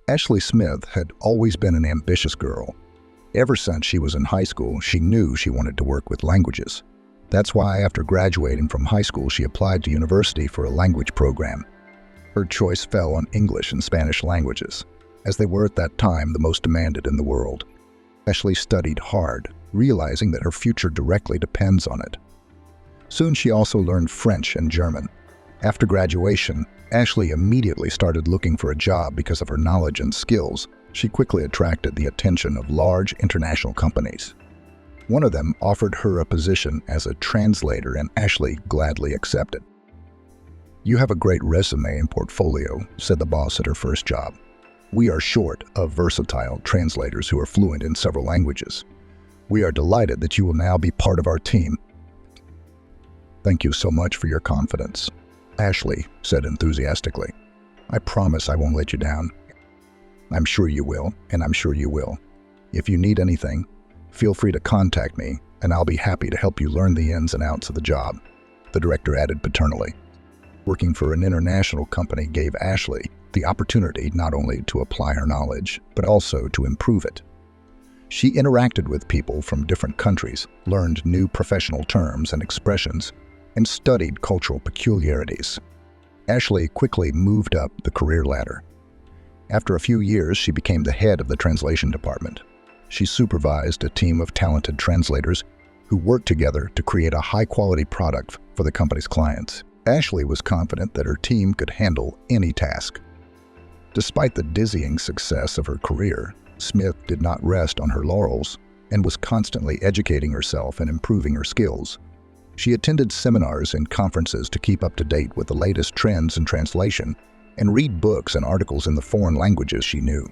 Ashley Smith had always been an ambitious girl. Ever since she was in high school, she knew she wanted to work with languages. That's why after graduating from high school, she applied to university for a language program. Her choice fell on English and Spanish languages, as they were at that time the most demanded in the world. Ashley studied hard, realizing that her future directly depends on it. Soon she also learned French and German. After graduation, Ashley immediately started looking for a job because of her knowledge and skills. She quickly attracted the attention of large international companies. One of them offered her a position as a translator, and Ashley gladly accepted. "You have a great resume and portfolio," said the boss at her first job. "We are short of versatile translators who are fluent in several languages. We are delighted that you will now be part of our team." "Thank you so much for your confidence," Ashley said enthusiastically. "I promise I won't let you down." "I'm sure you will, and I'm sure you will. If you need anything, feel free to contact me, and I'll be happy to help you learn the ins and outs of the job," the director added paternally. Working for an international company gave Ashley the opportunity not only to apply her knowledge, but also to improve it. She interacted with people from different countries, learned new professional terms and expressions, and studied cultural peculiarities. Ashley quickly moved up the career ladder. After a few years, she became the head of the translation department. She supervised a team of talented translators who worked together to create a high-quality product for the company's clients. Ashley was confident that her team could handle any task. Despite the dizzying success of her career, Smith did not rest on her laurels and was constantly educating herself and improving her skills. She attended seminars and conferences to keep up to date with the latest trends in translation and read books and articles in the foreign languages she knew.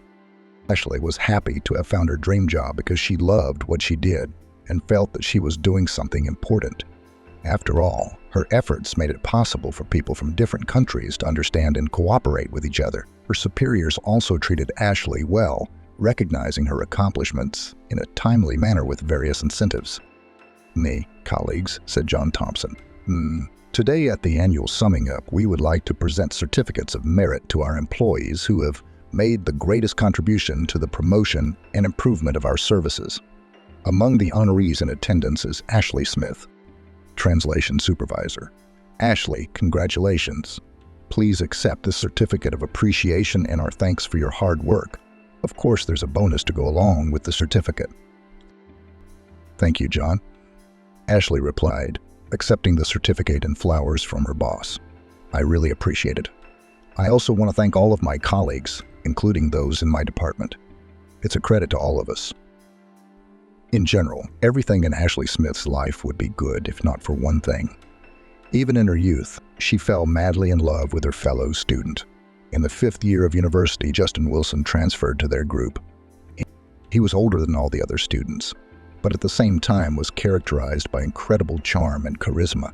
Ashley was happy to have found her dream job because she loved what she did and felt that she was doing something important. After all, her efforts made it possible for people from different countries to understand and cooperate with each other. Her superiors also treated Ashley well, recognizing her accomplishments in a timely manner with various incentives. "Me, colleagues," said John Thompson. Today at the annual summing up, we would like to present certificates of merit to our employees who have made the greatest contribution to the promotion and improvement of our services. Among the honorees in attendance is Ashley Smith, translation supervisor. Ashley, congratulations. Please accept this certificate of appreciation and our thanks for your hard work. Of course, there's a bonus to go along with the certificate. "Thank you, John," Ashley replied, accepting the certificate and flowers from her boss. "I really appreciate it. I also want to thank all of my colleagues, including those in my department. It's a credit to all of us." In general, everything in Ashley Smith's life would be good if not for one thing. Even in her youth, she fell madly in love with her fellow student. In the 5th year of university, Justin Wilson transferred to their group. He was older than all the other students, but at the same time was characterized by incredible charm and charisma.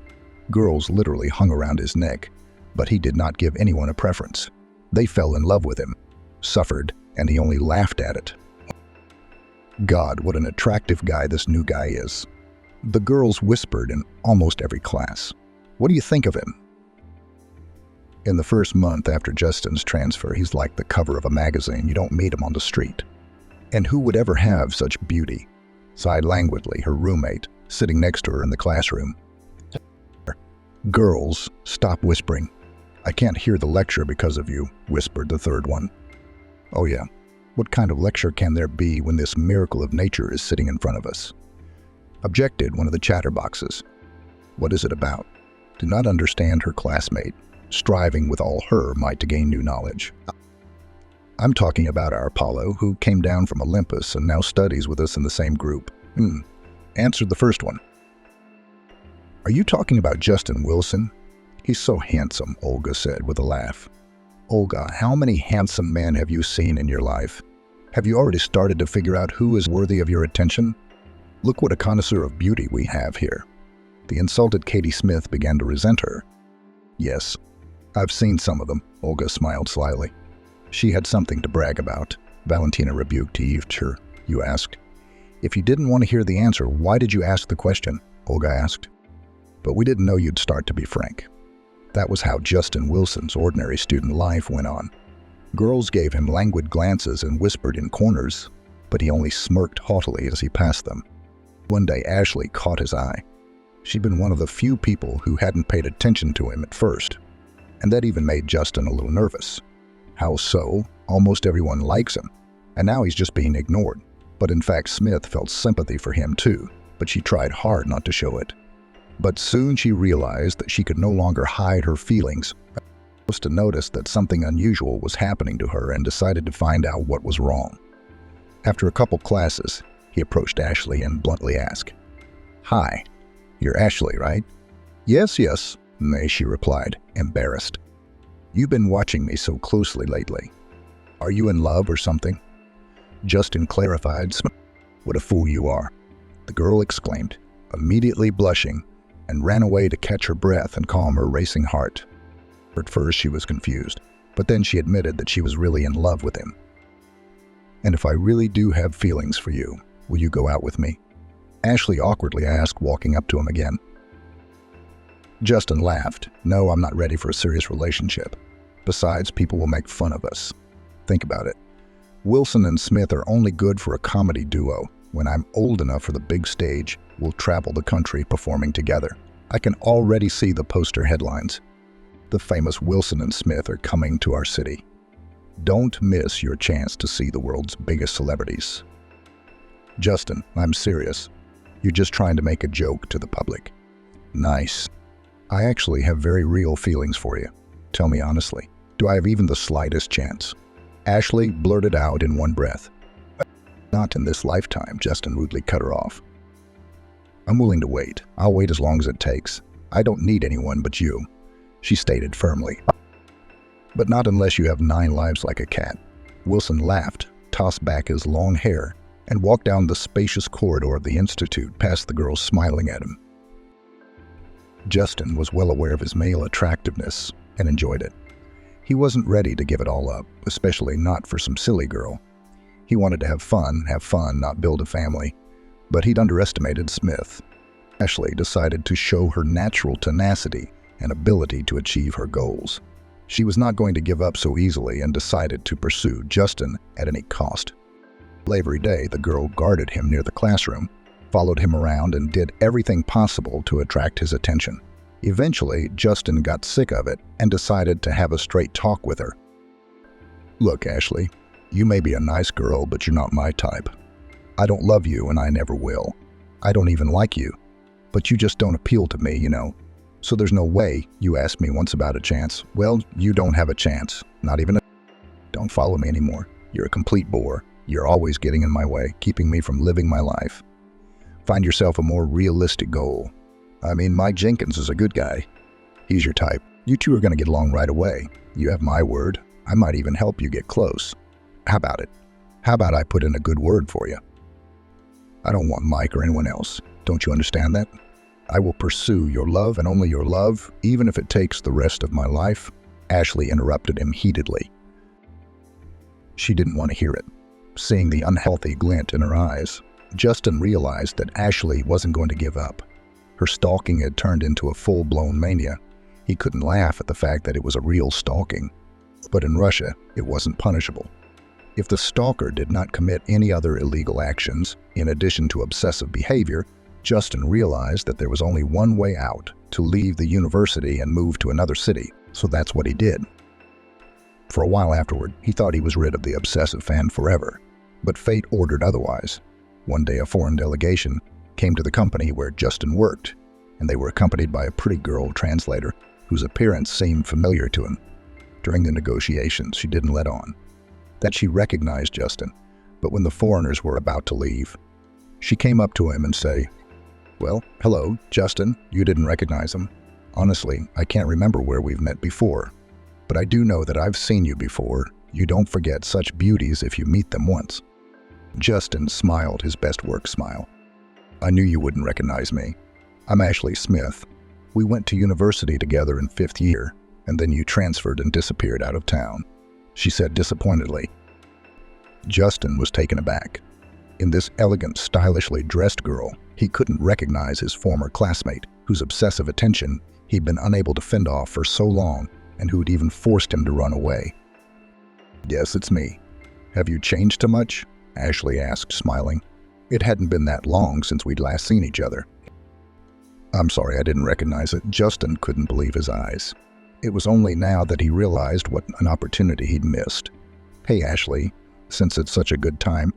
Girls literally hung around his neck, but he did not give anyone a preference. They fell in love with him, suffered, and he only laughed at it. God, what an attractive guy this new guy is. The girls whispered in almost every class. "What do you think of him?" In the first month after Justin's transfer, he's like the cover of a magazine. You don't meet him on the street. And who would ever have such beauty? Sighed languidly her roommate, sitting next to her in the classroom. "Girls, stop whispering. I can't hear the lecture because of you," whispered the third one. "Oh yeah, what kind of lecture can there be when this miracle of nature is sitting in front of us?" Objected one of the chatterboxes. "What is it about?" Did not understand her classmate, striving with all her might to gain new knowledge. "I'm talking about our Apollo, who came down from Olympus and now studies with us in the same group." Answered the first one. "Are you talking about Justin Wilson? He's so handsome," Olga said with a laugh. "Olga, how many handsome men have you seen in your life? Have you already started to figure out who is worthy of your attention? Look what a connoisseur of beauty we have here." The insulted Katie Smith began to resent her. "Yes, I've seen some of them," Olga smiled slyly. She had something to brag about. Valentina rebuked her. "You asked." "If you didn't want to hear the answer, why did you ask the question?" Olga asked. "But we didn't know you'd start to be frank." That was how Justin Wilson's ordinary student life went on. Girls gave him languid glances and whispered in corners, but he only smirked haughtily as he passed them. One day Ashley caught his eye. She'd been one of the few people who hadn't paid attention to him at first, and that even made Justin a little nervous. How so? Almost everyone likes him, and now he's just being ignored. But in fact, Smith felt sympathy for him too, but she tried hard not to show it. But soon she realized that she could no longer hide her feelings. She was to notice that something unusual was happening to her and decided to find out what was wrong. After a couple classes, he approached Ashley and bluntly asked, "Hi, you're Ashley, right?" "Yes, yes," she replied, embarrassed. "You've been watching me so closely lately. Are you in love or something?" Justin clarified, "What a fool you are," the girl exclaimed, immediately blushing, and ran away to catch her breath and calm her racing heart. At first she was confused, but then she admitted that she was really in love with him. "And if I really do have feelings for you, will you go out with me?" Ashley awkwardly asked, walking up to him again. Justin laughed. "No, I'm not ready for a serious relationship. Besides, people will make fun of us. Think about it. Wilson and Smith are only good for a comedy duo. When I'm old enough for the big stage, we'll travel the country performing together. I can already see the poster headlines. The famous Wilson and Smith are coming to our city. Don't miss your chance to see the world's biggest celebrities." "Justin, I'm serious. You're just trying to make a joke to the public." "Nice. I actually have very real feelings for you. Tell me honestly, do I have even the slightest chance?" Ashley blurted out in one breath. "Not in this lifetime," Justin rudely cut her off. "I'm willing to wait. I'll wait as long as it takes. I don't need anyone but you," she stated firmly. "But not unless you have 9 lives like a cat." Wilson laughed, tossed back his long hair, and walked down the spacious corridor of the Institute past the girls smiling at him. Justin was well aware of his male attractiveness and enjoyed it. He wasn't ready to give it all up, especially not for some silly girl. He wanted to have fun, not build a family. But he'd underestimated Smith. Ashley decided to show her natural tenacity and ability to achieve her goals. She was not going to give up so easily and decided to pursue Justin at any cost. Every day, the girl guarded him near the classroom, followed him around, and did everything possible to attract his attention. Eventually, Justin got sick of it and decided to have a straight talk with her. "Look, Ashley, you may be a nice girl, but you're not my type. I don't love you and I never will. I don't even like you. But you just don't appeal to me, you know. So there's no way. You asked me once about a chance. Well, you don't have a chance. Not even a... Don't follow me anymore. You're a complete bore. You're always getting in my way, keeping me from living my life. Find yourself a more realistic goal. I mean, Mike Jenkins is a good guy. He's your type. You two are going to get along right away. You have my word. I might even help you get close. How about it? How about I put in a good word for you? I don't want Mike or anyone else. Don't you understand that? I will pursue your love and only your love, even if it takes the rest of my life." Ashley interrupted him heatedly. She didn't want to hear it. Seeing the unhealthy glint in her eyes, Justin realized that Ashley wasn't going to give up. Her stalking had turned into a full-blown mania. He couldn't laugh at the fact that it was a real stalking. But in Russia, it wasn't punishable. If the stalker did not commit any other illegal actions, in addition to obsessive behavior, Justin realized that there was only one way out: to leave the university and move to another city. So that's what he did. For a while afterward, he thought he was rid of the obsessive fan forever. But fate ordered otherwise. One day a foreign delegation came to the company where Justin worked, and they were accompanied by a pretty girl translator whose appearance seemed familiar to him. During the negotiations, she didn't let on that she recognized Justin, but when the foreigners were about to leave, she came up to him and said, "Well, hello, Justin, you didn't recognize him. Honestly, I can't remember where we've met before, but I do know that I've seen you before. You don't forget such beauties if you meet them once." Justin smiled his best work smile. "I knew you wouldn't recognize me. I'm Ashley Smith. We went to university together in 5th year, and then you transferred and disappeared out of town," she said disappointedly. Justin was taken aback. In this elegant, stylishly dressed girl, he couldn't recognize his former classmate, whose obsessive attention he'd been unable to fend off for so long and who'd even forced him to run away. Yes, it's me. Have you changed too much? Ashley asked, smiling. It hadn't been that long since we'd last seen each other. I'm sorry, I didn't recognize it. Justin couldn't believe his eyes. It was only now that he realized what an opportunity he'd missed. Hey, Ashley, since it's such a good time,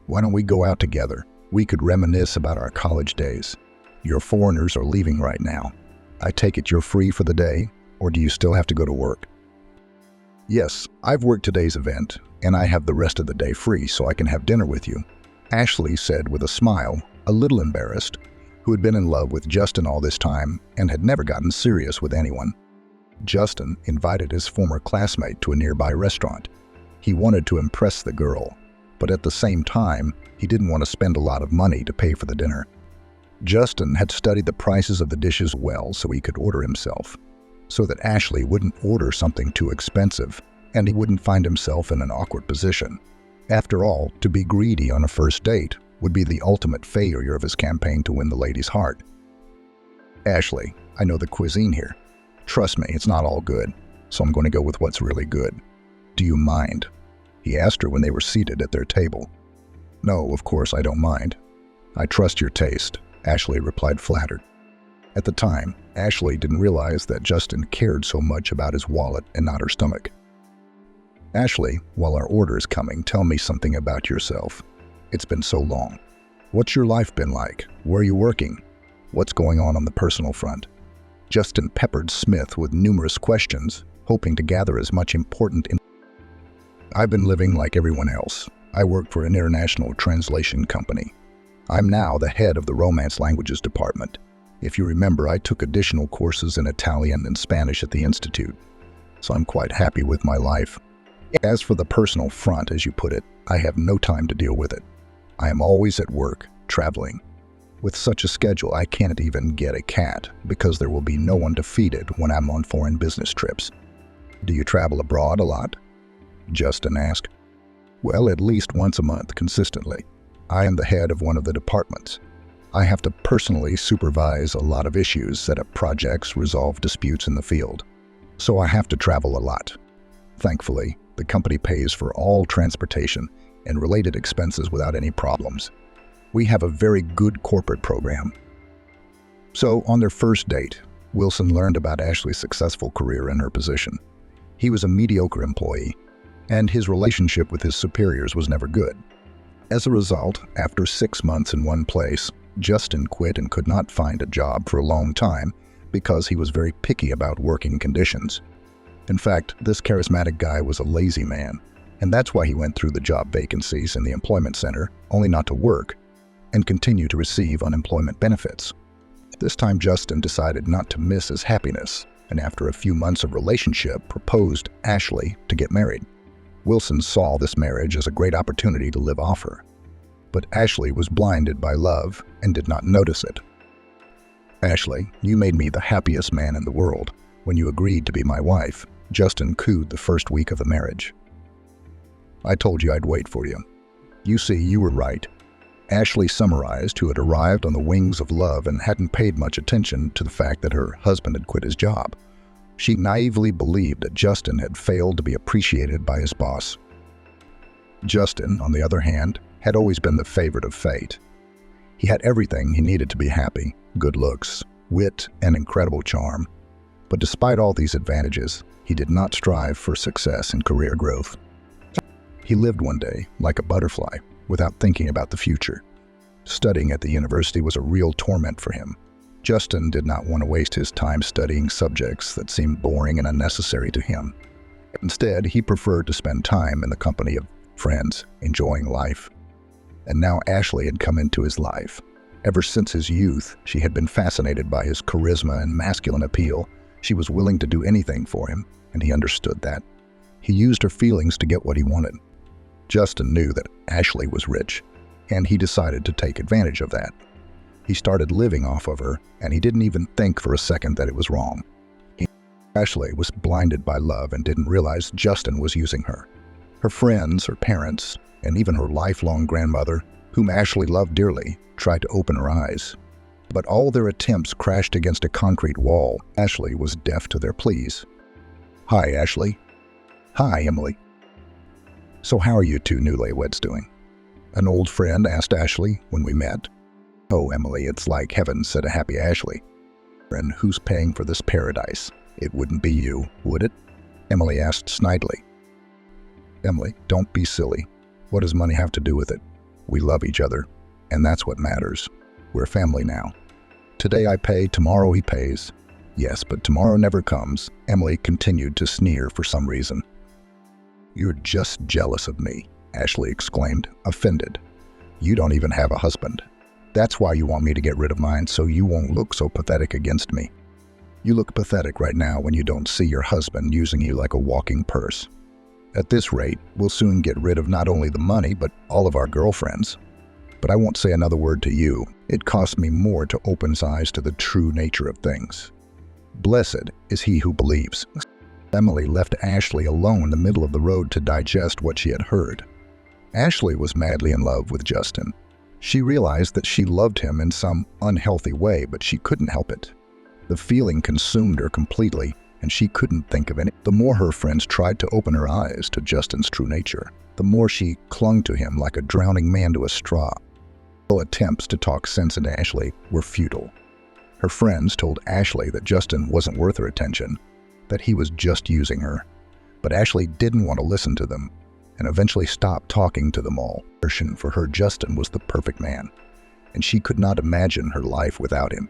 why don't we go out together? We could reminisce about our college days. Your foreigners are leaving right now. I take it you're free for the day, or do you still have to go to work? Yes, I've worked today's event, and I have the rest of the day free so I can have dinner with you, Ashley said with a smile, a little embarrassed, who had been in love with Justin all this time and had never gotten serious with anyone. Justin invited his former classmate to a nearby restaurant. He wanted to impress the girl, but at the same time, he didn't want to spend a lot of money to pay for the dinner. Justin had studied the prices of the dishes well so he could order himself, so that Ashley wouldn't order something too expensive and he wouldn't find himself in an awkward position. After all, to be greedy on a first date would be the ultimate failure of his campaign to win the lady's heart. Ashley, I know the cuisine here. Trust me, it's not all good, so I'm going to go with what's really good. Do you mind? He asked her when they were seated at their table. No, of course I don't mind. I trust your taste, Ashley replied, flattered. At the time, Ashley didn't realize that Justin cared so much about his wallet and not her stomach. Ashley, while our order is coming, tell me something about yourself. It's been so long. What's your life been like? Where are you working? What's going on the personal front? Justin peppered Smith with numerous questions, hoping to gather as much important information. I've been living like everyone else. I work for an international translation company. I'm now the head of the Romance Languages department. If you remember, I took additional courses in Italian and Spanish at the Institute, so I'm quite happy with my life. As for the personal front, as you put it, I have no time to deal with it. I am always at work, traveling. With such a schedule, I can't even get a cat because there will be no one to feed it when I'm on foreign business trips. Do you travel abroad a lot? Justin asked. Well, at least once a month, consistently. I am the head of one of the departments. I have to personally supervise a lot of issues, set up projects, resolve disputes in the field. So I have to travel a lot. Thankfully, the company pays for all transportation and related expenses without any problems. We have a very good corporate program. So, on their first date, Wilson learned about Ashley's successful career in her position. He was a mediocre employee, and his relationship with his superiors was never good. As a result, after 6 months in one place, Justin quit and could not find a job for a long time because he was very picky about working conditions. In fact, this charismatic guy was a lazy man, and that's why he went through the job vacancies in the employment center, only not to work, and continue to receive unemployment benefits. This time Justin decided not to miss his happiness, and after a few months of relationship, proposed Ashley to get married. Wilson saw this marriage as a great opportunity to live off her. But Ashley was blinded by love and did not notice it. Ashley, you made me the happiest man in the world when you agreed to be my wife, Justin cooed the first week of the marriage. I told you I'd wait for you. You see, you were right. Ashley summarized, who had arrived on the wings of love and hadn't paid much attention to the fact that her husband had quit his job. She naively believed that Justin had failed to be appreciated by his boss. Justin, on the other hand, had always been the favorite of fate. He had everything he needed to be happy: good looks, wit, and incredible charm. But despite all these advantages, he did not strive for success and career growth. He lived one day like a butterfly, without thinking about the future. Studying at the university was a real torment for him. Justin did not want to waste his time studying subjects that seemed boring and unnecessary to him. Instead, he preferred to spend time in the company of friends, enjoying life. And now Ashley had come into his life. Ever since his youth, she had been fascinated by his charisma and masculine appeal. She was willing to do anything for him, and he understood that. He used her feelings to get what he wanted. Justin knew that Ashley was rich, and he decided to take advantage of that. He started living off of her, and he didn't even think for a second that it was wrong. Ashley was blinded by love and didn't realize Justin was using her. Her friends, her parents, and even her lifelong grandmother, whom Ashley loved dearly, tried to open her eyes. But all their attempts crashed against a concrete wall. Ashley was deaf to their pleas. Hi, Ashley. Hi, Emily. So how are you two newlyweds doing? An old friend asked Ashley when we met. Oh, Emily, it's like heaven, said a happy Ashley. And who's paying for this paradise? It wouldn't be you, would it? Emily asked snidely. Emily, don't be silly. What does money have to do with it? We love each other, and that's what matters. We're family now. Today I pay, tomorrow he pays. Yes, but tomorrow never comes. Emily continued to sneer for some reason. You're just jealous of me, Ashley exclaimed, offended. You don't even have a husband. That's why you want me to get rid of mine, so you won't look so pathetic against me. You look pathetic right now when you don't see your husband using you like a walking purse. At this rate, we'll soon get rid of not only the money, but all of our girlfriends. But I won't say another word to you. It costs me more to open his eyes to the true nature of things. Blessed is he who believes. Emily left Ashley alone in the middle of the road to digest what she had heard. Ashley was madly in love with Justin. She realized that she loved him in some unhealthy way, but she couldn't help it. The feeling consumed her completely, and she couldn't think of any. The more her friends tried to open her eyes to Justin's true nature, the more she clung to him like a drowning man to a straw. All attempts to talk sense into Ashley were futile. Her friends told Ashley that Justin wasn't worth her attention, that he was just using her. But Ashley didn't want to listen to them, and eventually stopped talking to them all. For her, Justin was the perfect man, and she could not imagine her life without him.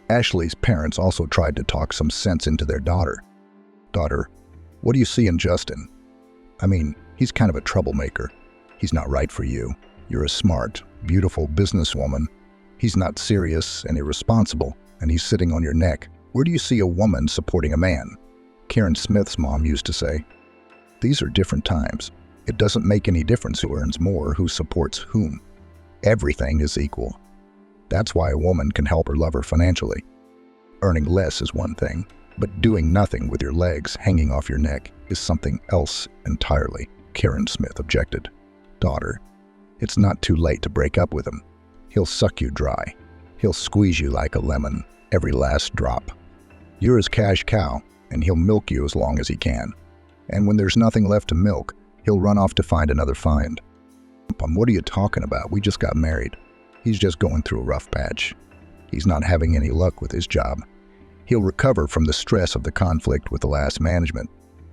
Ashley's parents also tried to talk some sense into their daughter. Daughter, what do you see in Justin? I mean, he's kind of a troublemaker. He's not right for you. You're a smart, beautiful businesswoman. He's not serious and irresponsible, and he's sitting on your neck. Where do you see a woman supporting a man? Karen Smith's mom used to say, these are different times. It doesn't make any difference who earns more, who supports whom. Everything is equal. That's why a woman can help her lover financially. Earning less is one thing, but doing nothing with your legs hanging off your neck is something else entirely, Karen Smith objected. Daughter, it's not too late to break up with him. He'll suck you dry. He'll squeeze you like a lemon, every last drop. You're his cash cow, and he'll milk you as long as he can. And when there's nothing left to milk, he'll run off to find another find. What are you talking about? We just got married. He's just going through a rough patch. He's not having any luck with his job. He'll recover from the stress of the conflict with the last management,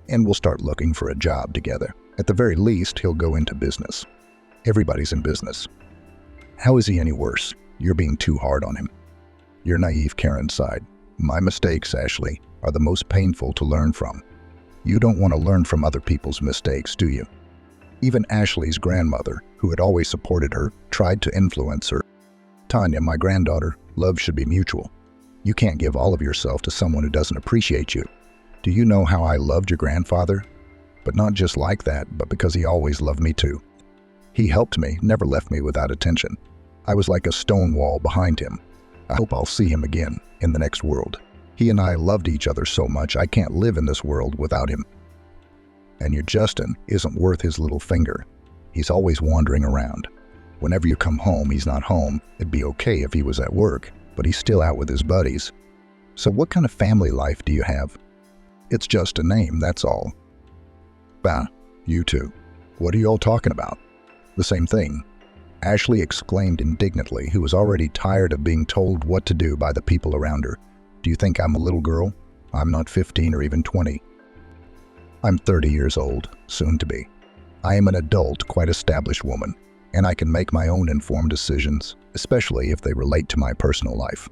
and we'll start looking for a job together. At the very least, he'll go into business. Everybody's in business. How is he any worse? You're being too hard on him. You're naive, Karen sighed. My mistakes, Ashley, are the most painful to learn from. You don't want to learn from other people's mistakes, do you? Even Ashley's grandmother, who had always supported her, tried to influence her. Tanya, my granddaughter, love should be mutual. You can't give all of yourself to someone who doesn't appreciate you. Do you know how I loved your grandfather? But not just like that, but because he always loved me too. He helped me, never left me without attention. I was like a stone wall behind him. I hope I'll see him again in the next world. He and I loved each other so much I can't live in this world without him. And your Justin isn't worth his little finger. He's always wandering around. Whenever you come home, he's not home. It'd be okay if he was at work, but he's still out with his buddies. So what kind of family life do you have? It's just a name, that's all. Bah, you two. What are you all talking about? The same thing. Ashley exclaimed indignantly, who was already tired of being told what to do by the people around her. Do you think I'm a little girl? I'm not 15 or even 20. I'm 30 years old, soon to be. I am an adult, quite established woman, and I can make my own informed decisions, especially if they relate to my personal life.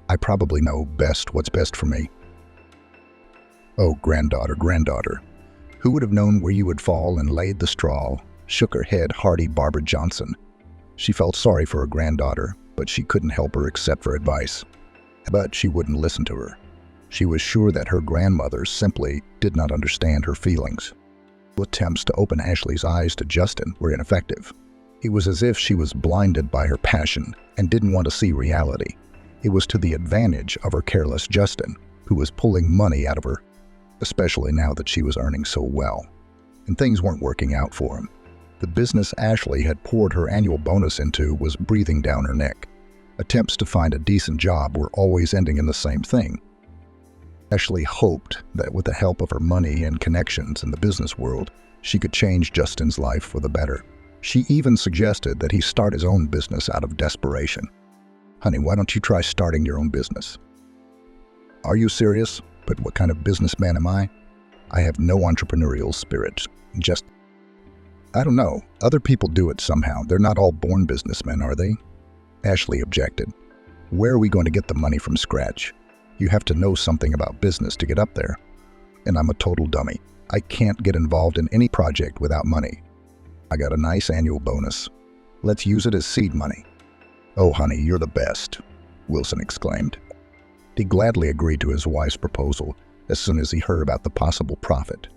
I probably know best what's best for me. Oh, granddaughter, who would have known where you would fall and laid the straw? Shook her head hearty Barbara Johnson. She felt sorry for her granddaughter, but she couldn't help her accept her advice. But she wouldn't listen to her. She was sure that her grandmother simply did not understand her feelings. Attempts to open Ashley's eyes to Justin were ineffective. It was as if she was blinded by her passion and didn't want to see reality. It was to the advantage of her careless Justin, who was pulling money out of her, especially now that she was earning so well. And things weren't working out for him. The business Ashley had poured her annual bonus into was breathing down her neck. Attempts to find a decent job were always ending in the same thing. Ashley hoped that with the help of her money and connections in the business world, She could change Justin's life for the better. She even suggested that he start his own business out of desperation. Honey, why don't you try starting your own business? Are you serious? But what kind of businessman am I? I have no entrepreneurial spirit. I don't know. Other people do it somehow. They're not all born businessmen, are they? Ashley objected. Where are we going to get the money from scratch? You have to know something about business to get up there. And I'm a total dummy. I can't get involved in any project without money. I got a nice annual bonus. Let's use it as seed money. Oh, honey, you're the best, Wilson exclaimed. He gladly agreed to his wife's proposal as soon as he heard about the possible profit.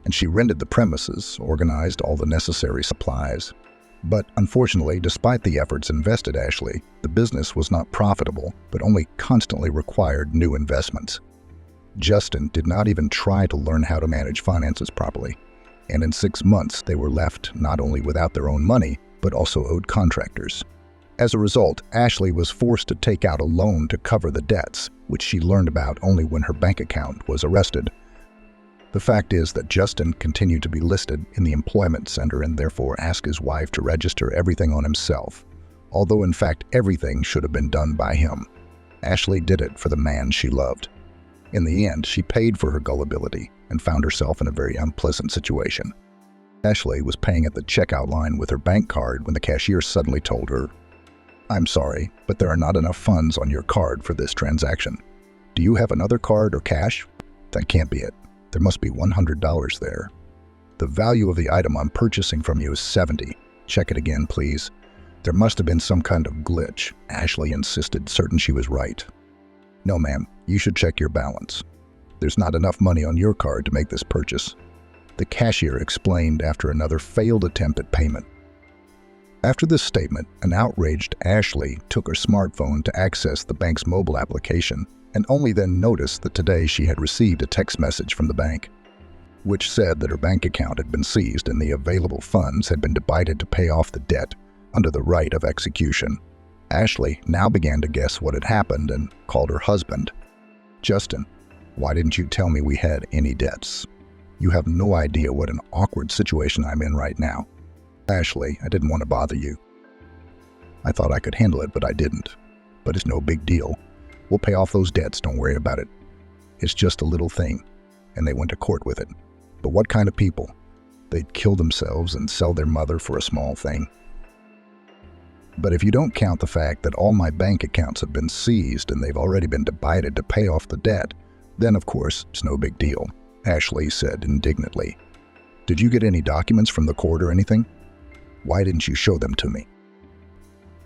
And she rented the premises, organized all the necessary supplies. But unfortunately, despite the efforts invested, Ashley, the business was not profitable, but only constantly required new investments. Justin did not even try to learn how to manage finances properly, and in 6 months they were left not only without their own money, but also owed contractors. As a result, Ashley was forced to take out a loan to cover the debts, which she learned about only when her bank account was arrested. The fact is that Justin continued to be listed in the employment center and therefore asked his wife to register everything on himself, although in fact everything should have been done by him. Ashley did it for the man she loved. In the end, she paid for her gullibility and found herself in a very unpleasant situation. Ashley was paying at the checkout line with her bank card when the cashier suddenly told her, "I'm sorry, but there are not enough funds on your card for this transaction. Do you have another card or cash?" "That can't be it. There must be $100 there. The value of the item I'm purchasing from you is $70. Check it again, please." There must have been some kind of glitch, Ashley insisted, certain she was right. "No, ma'am, you should check your balance. There's not enough money on your card to make this purchase," the cashier explained after another failed attempt at payment. After this statement, an outraged Ashley took her smartphone to access the bank's mobile application and only then noticed that today she had received a text message from the bank, which said that her bank account had been seized and the available funds had been divided to pay off the debt under the right of execution. Ashley now began to guess what had happened and called her husband. "Justin, why didn't you tell me we had any debts? You have no idea what an awkward situation I'm in right now. Ashley, I didn't want to bother you. I thought I could handle it, but I didn't. But it's no big deal. We'll pay off those debts, don't worry about it. It's just a little thing." And they went to court with it. But what kind of people? They'd kill themselves and sell their mother for a small thing. But if you don't count the fact that all my bank accounts have been seized and they've already been divided to pay off the debt, then of course it's no big deal, Ashley said indignantly. "Did you get any documents from the court or anything? Why didn't you show them to me?"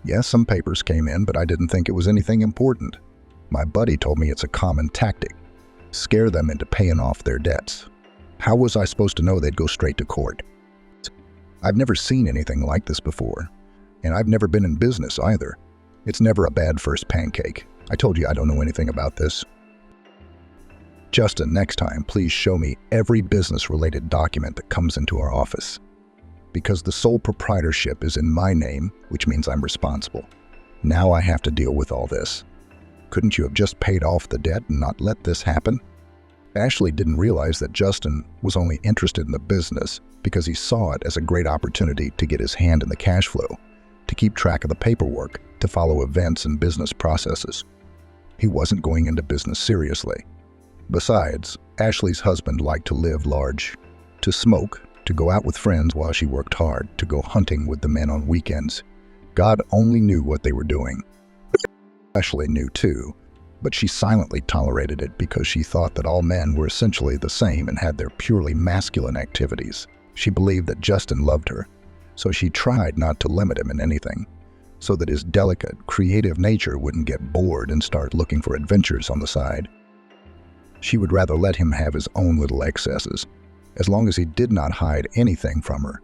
"Yes, some papers came in, but I didn't think it was anything important. My buddy told me it's a common tactic. Scare them into paying off their debts. How was I supposed to know they'd go straight to court? I've never seen anything like this before. And I've never been in business either. It's never a bad first pancake. I told you I don't know anything about this." "Justin, next time, please show me every business-related document that comes into our office. Because the sole proprietorship is in my name, which means I'm responsible. Now I have to deal with all this. Couldn't you have just paid off the debt and not let this happen?" Ashley didn't realize that Justin was only interested in the business because he saw it as a great opportunity to get his hand in the cash flow, to keep track of the paperwork, to follow events and business processes. He wasn't going into business seriously. Besides, Ashley's husband liked to live large, to smoke, to go out with friends while she worked hard, to go hunting with the men on weekends. God only knew what they were doing. Ashley knew too, but she silently tolerated it because she thought that all men were essentially the same and had their purely masculine activities. She believed that Justin loved her, so she tried not to limit him in anything, so that his delicate, creative nature wouldn't get bored and start looking for adventures on the side. She would rather let him have his own little excesses, as long as he did not hide anything from her.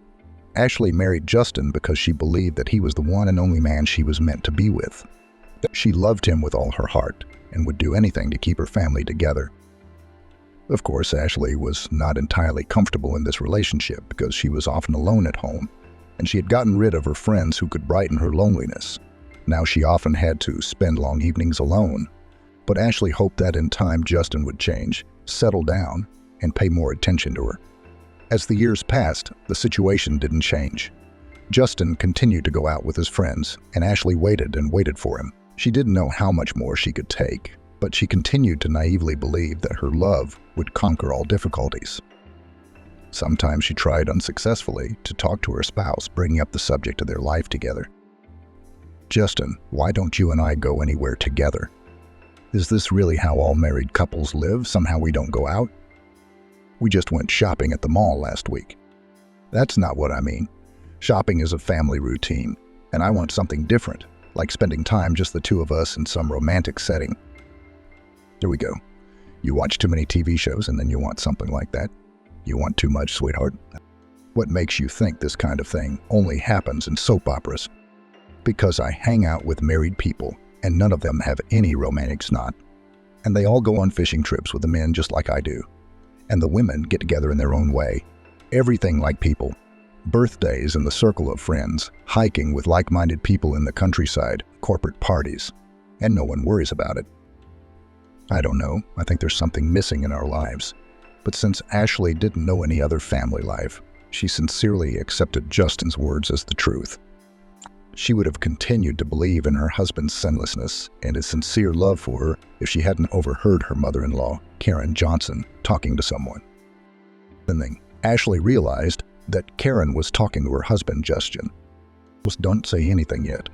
Ashley married Justin because she believed that he was the one and only man she was meant to be with. She loved him with all her heart and would do anything to keep her family together. Of course, Ashley was not entirely comfortable in this relationship because she was often alone at home, and she had gotten rid of her friends who could brighten her loneliness. Now she often had to spend long evenings alone. But Ashley hoped that in time Justin would change, settle down, and pay more attention to her. As the years passed, the situation didn't change. Justin continued to go out with his friends, and Ashley waited and waited for him. She didn't know how much more she could take, but she continued to naively believe that her love would conquer all difficulties. Sometimes she tried unsuccessfully to talk to her spouse, bringing up the subject of their life together. "Justin, why don't you and I go anywhere together? Is this really how all married couples live? Somehow we don't go out? We just went shopping at the mall last week." "That's not what I mean. Shopping is a family routine, and I want something different, like spending time just the two of us in some romantic setting." There we go. You watch too many TV shows and then you want something like that. You want too much, sweetheart. What makes you think this kind of thing only happens in soap operas? Because I hang out with married people, and none of them have any romantic snot. And they all go on fishing trips with the men just like I do. And the women get together in their own way. Everything like people. Birthdays in the circle of friends, hiking with like-minded people in the countryside, corporate parties. And no one worries about it. I don't know. I think there's something missing in our lives. But since Ashley didn't know any other family life, she sincerely accepted Justin's words as the truth. She would have continued to believe in her husband's sinlessness and his sincere love for her if she hadn't overheard her mother-in-law, Karen Johnson, talking to someone. Then Ashley realized that Karen was talking to her husband, Justin. Don't say anything yet.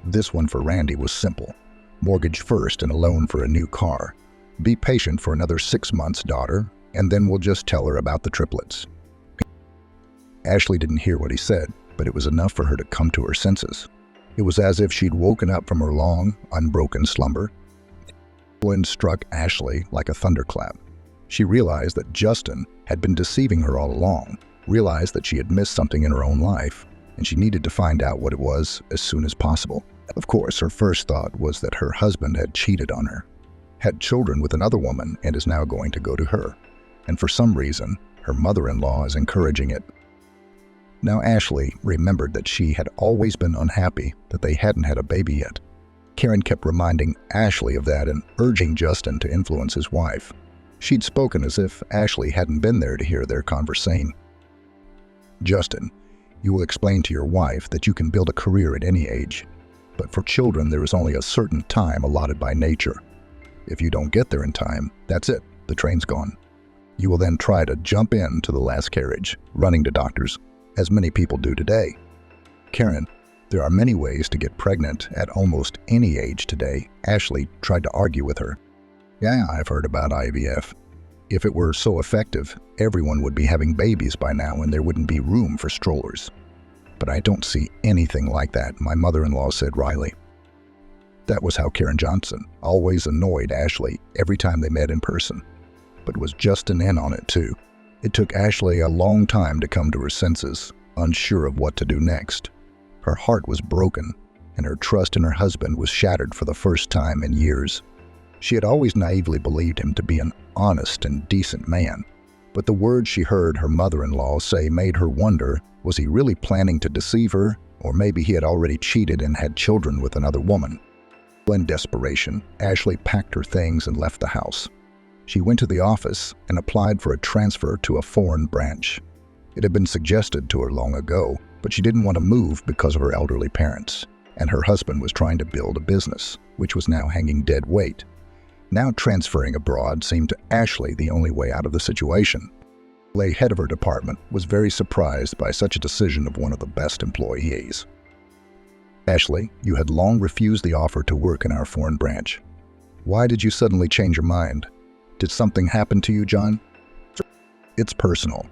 This one for Randy was simple. Mortgage first and a loan for a new car. Be patient for another 6 months, daughter, and then we'll just tell her about the triplets. Ashley didn't hear what he said, but it was enough for her to come to her senses. It was as if she'd woken up from her long, unbroken slumber. The wind struck Ashley like a thunderclap. She realized that Justin had been deceiving her all along, realized that she had missed something in her own life, and she needed to find out what it was as soon as possible. Of course, her first thought was that her husband had cheated on her, had children with another woman, and is now going to go to her. And for some reason, her mother-in-law is encouraging it. Now Ashley remembered that she had always been unhappy that they hadn't had a baby yet. Karen kept reminding Ashley of that and urging Justin to influence his wife. She'd spoken as if Ashley hadn't been there to hear their conversation. "Justin, you will explain to your wife that you can build a career at any age. But for children, there is only a certain time allotted by nature. If you don't get there in time, that's it, the train's gone. You will then try to jump into the last carriage, running to doctors, as many people do today. Karen, there are many ways to get pregnant at almost any age today." Ashley tried to argue with her. "Yeah, I've heard about IVF. If it were so effective, everyone would be having babies by now and there wouldn't be room for strollers. But I don't see anything like that," my mother-in-law said wryly. That was how Karen Johnson always annoyed Ashley every time they met in person. But was Justin in on it too? It took Ashley a long time to come to her senses, unsure of what to do next. Her heart was broken, and her trust in her husband was shattered for the first time in years. She had always naively believed him to be an honest and decent man, but the words she heard her mother-in-law say made her wonder, was he really planning to deceive her, or maybe he had already cheated and had children with another woman? In desperation, Ashley packed her things and left the house. She went to the office and applied for a transfer to a foreign branch. It had been suggested to her long ago, but she didn't want to move because of her elderly parents, and her husband was trying to build a business, which was now hanging dead weight. Now transferring abroad seemed to Ashley the only way out of the situation. The head of her department was very surprised by such a decision of one of the best employees. "Ashley, you had long refused the offer to work in our foreign branch. Why did you suddenly change your mind? Did something happen to you, John?" "It's personal.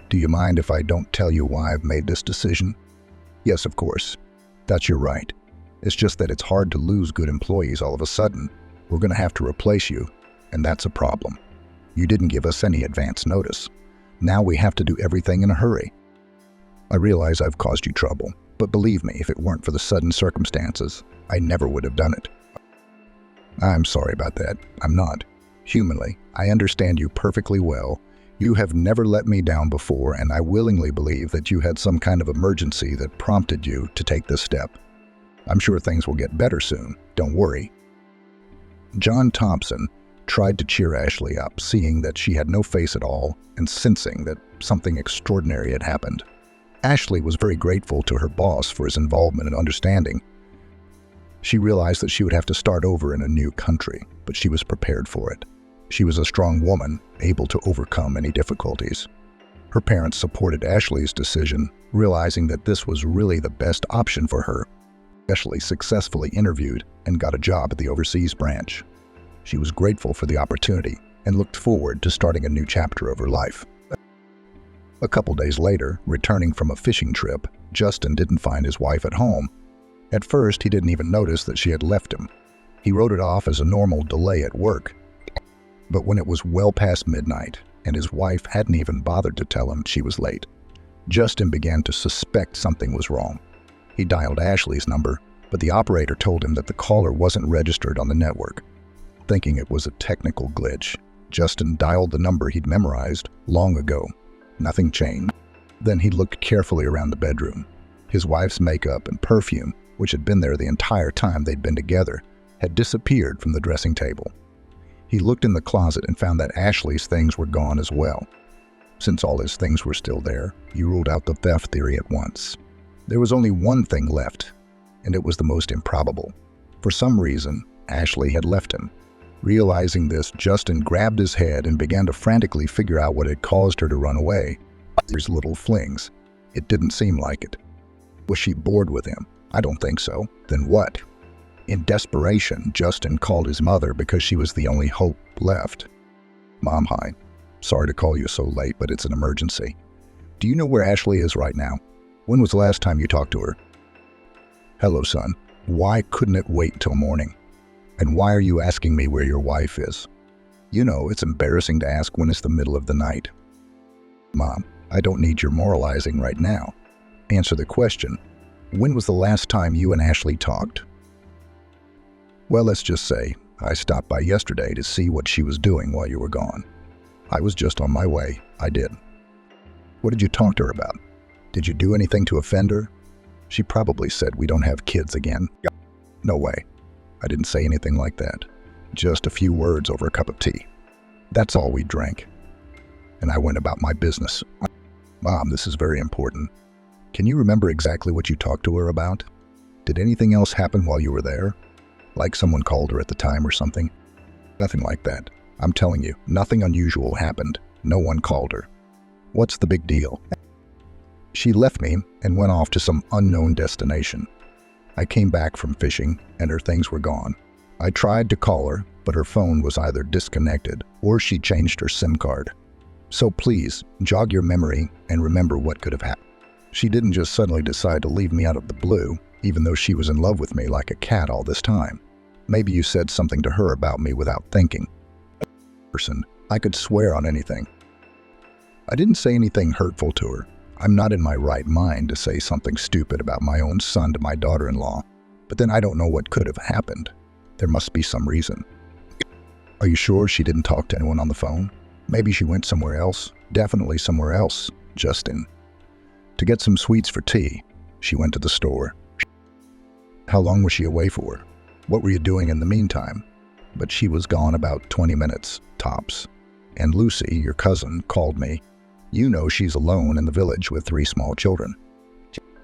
Do you mind if I don't tell you why I've made this decision?" "Yes, of course. That's your right. It's just that it's hard to lose good employees all of a sudden. We're going to have to replace you, and that's a problem. You didn't give us any advance notice. Now we have to do everything in a hurry. I realize I've caused you trouble, but believe me, if it weren't for the sudden circumstances, I never would have done it." "I'm sorry about that. I'm not. Humanly, I understand you perfectly well. You have never let me down before, and I willingly believe that you had some kind of emergency that prompted you to take this step. I'm sure things will get better soon. Don't worry." John Thompson tried to cheer Ashley up, seeing that she had no face at all and sensing that something extraordinary had happened. Ashley was very grateful to her boss for his involvement and understanding. She realized that she would have to start over in a new country, but she was prepared for it. She was a strong woman, able to overcome any difficulties. Her parents supported Ashley's decision, realizing that this was really the best option for her. Ashley successfully interviewed and got a job at the overseas branch. She was grateful for the opportunity and looked forward to starting a new chapter of her life. A couple days later, returning from a fishing trip, Justin didn't find his wife at home. At first, he didn't even notice that she had left him. He wrote it off as a normal delay at work. But when it was well past midnight, and his wife hadn't even bothered to tell him she was late, Justin began to suspect something was wrong. He dialed Ashley's number, but the operator told him that the caller wasn't registered on the network. Thinking it was a technical glitch, Justin dialed the number he'd memorized long ago. Nothing changed. Then he looked carefully around the bedroom. His wife's makeup and perfume, which had been there the entire time they'd been together, had disappeared from the dressing table. He looked in the closet and found that Ashley's things were gone as well. Since all his things were still there, he ruled out the theft theory at once. There was only one thing left, and it was the most improbable. For some reason, Ashley had left him. Realizing this, Justin grabbed his head and began to frantically figure out what had caused her to run away. These little flings. It didn't seem like it. Was she bored with him? I don't think so. Then what? In desperation, Justin called his mother because she was the only hope left. Mom, hi. Sorry to call you so late, but it's an emergency. Do you know where Ashley is right now? When was the last time you talked to her? Hello, son. Why couldn't it wait till morning? And why are you asking me where your wife is? You know, it's embarrassing to ask when it's the middle of the night. Mom, I don't need your moralizing right now. Answer the question. When was the last time you and Ashley talked? Well, let's just say I stopped by yesterday to see what she was doing while you were gone. I was just on my way. I did. What did you talk to her about? Did you do anything to offend her? She probably said we don't have kids again. No way. I didn't say anything like that. Just a few words over a cup of tea. That's all we drank. And I went about my business. Mom, this is very important. Can you remember exactly what you talked to her about? Did anything else happen while you were there? Like someone called her at the time or something? Nothing like that. I'm telling you, nothing unusual happened. No one called her. What's the big deal? She left me and went off to some unknown destination. I came back from fishing and her things were gone. I tried to call her, but her phone was either disconnected or she changed her SIM card. So please, jog your memory and remember what could have happened. She didn't just suddenly decide to leave me out of the blue, even though she was in love with me like a cat all this time. Maybe you said something to her about me without thinking. I could swear on anything. I didn't say anything hurtful to her. I'm not in my right mind to say something stupid about my own son to my daughter-in-law. But then I don't know what could have happened. There must be some reason. Are you sure she didn't talk to anyone on the phone? Maybe she went somewhere else. Definitely somewhere else, Justin. To get some sweets for tea, she went to the store. How long was she away for? What were you doing in the meantime? But she was gone about 20 minutes, tops. And Lucy, your cousin, called me. You know she's alone in the village with 3 small children.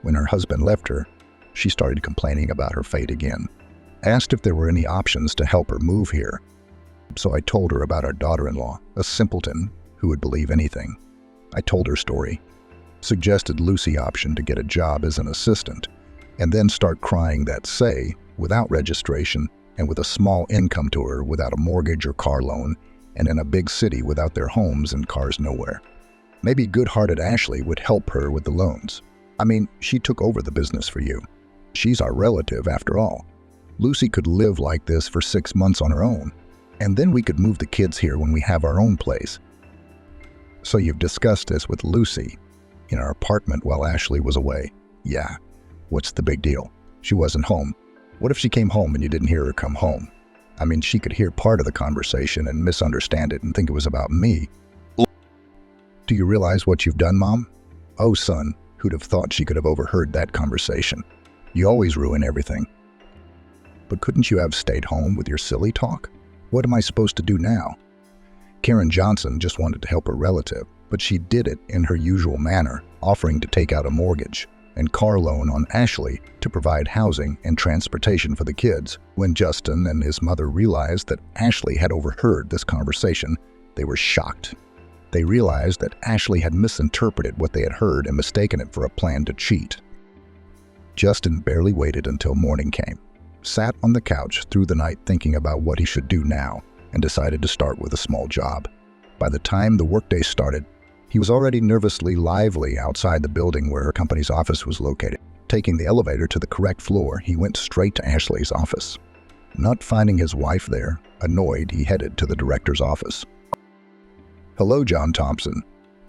When her husband left her, she started complaining about her fate again. Asked if there were any options to help her move here. So I told her about our daughter-in-law, a simpleton who would believe anything. I told her story. Suggested Lucy option to get a job as an assistant, and then start crying that say, without registration and with a small income to her without a mortgage or car loan, and in a big city without their homes and cars nowhere. Maybe good-hearted Ashley would help her with the loans. I mean, she took over the business for you. She's our relative after all. Lucy could live like this for 6 months on her own, and then we could move the kids here when we have our own place. So you've discussed this with Lucy in our apartment while Ashley was away. Yeah. What's the big deal? She wasn't home. What if she came home and you didn't hear her come home? I mean, she could hear part of the conversation and misunderstand it and think it was about me. Do you realize what you've done, Mom? Oh, son, who'd have thought she could have overheard that conversation? You always ruin everything. But couldn't you have stayed home with your silly talk? What am I supposed to do now? Karen Johnson just wanted to help her relative. But she did it in her usual manner, offering to take out a mortgage and car loan on Ashley to provide housing and transportation for the kids. When Justin and his mother realized that Ashley had overheard this conversation, they were shocked. They realized that Ashley had misinterpreted what they had heard and mistaken it for a plan to cheat. Justin barely waited until morning came, sat on the couch through the night thinking about what he should do now, and decided to start with a small job. By the time the workday started, he was already nervously lively outside the building where her company's office was located. Taking the elevator to the correct floor, he went straight to Ashley's office. Not finding his wife there, annoyed, he headed to the director's office. "Hello, John Thompson,"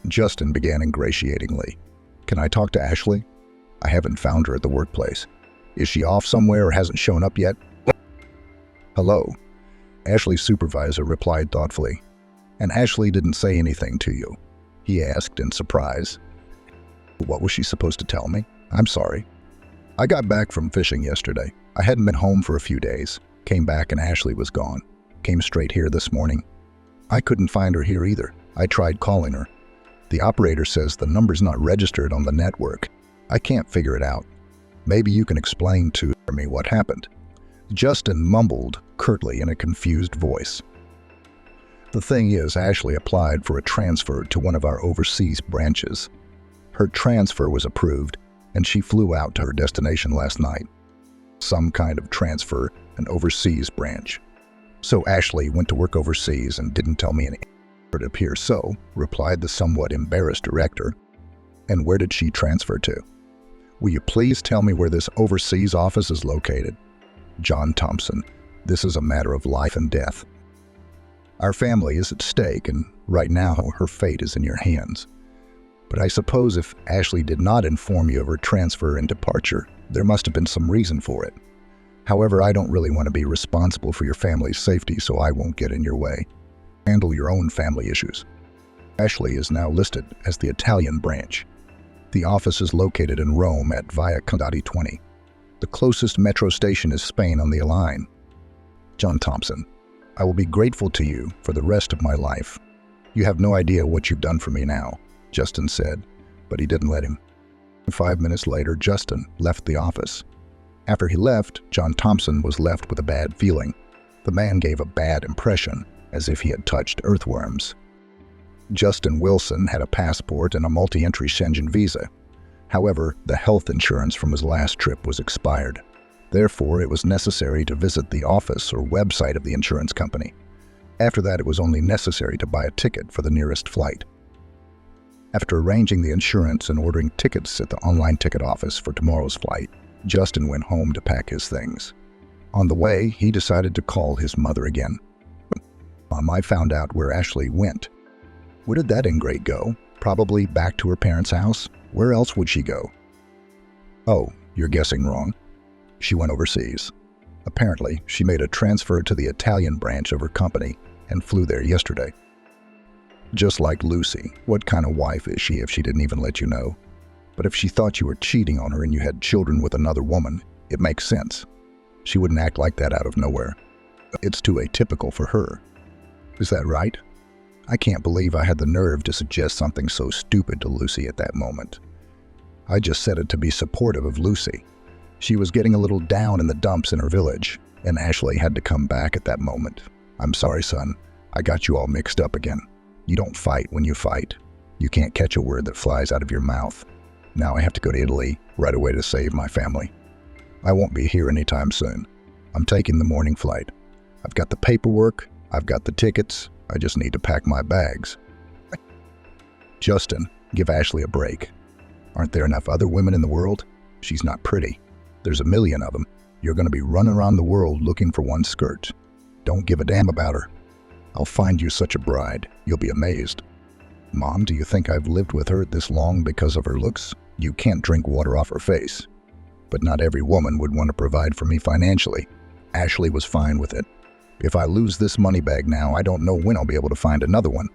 Justin began ingratiatingly. "Can I talk to Ashley? I haven't found her at the workplace. Is she off somewhere or hasn't shown up yet?" "Hello," Ashley's supervisor replied thoughtfully. "And Ashley didn't say anything to you?" he asked in surprise. "What was she supposed to tell me? I'm sorry. I got back from fishing yesterday. I hadn't been home for a few days. Came back and Ashley was gone. Came straight here this morning. I couldn't find her here either. I tried calling her. The operator says the number's not registered on the network. I can't figure it out. Maybe you can explain to me what happened." Justin mumbled curtly in a confused voice. "The thing is, Ashley applied for a transfer to one of our overseas branches. Her transfer was approved, and she flew out to her destination last night. Some kind of transfer, an overseas branch. So Ashley went to work overseas and didn't tell me anything." "It appears so," replied the somewhat embarrassed director. "And where did she transfer to? Will you please tell me where this overseas office is located? John Thompson, this is a matter of life and death. Our family is at stake, and right now her fate is in your hands. But I suppose if Ashley did not inform you of her transfer and departure, there must have been some reason for it. However, I don't really want to be responsible for your family's safety, so I won't get in your way. Handle your own family issues. Ashley is now listed as the Italian branch. The office is located in Rome at Via Condotti 20. The closest metro station is Spain on the line. John Thompson, I will be grateful to you for the rest of my life. You have no idea what you've done for me now," Justin said, but he didn't let him. 5 minutes later, Justin left the office. After he left, John Thompson was left with a bad feeling. The man gave a bad impression, as if he had touched earthworms. Justin Wilson had a passport and a multi-entry Schengen visa. However, the health insurance from his last trip was expired. Therefore, it was necessary to visit the office or website of the insurance company. After that, it was only necessary to buy a ticket for the nearest flight. After arranging the insurance and ordering tickets at the online ticket office for tomorrow's flight, Justin went home to pack his things. On the way, he decided to call his mother again. "Mom, I found out where Ashley went." "Where did that ingrate go? Probably back to her parents' house. Where else would she go?" "Oh, you're guessing wrong. She went overseas. Apparently, she made a transfer to the Italian branch of her company and flew there yesterday." "Just like Lucy. What kind of wife is she if she didn't even let you know? But if she thought you were cheating on her and you had children with another woman, it makes sense. She wouldn't act like that out of nowhere. It's too atypical for her. Is that right? I can't believe I had the nerve to suggest something so stupid to Lucy at that moment. I just said it to be supportive of Lucy. She was getting a little down in the dumps in her village, and Ashley had to come back at that moment. I'm sorry, son. I got you all mixed up again. You don't fight when you fight. You can't catch a word that flies out of your mouth. Now I have to go to Italy right away to save my family. I won't be here anytime soon. I'm taking the morning flight. I've got the paperwork. I've got the tickets. I just need to pack my bags." "Justin, give Ashley a break. Aren't there enough other women in the world? She's not pretty. There's a million of them. You're going to be running around the world looking for one skirt. Don't give a damn about her. I'll find you such a bride. You'll be amazed." "Mom, do you think I've lived with her this long because of her looks? You can't drink water off her face. But not every woman would want to provide for me financially. Ashley was fine with it. If I lose this money bag now, I don't know when I'll be able to find another one.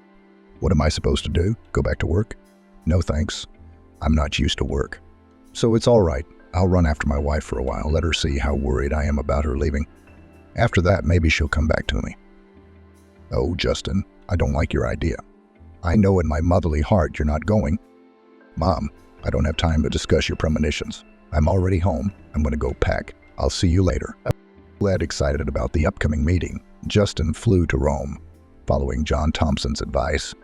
What am I supposed to do? Go back to work? No thanks. I'm not used to work. So it's all right. I'll run after my wife for a while, let her see how worried I am about her leaving. After that, maybe she'll come back to me." "Oh, Justin, I don't like your idea. I know in my motherly heart you're not going. Mom, I don't have time to discuss your premonitions. I'm already home. I'm going to go pack. I'll see you later. Glad excited about the upcoming meeting, Justin flew to Rome. Following John Thompson's advice,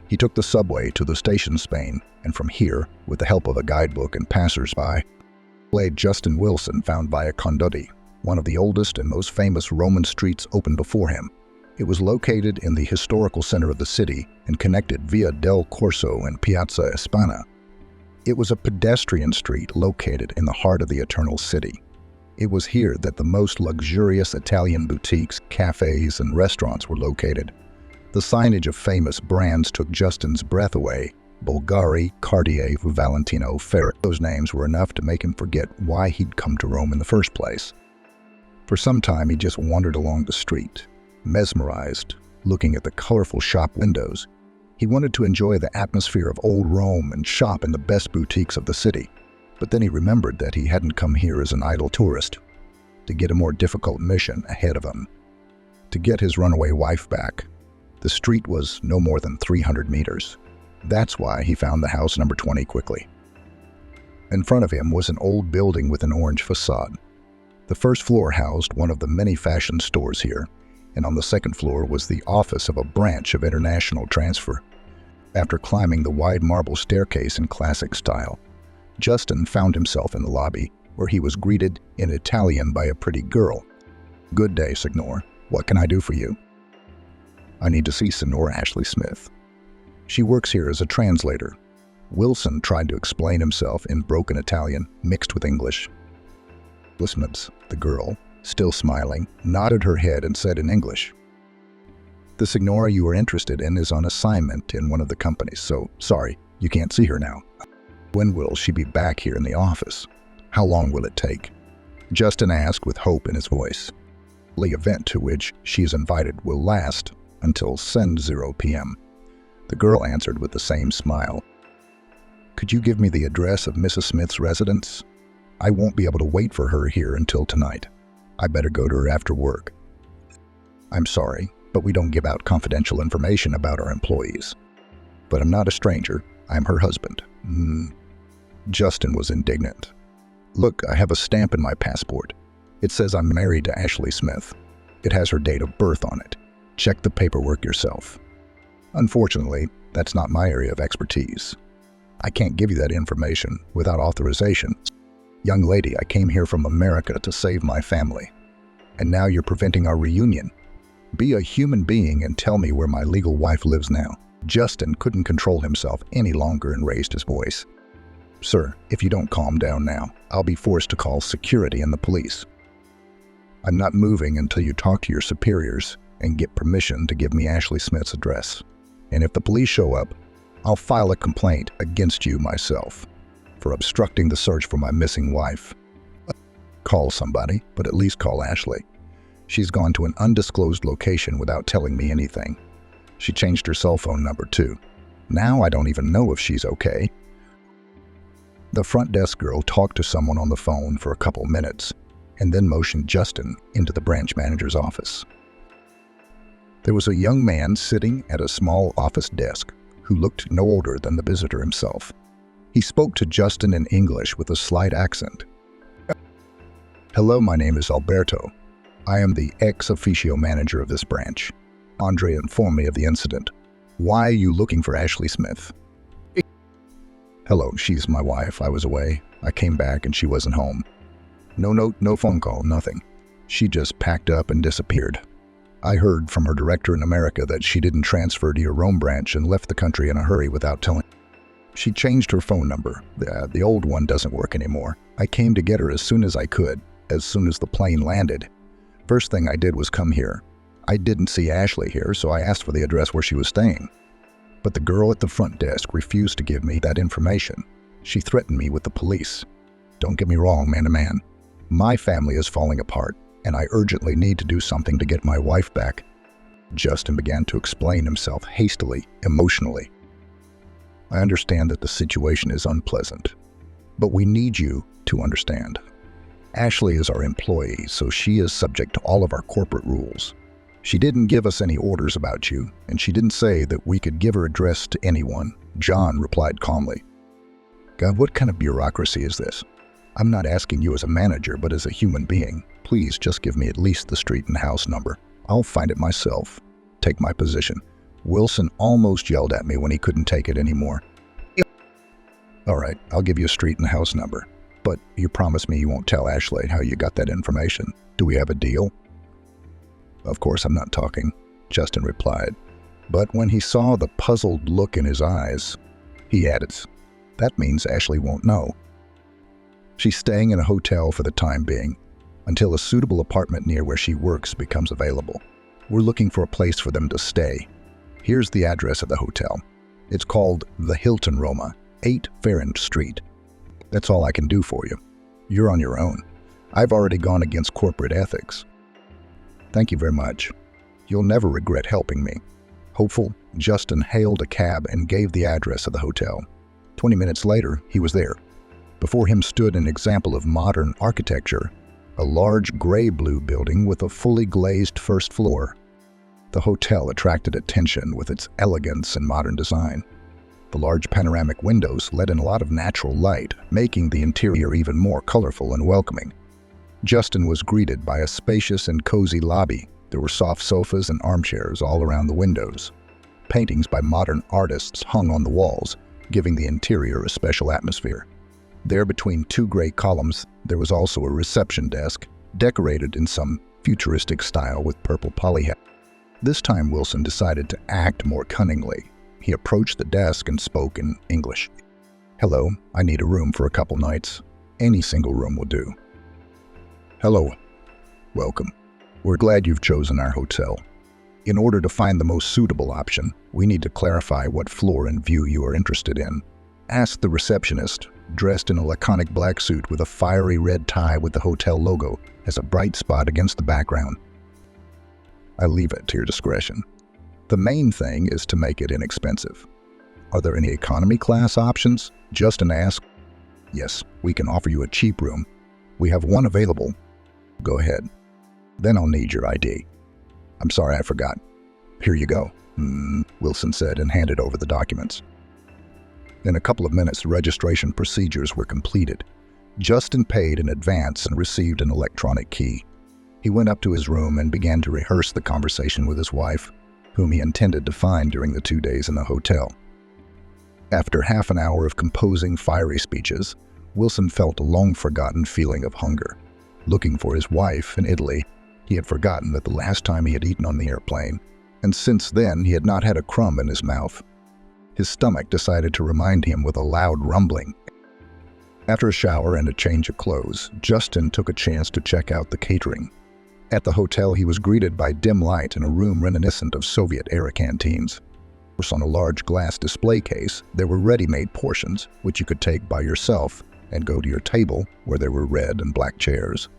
he took the subway to the station Spain, and from here, with the help of a guidebook and passers-by, Justin Wilson found Via Condotti, one of the oldest and most famous Roman streets open before him. It was located in the historical center of the city and connected Via del Corso and Piazza España. It was a pedestrian street located in the heart of the Eternal City. It was here that the most luxurious Italian boutiques, cafes, and restaurants were located. The signage of famous brands took Justin's breath away. Bulgari, Cartier, Valentino, Ferret. Those names were enough to make him forget why he'd come to Rome in the first place. For some time, he just wandered along the street, mesmerized, looking at the colorful shop windows. He wanted to enjoy the atmosphere of old Rome and shop in the best boutiques of the city. But then he remembered that he hadn't come here as an idle tourist, to get a more difficult mission ahead of him. To get his runaway wife back. The street was no more than 300 meters. That's why he found the house number 20 quickly. In front of him was an old building with an orange facade. The first floor housed one of the many fashion stores here, and on the second floor was the office of a branch of international transfer. After climbing the wide marble staircase in classic style, Justin found himself in the lobby, where he was greeted in Italian by a pretty girl. "Good day, Signor. What can I do for you?" "I need to see Signor Ashley Smith. She works here as a translator." Wilson tried to explain himself in broken Italian, mixed with English. The girl, still smiling, nodded her head and said in English, "The Signora you are interested in is on assignment in one of the companies, so sorry, you can't see her now. When will she be back here in the office? How long will it take?" Justin asked with hope in his voice. "The event to which she is invited will last until 0 p.m. The girl answered with the same smile. "Could you give me the address of Mrs. Smith's residence? I won't be able to wait for her here until tonight. I better go to her after work." "I'm sorry, but we don't give out confidential information about our employees. But I'm not a stranger. I'm her husband." Justin was indignant. "Look, I have a stamp in my passport. It says I'm married to Ashley Smith. It has her date of birth on it. Check the paperwork yourself." "Unfortunately, that's not my area of expertise. I can't give you that information without authorization. Young lady, I came here from America to save my family. And now you're preventing our reunion. Be a human being and tell me where my legal wife lives now." Justin couldn't control himself any longer and raised his voice. "Sir, if you don't calm down now, I'll be forced to call security and the police. I'm not moving until you talk to your superiors and get permission to give me Ashley Smith's address. And if the police show up, I'll file a complaint against you myself for obstructing the search for my missing wife. Call somebody, but at least call Ashley. She's gone to an undisclosed location without telling me anything. She changed her cell phone number too. Now I don't even know if she's okay." The front desk girl talked to someone on the phone for a couple minutes and then motioned Justin into the branch manager's office. There was a young man sitting at a small office desk who looked no older than the visitor himself. He spoke to Justin in English with a slight accent. "Hello, my name is Alberto. I am the ex officio manager of this branch. Andre informed me of the incident. Why are you looking for Ashley Smith?" "Hello, she's my wife. I was away. I came back and she wasn't home. No note, no phone call, nothing. She just packed up and disappeared. I heard from her director in America that she didn't transfer to your Rome branch and left the country in a hurry without telling. She changed her phone number. The old one doesn't work anymore. I came to get her as soon as I could, as soon as the plane landed. First thing I did was come here. I didn't see Ashley here, so I asked for the address where she was staying. But the girl at the front desk refused to give me that information. She threatened me with the police. Don't get me wrong, man to man. My family is falling apart, and I urgently need to do something to get my wife back." Justin began to explain himself hastily, emotionally. "I understand that the situation is unpleasant, but we need you to understand. Ashley is our employee, so she is subject to all of our corporate rules. She didn't give us any orders about you, and she didn't say that we could give her address to anyone, John replied calmly. God, what kind of bureaucracy is this? I'm not asking you as a manager, but as a human being. Please just give me at least the street and house number. I'll find it myself. Take my position. Wilson almost yelled at me when he couldn't take it anymore. All right, I'll give you a street and house number. But you promise me you won't tell Ashley how you got that information. Do we have a deal? Of course I'm not talking, Justin replied. But when he saw the puzzled look in his eyes, he added, that means Ashley won't know. She's staying in a hotel for the time being, until a suitable apartment near where she works becomes available. We're looking for a place for them to stay. Here's the address of the hotel. It's called the Hilton Roma, 8 Ferrand Street. That's all I can do for you. You're on your own. I've already gone against corporate ethics. Thank you very much. You'll never regret helping me. Hopeful, Justin hailed a cab and gave the address of the hotel. 20 minutes later, he was there. Before him stood an example of modern architecture, a large gray-blue building with a fully glazed first floor. The hotel attracted attention with its elegance and modern design. The large panoramic windows let in a lot of natural light, making the interior even more colorful and welcoming. Justin was greeted by a spacious and cozy lobby. There were soft sofas and armchairs all around the windows. Paintings by modern artists hung on the walls, giving the interior a special atmosphere. There between 2 gray columns, there was also a reception desk, decorated in some futuristic style with purple polyhedra. This time Wilson decided to act more cunningly. He approached the desk and spoke in English. Hello, I need a room for a couple nights. Any single room will do. Hello. Welcome. We're glad you've chosen our hotel. In order to find the most suitable option, we need to clarify what floor and view you are interested in. Asked the receptionist, dressed in a laconic black suit with a fiery red tie with the hotel logo as a bright spot against the background. I leave it to your discretion. The main thing is to make it inexpensive. Are there any economy class options? Justin asked. Yes, we can offer you a cheap room. We have one available. Go ahead. Then I'll need your ID. I'm sorry, I forgot. Here you go, Wilson said and handed over the documents. In a couple of minutes, the registration procedures were completed. Justin paid in advance and received an electronic key. He went up to his room and began to rehearse the conversation with his wife, whom he intended to find during the 2 days in the hotel. After half an hour of composing fiery speeches, Wilson felt a long-forgotten feeling of hunger. Looking for his wife in Italy, he had forgotten that the last time he had eaten on the airplane, and since then he had not had a crumb in his mouth. His stomach decided to remind him with a loud rumbling. After a shower and a change of clothes, Justin took a chance to check out the catering. At the hotel, he was greeted by dim light in a room reminiscent of Soviet-era canteens. On a large glass display case, there were ready-made portions, which you could take by yourself and go to your table, where there were red and black chairs.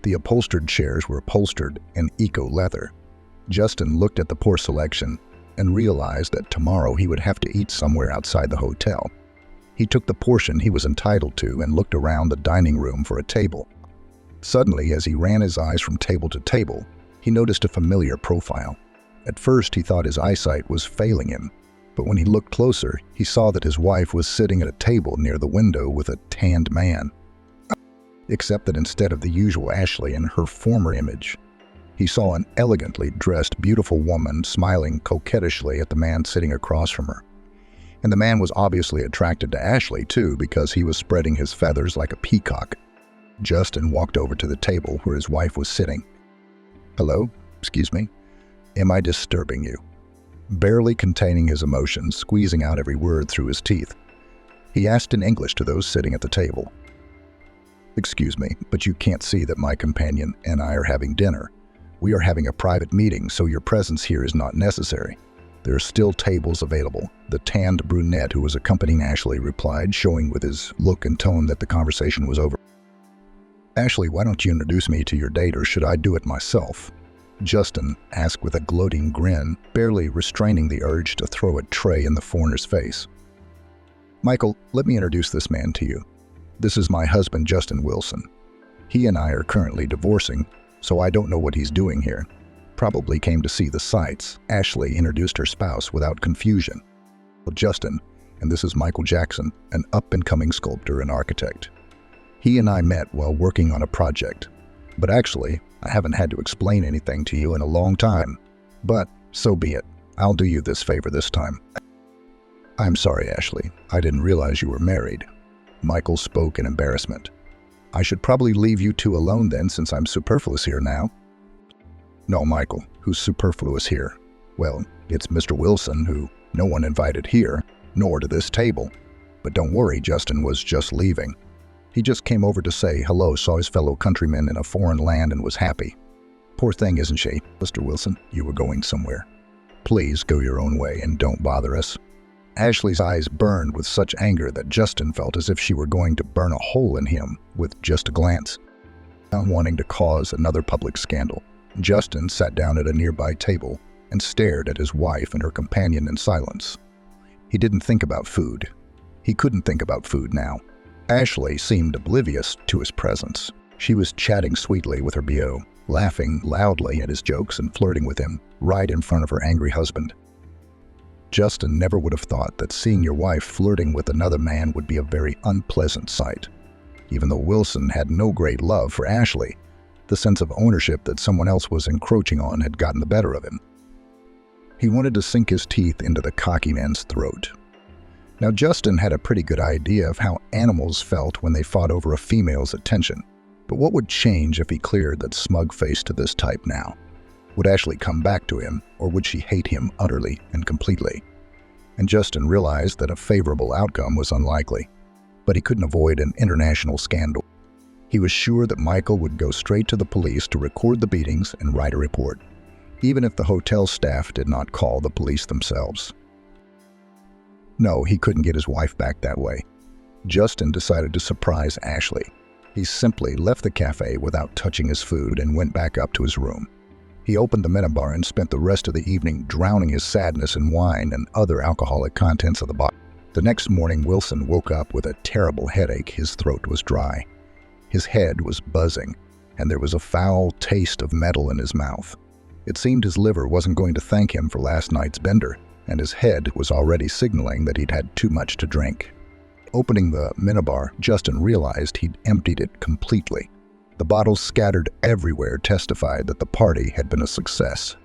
The upholstered chairs were upholstered in eco-leather. Justin looked at the poor selection and realized that tomorrow he would have to eat somewhere outside the hotel. He took the portion he was entitled to and looked around the dining room for a table. Suddenly, as he ran his eyes from table to table, he noticed a familiar profile. At first, he thought his eyesight was failing him, but when he looked closer, he saw that his wife was sitting at a table near the window with a tanned man. Except that instead of the usual Ashley in her former image, he saw an elegantly dressed, beautiful woman smiling coquettishly at the man sitting across from her. And the man was obviously attracted to Ashley, too, because he was spreading his feathers like a peacock. Justin walked over to the table where his wife was sitting. Hello? Excuse me? Am I disturbing you? Barely containing his emotions, squeezing out every word through his teeth, he asked in English to those sitting at the table. Excuse me, but you can't see that my companion and I are having dinner. We are having a private meeting, so your presence here is not necessary. There are still tables available, the tanned brunette who was accompanying Ashley replied, showing with his look and tone that the conversation was over. Ashley, why don't you introduce me to your date, or should I do it myself? Justin asked with a gloating grin, barely restraining the urge to throw a tray in the foreigner's face. Michael, let me introduce this man to you. This is my husband, Justin Wilson. He and I are currently divorcing, so I don't know what he's doing here. probably came to see the sights. Ashley introduced her spouse without confusion. Justin, and this is Michael Jackson, an up-and-coming sculptor and architect. He and I met while working on a project. But actually, I haven't had to explain anything to you in a long time. But so be it. I'll do you this favor this time. I'm sorry, Ashley. I didn't realize you were married. Michael spoke in embarrassment. I should probably leave you two alone then, since I'm superfluous here now. No, Michael, who's superfluous here? Well, it's Mr. Wilson, who no one invited here, nor to this table. But don't worry, Justin was just leaving. He just came over to say hello, saw his fellow countrymen in a foreign land and was happy. Poor thing, isn't she? Mr. Wilson, you were going somewhere. Please go your own way and don't bother us. Ashley's eyes burned with such anger that Justin felt as if she were going to burn a hole in him with just a glance. Not wanting to cause another public scandal, Justin sat down at a nearby table and stared at his wife and her companion in silence. He didn't think about food. He couldn't think about food now. Ashley seemed oblivious to his presence. She was chatting sweetly with her beau, laughing loudly at his jokes and flirting with him right in front of her angry husband. Justin never would have thought that seeing your wife flirting with another man would be a very unpleasant sight. Even though Wilson had no great love for Ashley, the sense of ownership that someone else was encroaching on had gotten the better of him. He wanted to sink his teeth into the cocky man's throat. Now, Justin had a pretty good idea of how animals felt when they fought over a female's attention. But what would change if he cleared that smug face to this type now? Would Ashley come back to him, or would she hate him utterly and completely? And Justin realized that a favorable outcome was unlikely. But he couldn't avoid an international scandal. He was sure that Michael would go straight to the police to record the beatings and write a report, even if the hotel staff did not call the police themselves. No, he couldn't get his wife back that way. Justin decided to surprise Ashley. He simply left the cafe without touching his food and went back up to his room. He opened the minibar and spent the rest of the evening drowning his sadness in wine and other alcoholic contents of the bottle. The next morning, Wilson woke up with a terrible headache. His throat was dry. His head was buzzing, and there was a foul taste of metal in his mouth. It seemed his liver wasn't going to thank him for last night's bender, and his head was already signaling that he'd had too much to drink. Opening the minibar, Justin realized he'd emptied it completely. The bottles scattered everywhere testified that the party had been a success.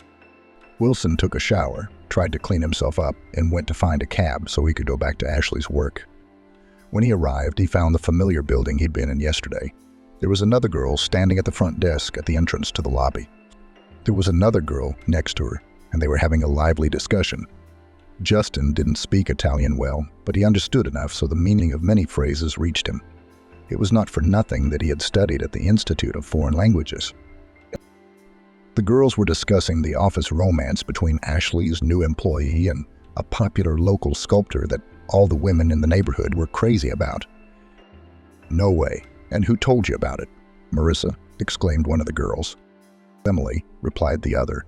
Wilson took a shower, tried to clean himself up, and went to find a cab so he could go back to Ashley's work. When he arrived, he found the familiar building he'd been in yesterday. There was another girl standing at the front desk at the entrance to the lobby. There was another girl next to her, and they were having a lively discussion. Justin didn't speak Italian well, but he understood enough so the meaning of many phrases reached him. It was not for nothing that he had studied at the Institute of Foreign Languages. The girls were discussing the office romance between Ashley's new employee and a popular local sculptor that all the women in the neighborhood were crazy about. No way. And who told you about it? Marissa, exclaimed one of the girls. Emily, replied the other.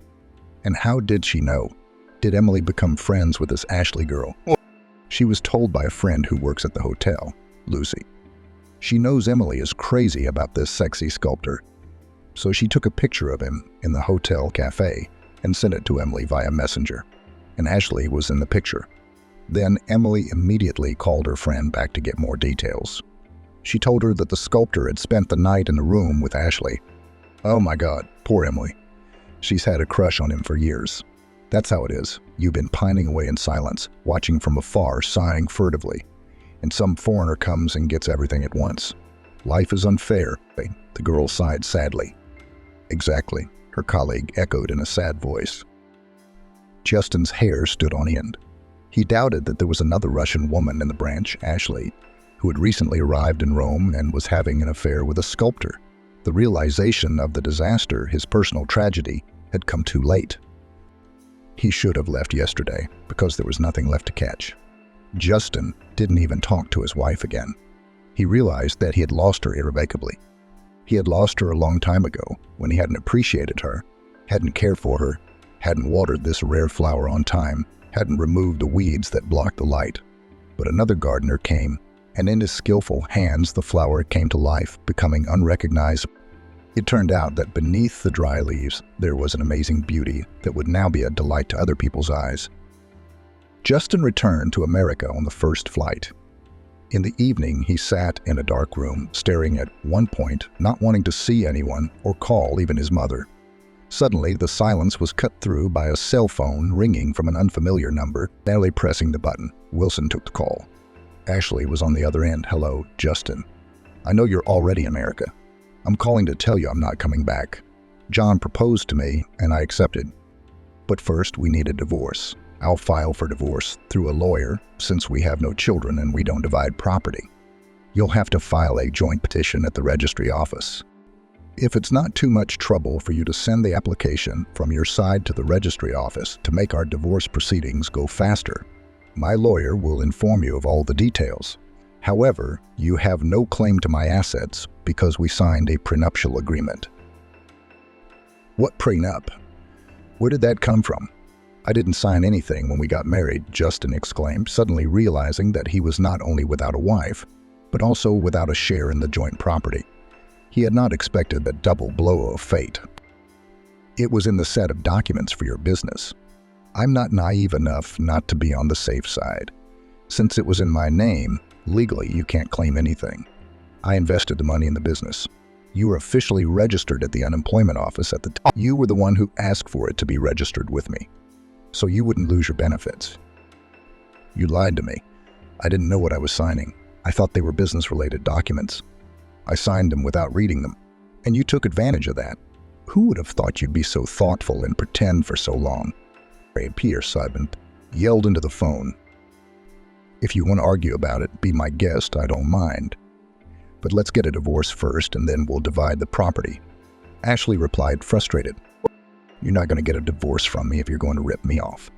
And how did she know? Did Emily become friends with this Ashley girl? She was told by a friend who works at the hotel, Lucy. She knows Emily is crazy about this sexy sculptor. So she took a picture of him in the hotel cafe and sent it to Emily via messenger. And Ashley was in the picture. Then Emily immediately called her friend back to get more details. She told her that the sculptor had spent the night in the room with Ashley. Oh my God, poor Emily. She's had a crush on him for years. That's how it is. You've been pining away in silence, watching from afar, sighing furtively. And some foreigner comes and gets everything at once. Life is unfair, the girl sighed sadly. Exactly, her colleague echoed in a sad voice. Justin's hair stood on end. He doubted that there was another Russian woman in the branch, Ashley, who had recently arrived in Rome and was having an affair with a sculptor. The realization of the disaster, his personal tragedy, had come too late. He should have left yesterday because there was nothing left to catch. Justin didn't even talk to his wife again. He realized that he had lost her irrevocably. He had lost her a long time ago when he hadn't appreciated her, hadn't cared for her, hadn't watered this rare flower on time, hadn't removed the weeds that blocked the light. But another gardener came, and in his skillful hands the flower came to life, becoming unrecognizable. It turned out that beneath the dry leaves, there was an amazing beauty that would now be a delight to other people's eyes. Justin returned to America on the first flight. In the evening, he sat in a dark room, staring at one point, not wanting to see anyone or call even his mother. Suddenly, the silence was cut through by a cell phone ringing from an unfamiliar number. Barely pressing the button, Wilson took the call. Ashley was on the other end. "Hello, Justin. I know you're already in America. I'm calling to tell you I'm not coming back. John proposed to me, and I accepted. But first, we need a divorce. I'll file for divorce through a lawyer, since we have no children and we don't divide property. You'll have to file a joint petition at the registry office. If it's not too much trouble for you to send the application from your side to the registry office to make our divorce proceedings go faster, my lawyer will inform you of all the details. However, you have no claim to my assets because we signed a prenuptial agreement." "What prenup? Where did that come from?" "I didn't sign anything when we got married," Justin exclaimed, suddenly realizing that he was not only without a wife, but also without a share in the joint property. He had not expected the double blow of fate. "It was in the set of documents for your business. I'm not naive enough not to be on the safe side. Since it was in my name, legally you can't claim anything. I invested the money in the business. You were officially registered at the unemployment office at the time. You were the one who asked for it to be registered with me, so you wouldn't lose your benefits. You lied to me. I didn't know what I was signing. I thought they were business-related documents. I signed them without reading them, and you took advantage of that. Who would have thought you'd be so thoughtful and pretend for so long?" Pierce yelled into the phone. "If you want to argue about it, be my guest, I don't mind. But let's get a divorce first, and then we'll divide the property." Ashley replied, frustrated. "You're not going to get a divorce from me if you're going to rip me off."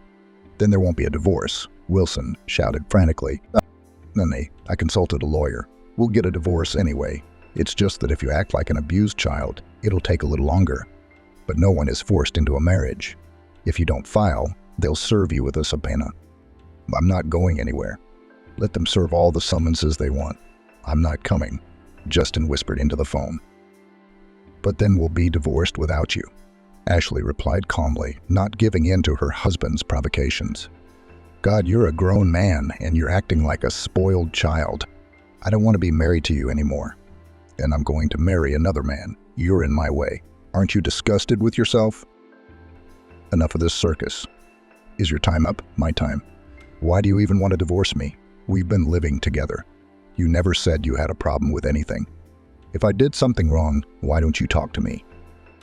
"Then there won't be a divorce," Wilson shouted frantically. "None. I consulted a lawyer. We'll get a divorce anyway. It's just that if you act like an abused child, it'll take a little longer. But no one is forced into a marriage. If you don't file, they'll serve you with a subpoena. I'm not going anywhere. Let them serve all the summonses they want. I'm not coming," Justin whispered into the phone. "But then we'll be divorced without you," Ashley replied calmly, not giving in to her husband's provocations. "God, you're a grown man, and you're acting like a spoiled child. I don't want to be married to you anymore. And I'm going to marry another man. You're in my way. Aren't you disgusted with yourself? Enough of this circus. Is your time up? My time. Why do you even want to divorce me? We've been living together. You never said you had a problem with anything. If I did something wrong, why don't you talk to me?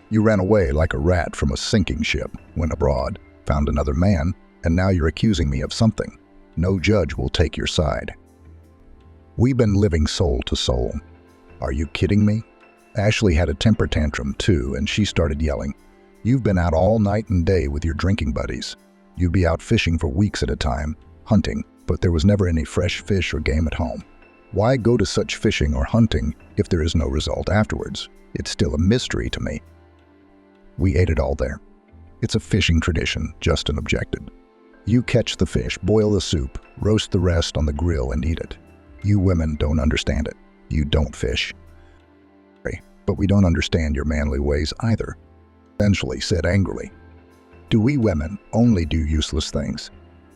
You ran away like a rat from a sinking ship, went abroad, found another man, and now you're accusing me of something. No judge will take your side. We've been living soul to soul. Are you kidding me?" Ashley had a temper tantrum too, and she started yelling. "You've been out all night and day with your drinking buddies. You'd be out fishing for weeks at a time, hunting, but there was never any fresh fish or game at home. Why go to such fishing or hunting if there is no result afterwards? It's still a mystery to me." "We ate it all there. It's a fishing tradition," Justin objected. "You catch the fish, boil the soup, roast the rest on the grill and eat it. You women don't understand it. You don't fish." "But we don't understand your manly ways either," Ashley said angrily. "Do we women only do useless things?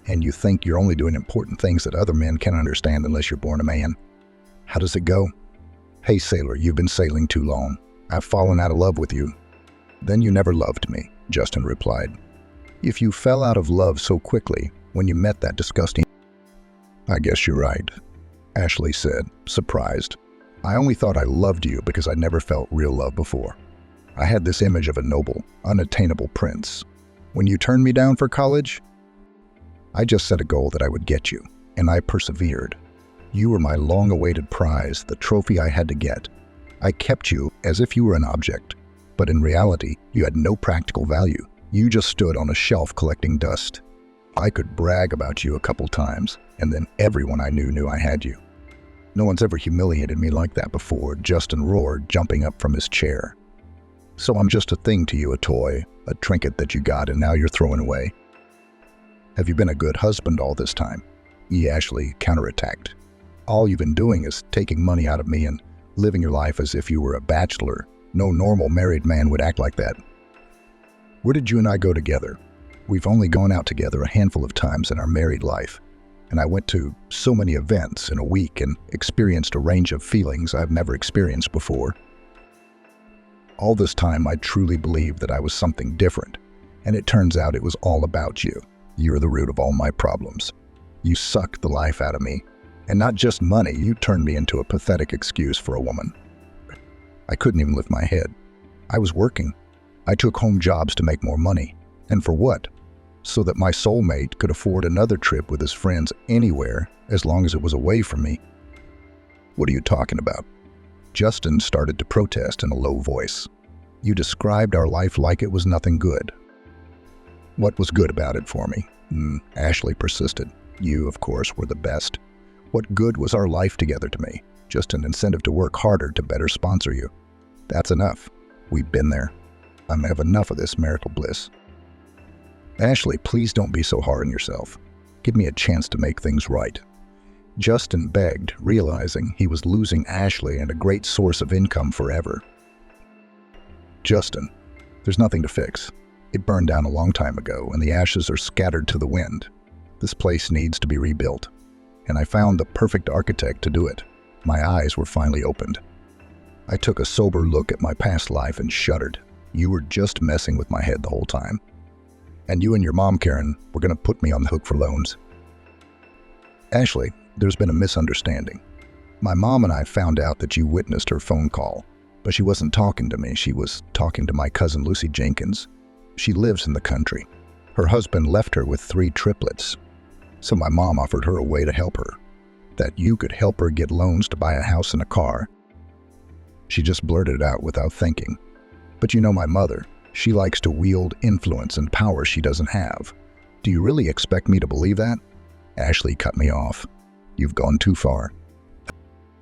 And you think you're only doing important things that other men can't understand unless you're born a man? How does it go? Hey sailor, you've been sailing too long. I've fallen out of love with you." "Then you never loved me," Justin replied. "If you fell out of love so quickly when you met that disgusting—" "I guess you're right," Ashley said, surprised. "I only thought I loved you because I never felt real love before. I had this image of a noble, unattainable prince. When you turned me down for college, I just set a goal that I would get you, and I persevered. You were my long-awaited prize, the trophy I had to get. I kept you as if you were an object, but in reality, you had no practical value. You just stood on a shelf collecting dust. I could brag about you a couple times, and then everyone I knew I had you. No one's ever humiliated me like that before," Justin roared, jumping up from his chair. "So I'm just a thing to you, a toy, a trinket that you got and now you're throwing away? Have you been a good husband all this time?" Ashley counterattacked. "All you've been doing is taking money out of me and living your life as if you were a bachelor, No normal married man would act like that. Where did you and I go together? We've only gone out together a handful of times in our married life, and I went to so many events in a week and experienced a range of feelings I've never experienced before. All this time, I truly believed that I was something different, and it turns out it was all about you. You're the root of all my problems. You sucked the life out of me, and not just money, you turned me into a pathetic excuse for a woman. I couldn't even lift my head. I was working. I took home jobs to make more money. And for what? So that my soulmate could afford another trip with his friends anywhere as long as it was away from me. What are you talking about? Justin started to protest in a low voice. You described our life like it was nothing good. What was good about it for me? Ashley persisted. You, of course, were the best. What good was our life together to me? Just an incentive to work harder to better sponsor you. That's enough. We've been there. I have enough of this marital bliss. Ashley, please don't be so hard on yourself. Give me a chance to make things right. Justin begged, realizing he was losing Ashley and a great source of income forever. Justin, there's nothing to fix. It burned down a long time ago, and the ashes are scattered to the wind. This place needs to be rebuilt, and I found the perfect architect to do it. My eyes were finally opened. I took a sober look at my past life and shuddered. You were just messing with my head the whole time. And you and your mom, Karen, were going to put me on the hook for loans. Ashley, there's been a misunderstanding. My mom and I found out that you witnessed her phone call, but she wasn't talking to me. She was talking to my cousin Lucy Jenkins. She lives in the country. Her husband left her with 3 triplets. So my mom offered her a way to help her, that you could help her get loans to buy a house and a car. She just blurted it out without thinking. But you know my mother. She likes to wield influence and power she doesn't have. Do you really expect me to believe that? Ashley cut me off. You've gone too far.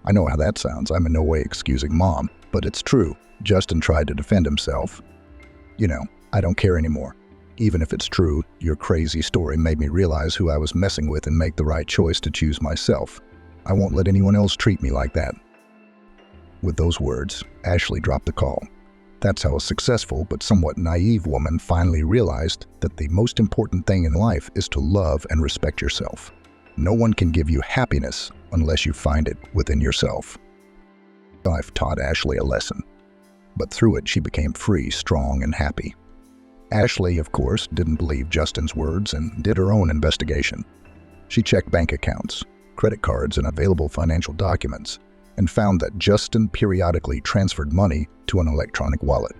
I know how that sounds. I'm in no way excusing Mom, but it's true. Justin tried to defend himself. You know, I don't care anymore. Even if it's true, your crazy story made me realize who I was messing with and make the right choice to choose myself. I won't let anyone else treat me like that. With those words, Ashley dropped the call. That's how a successful but somewhat naive woman finally realized that the most important thing in life is to love and respect yourself. No one can give you happiness unless you find it within yourself. I've taught Ashley a lesson, but through it she became free, strong, and happy. Ashley, of course, didn't believe Justin's words and did her own investigation. She checked bank accounts, credit cards, and available financial documents, and found that Justin periodically transferred money to an electronic wallet.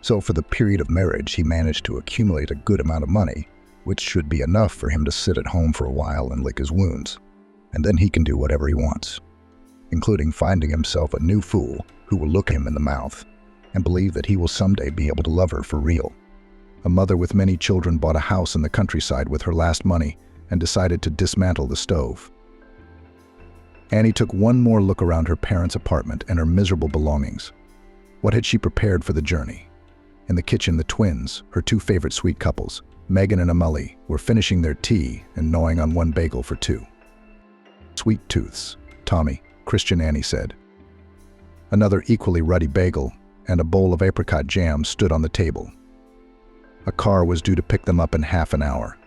So for the period of marriage, he managed to accumulate a good amount of money, which should be enough for him to sit at home for a while and lick his wounds. And then he can do whatever he wants, including finding himself a new fool who will look him in the mouth and believe that he will someday be able to love her for real. A mother with many children bought a house in the countryside with her last money and decided to dismantle the stove. Annie took one more look around her parents' apartment and her miserable belongings. What had she prepared for the journey? In the kitchen, the twins, her 2 favorite sweet couples, Megan and Amelie, were finishing their tea and gnawing on 1 bagel for 2. Sweet tooths, Tommy, Christian Annie said. Another equally ruddy bagel and a bowl of apricot jam stood on the table. A car was due to pick them up in half an hour.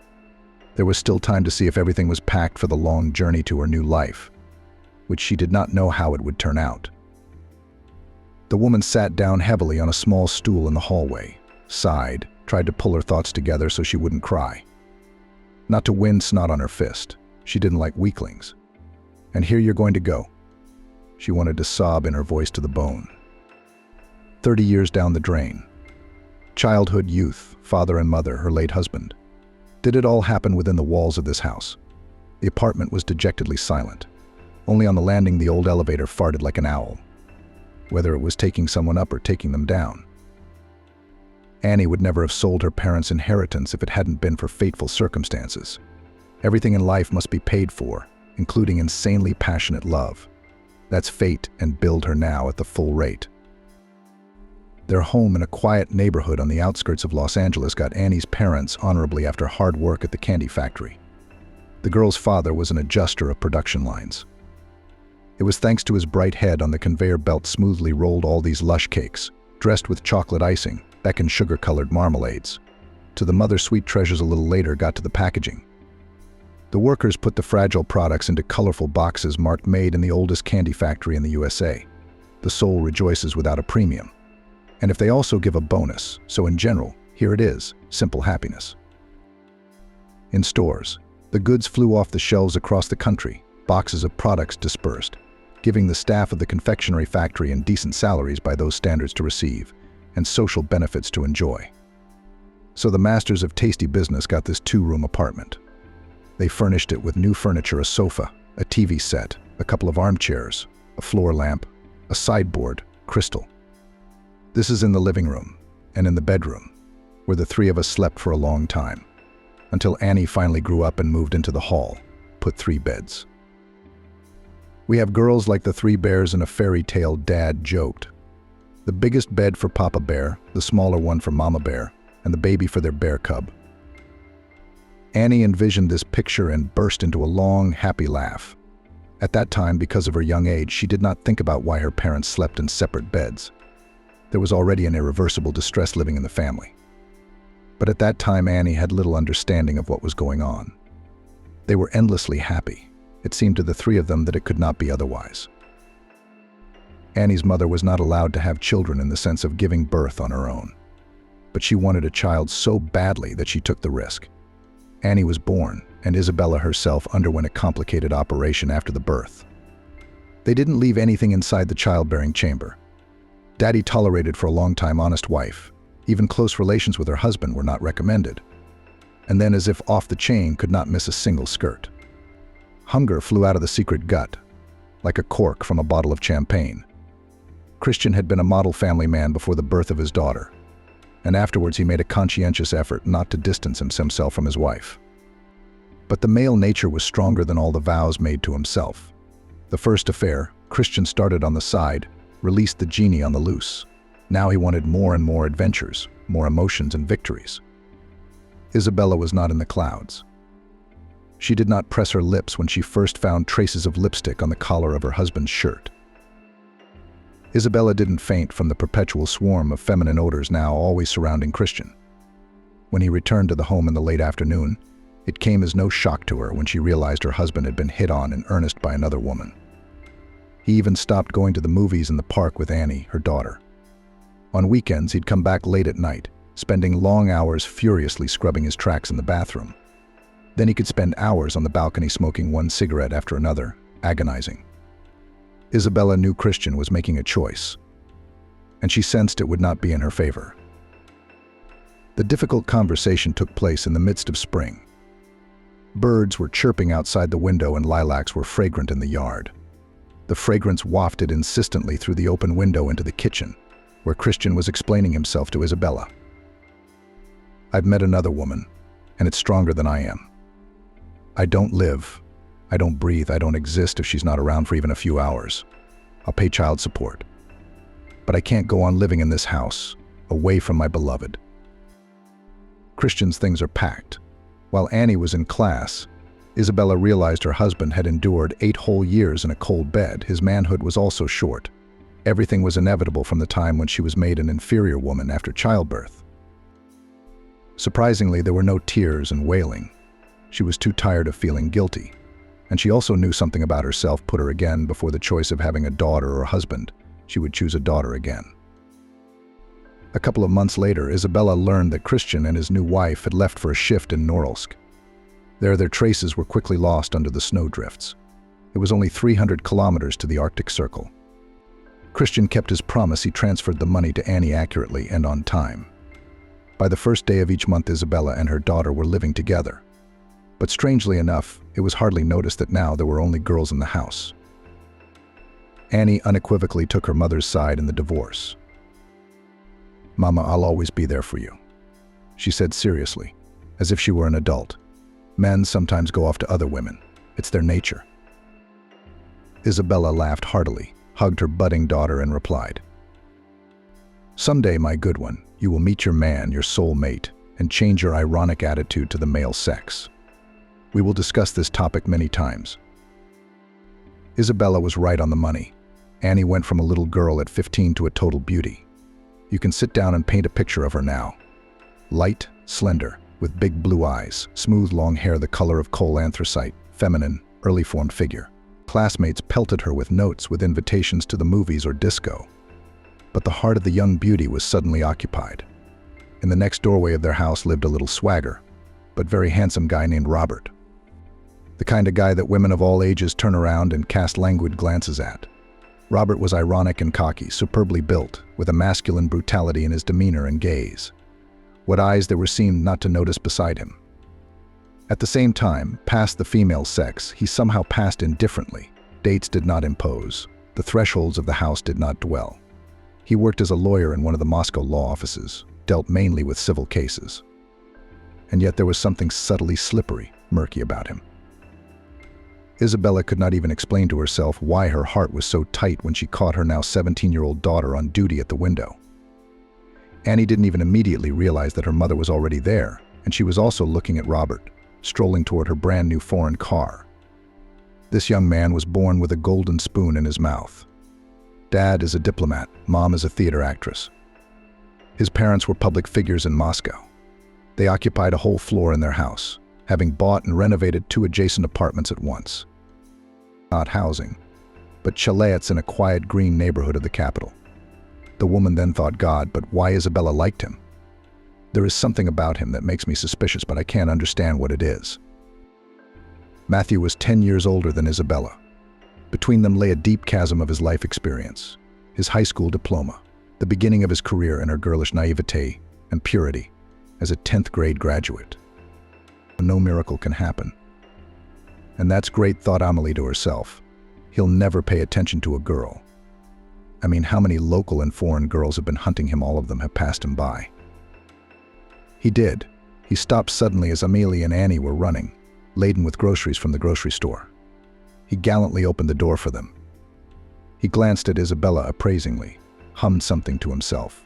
There was still time to see if everything was packed for the long journey to her new life, which she did not know how it would turn out. The woman sat down heavily on a small stool in the hallway, sighed, tried to pull her thoughts together so she wouldn't cry. Not to win snot on her fist. She didn't like weaklings. And here you're going to go. She wanted to sob in her voice to the bone. 30 years down the drain. Childhood, youth, father and mother, her late husband. Did it all happen within the walls of this house? The apartment was dejectedly silent. Only on the landing the old elevator farted like an owl, whether it was taking someone up or taking them down. Annie would never have sold her parents' inheritance if it hadn't been for fateful circumstances. Everything in life must be paid for, including insanely passionate love. That's fate, and billed her now at the full rate. Their home in a quiet neighborhood on the outskirts of Los Angeles got Annie's parents honorably after hard work at the candy factory. The girl's father was an adjuster of production lines. It was thanks to his bright head on the conveyor belt smoothly rolled all these lush cakes, dressed with chocolate icing, Beck and sugar-colored marmalades. To the mother sweet treasures a little later got to the packaging. The workers put the fragile products into colorful boxes marked made in the oldest candy factory in the USA. The soul rejoices without a premium. And if they also give a bonus, so in general, here it is, simple happiness. In stores, the goods flew off the shelves across the country, boxes of products dispersed, giving the staff of the confectionery factory and decent salaries by those standards to receive, and social benefits to enjoy. So the masters of tasty business got this 2-room apartment. They furnished it with new furniture, a sofa, a TV set, a couple of armchairs, a floor lamp, a sideboard, crystal. This is in the living room, and in the bedroom, where the 3 of us slept for a long time, until Annie finally grew up and moved into the hall, put 3 beds. We have girls like the 3 bears in a fairy tale, Dad joked. The biggest bed for Papa Bear, the smaller one for Mama Bear, and the baby for their bear cub. Annie envisioned this picture and burst into a long, happy laugh. At that time, because of her young age, she did not think about why her parents slept in separate beds. There was already an irreversible distress living in the family. But at that time, Annie had little understanding of what was going on. They were endlessly happy. It seemed to the 3 of them that it could not be otherwise. Annie's mother was not allowed to have children in the sense of giving birth on her own. But she wanted a child so badly that she took the risk. Annie was born, and Isabella herself underwent a complicated operation after the birth. They didn't leave anything inside the childbearing chamber. Daddy tolerated for a long time honest wife. Even close relations with her husband were not recommended. And then, as if off the chain, could not miss a single skirt. Hunger flew out of the secret gut, like a cork from a bottle of champagne. Christian had been a model family man before the birth of his daughter, and afterwards he made a conscientious effort not to distance himself from his wife. But the male nature was stronger than all the vows made to himself. The first affair, Christian started on the side, released the genie on the loose. Now he wanted more and more adventures, more emotions and victories. Isabella was not in the clouds. She did not press her lips when she first found traces of lipstick on the collar of her husband's shirt. Isabella didn't faint from the perpetual swarm of feminine odors now always surrounding Christian. When he returned to the home in the late afternoon, it came as no shock to her when she realized her husband had been hit on in earnest by another woman. He even stopped going to the movies in the park with Annie, her daughter. On weekends, he'd come back late at night, spending long hours furiously scrubbing his tracks in the bathroom. Then he could spend hours on the balcony smoking one cigarette after another, agonizing. Isabella knew Christian was making a choice, and she sensed it would not be in her favor. The difficult conversation took place in the midst of spring. Birds were chirping outside the window and lilacs were fragrant in the yard. The fragrance wafted insistently through the open window into the kitchen, where Christian was explaining himself to Isabella. "I've met another woman, and it's stronger than I am. I don't live, I don't breathe, I don't exist if she's not around for even a few hours. I'll pay child support. But I can't go on living in this house, away from my beloved." Christian's things are packed. While Annie was in class, Isabella realized her husband had endured 8 whole years in a cold bed. His manhood was also short. Everything was inevitable from the time when she was made an inferior woman after childbirth. Surprisingly, there were no tears and wailing. She was too tired of feeling guilty. And she also knew something about herself put her again before the choice of having a daughter or a husband. She would choose a daughter again. A couple of months later, Isabella learned that Christian and his new wife had left for a shift in Norilsk. There, their traces were quickly lost under the snowdrifts. It was only 300 kilometers to the Arctic Circle. Christian kept his promise. He transferred the money to Annie accurately and on time. By the first day of each month, Isabella and her daughter were living together. But strangely enough, it was hardly noticed that now there were only girls in the house. Annie unequivocally took her mother's side in the divorce. "Mama, I'll always be there for you," she said seriously, as if she were an adult. "Men sometimes go off to other women. It's their nature." Isabella laughed heartily, hugged her budding daughter, and replied, "Someday, my good one, you will meet your man, your soul mate, and change your ironic attitude to the male sex. We will discuss this topic many times." Isabella was right on the money. Annie went from a little girl at 15 to a total beauty. You can sit down and paint a picture of her now. Light, slender, with big blue eyes, smooth long hair the color of coal anthracite, feminine, early formed figure. Classmates pelted her with notes with invitations to the movies or disco. But the heart of the young beauty was suddenly occupied. In the next doorway of their house lived a little swagger, but very handsome guy named Robert. The kind of guy that women of all ages turn around and cast languid glances at. Robert was ironic and cocky, superbly built, with a masculine brutality in his demeanor and gaze. What eyes there were seemed not to notice beside him. At the same time, past the female sex, he somehow passed indifferently. Dates did not impose. The thresholds of the house did not dwell. He worked as a lawyer in one of the Moscow law offices, dealt mainly with civil cases. And yet there was something subtly slippery, murky about him. Isabella could not even explain to herself why her heart was so tight when she caught her now 17-year-old daughter on duty at the window. Annie didn't even immediately realize that her mother was already there, and she was also looking at Robert, strolling toward her brand new foreign car. This young man was born with a golden spoon in his mouth. Dad is a diplomat, Mom is a theater actress. His parents were public figures in Moscow. They occupied a whole floor in their house, having bought and renovated 2 adjacent apartments at once. Not housing, but chalets in a quiet green neighborhood of the capital. The woman then thought, God, but why Isabella liked him? There is something about him that makes me suspicious, but I can't understand what it is. Matthew was 10 years older than Isabella. Between them lay a deep chasm of his life experience, his high school diploma, the beginning of his career and her girlish naivete and purity as a 10th grade graduate. No miracle can happen. And that's great, thought Amelie to herself. He'll never pay attention to a girl. I mean, how many local and foreign girls have been hunting him? All of them have passed him by. He did. He stopped suddenly as Amelie and Annie were running, laden with groceries from the grocery store. He gallantly opened the door for them. He glanced at Isabella appraisingly, hummed something to himself,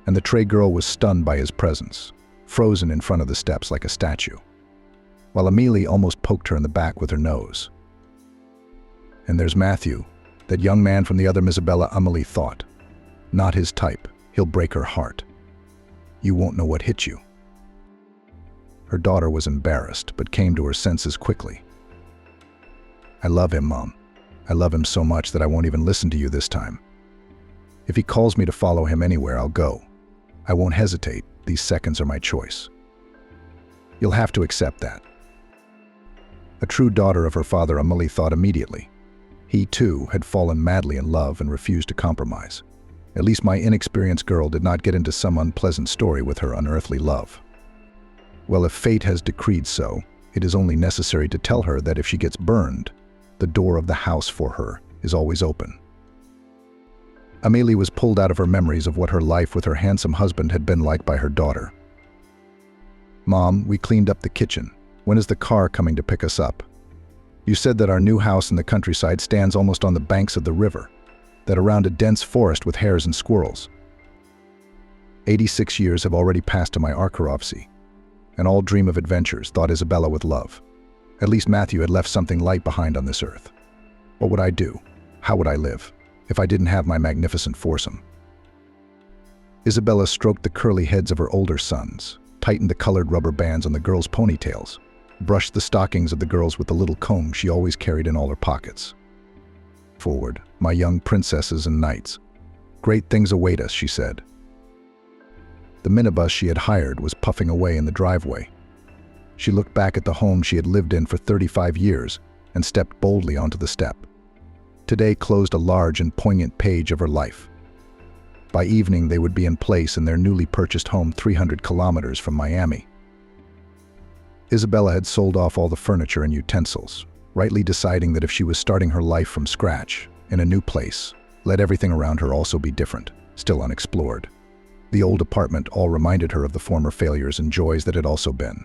and the tray girl was stunned by his presence, frozen in front of the steps like a statue, while Amelie almost poked her in the back with her nose. And there's Matthew, that young man from the other Isabella, Amelie thought. Not his type. He'll break her heart. You won't know what hit you. Her daughter was embarrassed, but came to her senses quickly. I love him, Mom. I love him so much that I won't even listen to you this time. If he calls me to follow him anywhere, I'll go. I won't hesitate. These seconds are my choice. You'll have to accept that. A true daughter of her father, Amelie thought immediately. He, too, had fallen madly in love and refused to compromise. At least my inexperienced girl did not get into some unpleasant story with her unearthly love. Well, if fate has decreed so, it is only necessary to tell her that if she gets burned, the door of the house for her is always open. Amelie was pulled out of her memories of what her life with her handsome husband had been like by her daughter. Mom, we cleaned up the kitchen. When is the car coming to pick us up? You said that our new house in the countryside stands almost on the banks of the river, that around a dense forest with hares and squirrels. 86 years have already passed to my Arkarovsky, and all dream of adventures, thought Isabella with love. At least Matthew had left something light behind on this earth. What would I do? How would I live if I didn't have my magnificent foursome? Isabella stroked the curly heads of her older sons, tightened the colored rubber bands on the girls' ponytails, brushed the stockings of the girls with the little comb she always carried in all her pockets. Forward, my young princesses and knights. Great things await us, she said. The minibus she had hired was puffing away in the driveway. She looked back at the home she had lived in for 35 years and stepped boldly onto the step. Today closed a large and poignant page of her life. By evening, they would be in place in their newly purchased home 300 kilometers from Miami. Isabella had sold off all the furniture and utensils, rightly deciding that if she was starting her life from scratch, in a new place, let everything around her also be different, still unexplored. The old apartment all reminded her of the former failures and joys that had also been.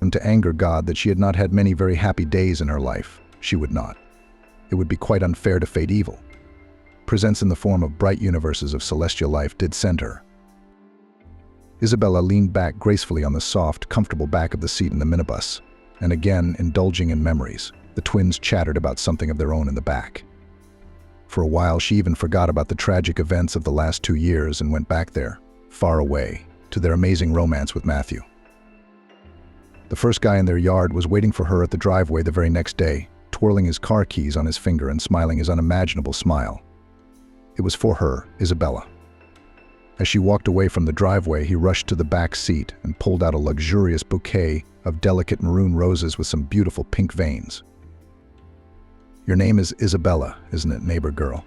And to anger God that she had not had many very happy days in her life, she would not. It would be quite unfair to fate evil. Presents in the form of bright universes of celestial life did send her. Isabella leaned back gracefully on the soft, comfortable back of the seat in the minibus, and again indulging in memories, The twins chattered about something of their own in the back. For a while, she even forgot about the tragic events of the last 2 years and went back there, far away, to their amazing romance with Matthew. The first guy in their yard was waiting for her at the driveway the very next day, twirling his car keys on his finger and smiling his unimaginable smile. It was for her, Isabella. As she walked away from the driveway, he rushed to the back seat and pulled out a luxurious bouquet of delicate maroon roses with some beautiful pink veins. "Your name is Isabella, isn't it, neighbor girl?"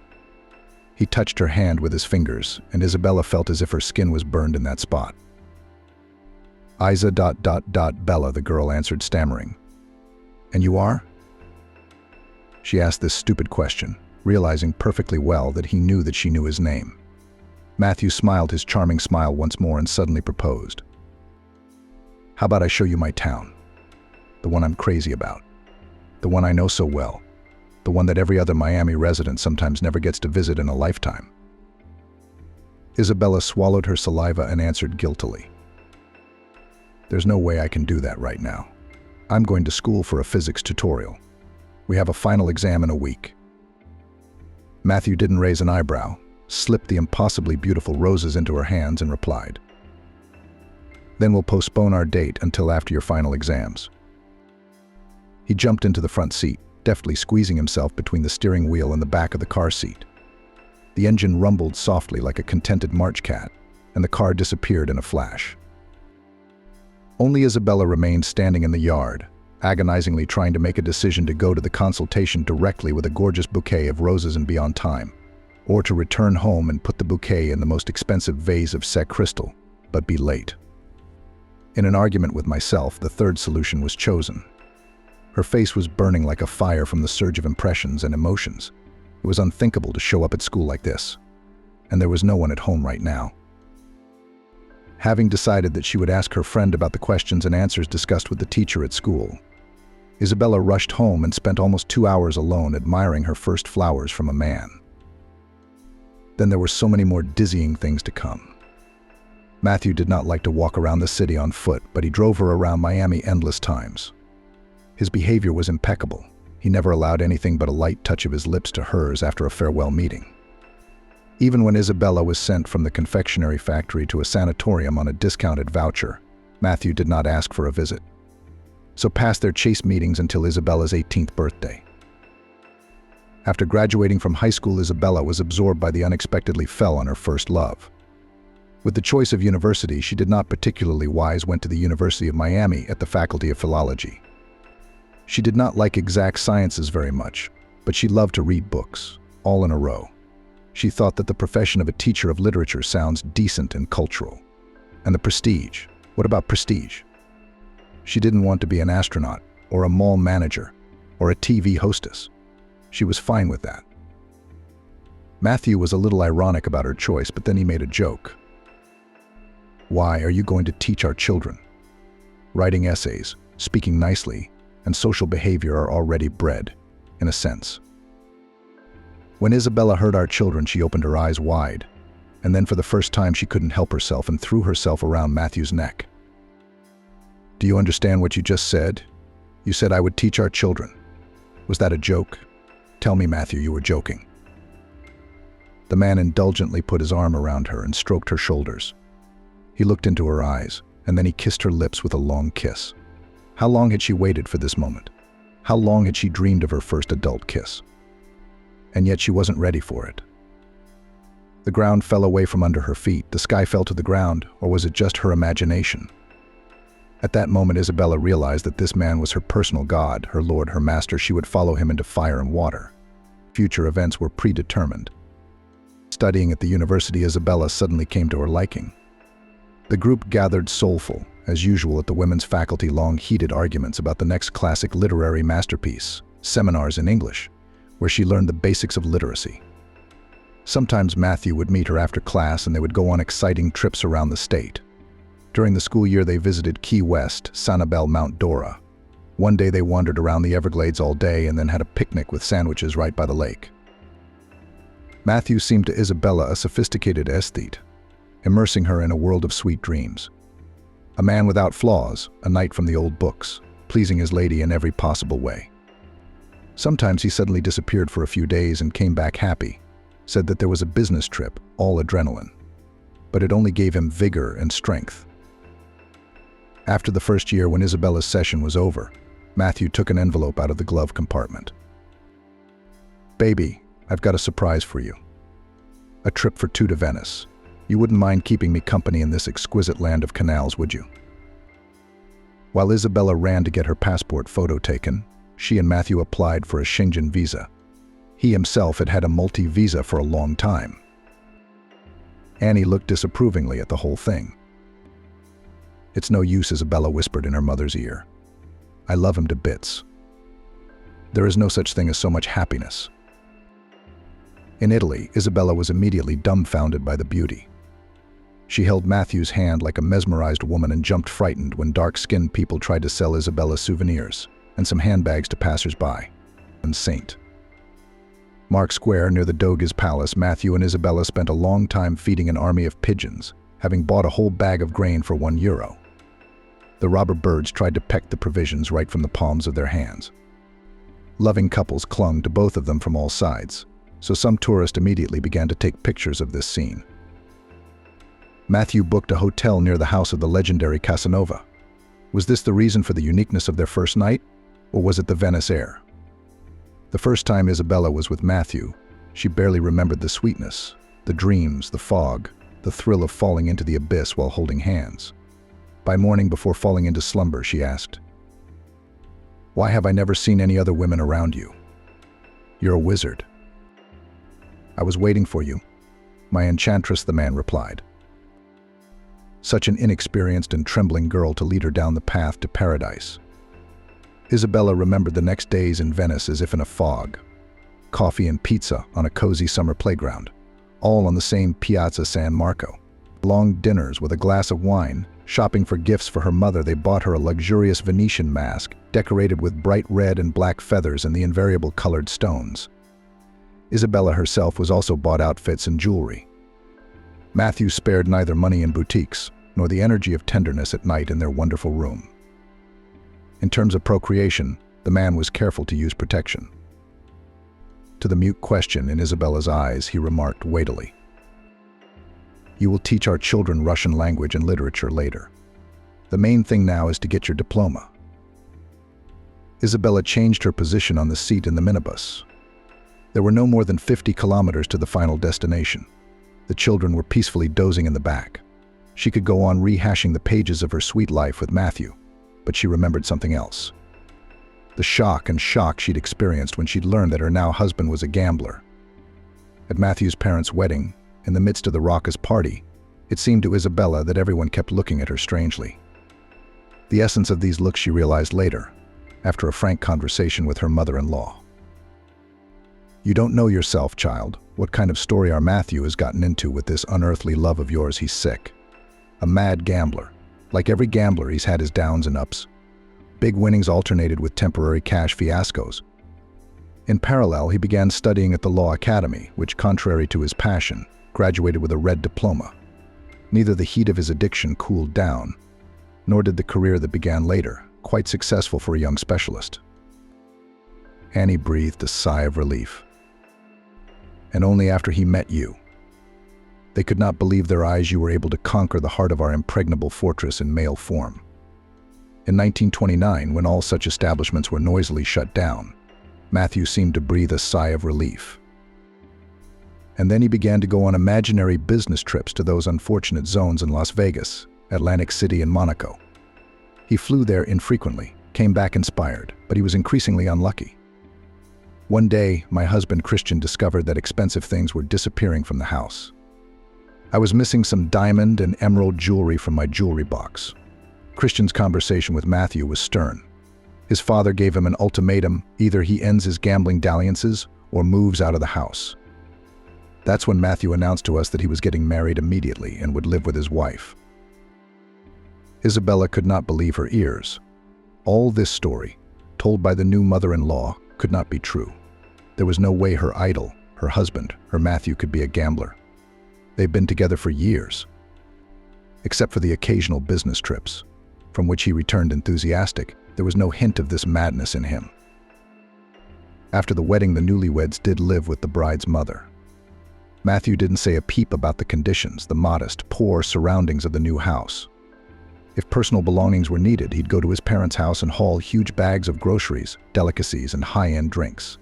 He touched her hand with his fingers, and Isabella felt as if her skin was burned in that spot. "Isa. Bella," the girl answered, stammering. "And you are?" She asked this stupid question, realizing perfectly well that he knew that she knew his name. Matthew smiled his charming smile once more and suddenly proposed. "How about I show you my town? The one I'm crazy about. The one I know so well. The one that every other Miami resident sometimes never gets to visit in a lifetime." Isabella swallowed her saliva and answered guiltily. "There's no way I can do that right now. I'm going to school for a physics tutorial. We have a final exam in a week." Matthew didn't raise an eyebrow, slipped the impossibly beautiful roses into her hands and replied, "Then we'll postpone our date until after your final exams." He jumped into the front seat, deftly squeezing himself between the steering wheel and the back of the car seat. The engine rumbled softly like a contented March cat, and the car disappeared in a flash. Only Isabella remained standing in the yard, agonizingly trying to make a decision to go to the consultation directly with a gorgeous bouquet of roses and be on time, or to return home and put the bouquet in the most expensive vase of sec crystal, but be late. In an argument with myself, the third solution was chosen. Her face was burning like a fire from the surge of impressions and emotions. It was unthinkable to show up at school like this, and there was no one at home right now. Having decided that she would ask her friend about the questions and answers discussed with the teacher at school, Isabella rushed home and spent almost 2 hours alone admiring her first flowers from a man. Then there were so many more dizzying things to come. Matthew did not like to walk around the city on foot, but he drove her around Miami endless times. His behavior was impeccable. He never allowed anything but a light touch of his lips to hers after a farewell meeting. Even when Isabella was sent from the confectionery factory to a sanatorium on a discounted voucher, Matthew did not ask for a visit. So passed their chase meetings until Isabella's 18th birthday. After graduating from high school, Isabella was absorbed by the unexpectedly fell on her first love. With the choice of university, she did not particularly wise went to the University of Miami at the Faculty of Philology. She did not like exact sciences very much, but she loved to read books, all in a row. She thought that the profession of a teacher of literature sounds decent and cultural. And the prestige, what about prestige? She didn't want to be an astronaut, or a mall manager, or a TV hostess. She was fine with that. Matthew was a little ironic about her choice, but then he made a joke. "Why are you going to teach our children? Writing essays, speaking nicely, and social behavior are already bred, in a sense." When Isabella heard our children, she opened her eyes wide, and then for the first time she couldn't help herself and threw herself around Matthew's neck. "Do you understand what you just said? You said I would teach our children. Was that a joke? Tell me, Matthew, you were joking." The man indulgently put his arm around her and stroked her shoulders. He looked into her eyes, and then he kissed her lips with a long kiss. How long had she waited for this moment? How long had she dreamed of her first adult kiss? And yet she wasn't ready for it. The ground fell away from under her feet, the sky fell to the ground, or was it just her imagination? At that moment, Isabella realized that this man was her personal god, her lord, her master. She would follow him into fire and water. Future events were predetermined. Studying at the university, Isabella suddenly came to her liking. The group gathered soulful, as usual at the women's faculty, long heated arguments about the next classic literary masterpiece, seminars in English, where she learned the basics of literacy. Sometimes Matthew would meet her after class and they would go on exciting trips around the state. During the school year, they visited Key West, Sanibel, Mount Dora. One day they wandered around the Everglades all day and then had a picnic with sandwiches right by the lake. Matthew seemed to Isabella a sophisticated aesthete, immersing her in a world of sweet dreams. A man without flaws, a knight from the old books, pleasing his lady in every possible way. Sometimes he suddenly disappeared for a few days and came back happy, said that there was a business trip, all adrenaline. But it only gave him vigor and strength. After the first year, when Isabella's session was over, Matthew took an envelope out of the glove compartment. "Baby, I've got a surprise for you. A trip for two to Venice. You wouldn't mind keeping me company in this exquisite land of canals, would you?" While Isabella ran to get her passport photo taken, she and Matthew applied for a Schengen visa. He himself had had a multi-visa for a long time. Annie looked disapprovingly at the whole thing. "It's no use," Isabella whispered in her mother's ear. "I love him to bits. There is no such thing as so much happiness." In Italy, Isabella was immediately dumbfounded by the beauty. She held Matthew's hand like a mesmerized woman and jumped frightened when dark-skinned people tried to sell Isabella souvenirs and some handbags to passers-by. And St. Mark Square, near the Doge's Palace, Matthew and Isabella spent a long time feeding an army of pigeons, having bought a whole bag of grain for €1. The robber birds tried to peck the provisions right from the palms of their hands. Loving couples clung to both of them from all sides, so some tourists immediately began to take pictures of this scene. Matthew booked a hotel near the house of the legendary Casanova. Was this the reason for the uniqueness of their first night, or was it the Venice air? The first time Isabella was with Matthew, she barely remembered the sweetness, the dreams, the fog, the thrill of falling into the abyss while holding hands. By morning, before falling into slumber, she asked, "Why have I never seen any other women around you? You're a wizard." "I was waiting for you, my enchantress," the man replied. Such an inexperienced and trembling girl to lead her down the path to paradise. Isabella remembered the next days in Venice as if in a fog. Coffee and pizza on a cozy summer playground, all on the same Piazza San Marco. Long dinners with a glass of wine. Shopping for gifts for her mother, they bought her a luxurious Venetian mask, decorated with bright red and black feathers and the invariable colored stones. Isabella herself was also bought outfits and jewelry. Matthew spared neither money in boutiques, nor the energy of tenderness at night in their wonderful room. In terms of procreation, the man was careful to use protection. To the mute question in Isabella's eyes, he remarked weightily, "You will teach our children Russian language and literature later. The main thing now is to get your diploma." Isabella changed her position on the seat in the minibus. There were no more than 50 kilometers to the final destination. The children were peacefully dozing in the back. She could go on rehashing the pages of her sweet life with Matthew, but she remembered something else. The shock she'd experienced when she'd learned that her now husband was a gambler. At Matthew's parents' wedding, in the midst of the raucous party, it seemed to Isabella that everyone kept looking at her strangely. The essence of these looks she realized later, after a frank conversation with her mother-in-law. "You don't know yourself, child, what kind of story our Matthew has gotten into with this unearthly love of yours. He's sick. A mad gambler. Like every gambler, he's had his downs and ups. Big winnings alternated with temporary cash fiascos. In parallel, he began studying at the Law Academy, which, contrary to his passion, graduated with a red diploma. Neither the heat of his addiction cooled down, nor did the career that began later, quite successful for a young specialist." Annie breathed a sigh of relief. "And only after he met you. They could not believe their eyes you were able to conquer the heart of our impregnable fortress in male form. In 1929, when all such establishments were noisily shut down, Matthew seemed to breathe a sigh of relief. And then he began to go on imaginary business trips to those unfortunate zones in Las Vegas, Atlantic City, and Monaco. He flew there infrequently, came back inspired, but he was increasingly unlucky. One day, my husband Christian discovered that expensive things were disappearing from the house. I was missing some diamond and emerald jewelry from my jewelry box. Christian's conversation with Matthew was stern. His father gave him an ultimatum: either he ends his gambling dalliances or moves out of the house. That's when Matthew announced to us that he was getting married immediately and would live with his wife. Isabella could not believe her ears. All this story, told by the new mother-in-law, could not be true. There was no way her idol, her husband, her Matthew, could be a gambler. They've been together for years. Except for the occasional business trips, from which he returned enthusiastic, there was no hint of this madness in him. After the wedding, the newlyweds did live with the bride's mother. Matthew didn't say a peep about the conditions, the modest, poor surroundings of the new house. If personal belongings were needed, he'd go to his parents' house and haul huge bags of groceries, delicacies, and high-end drinks.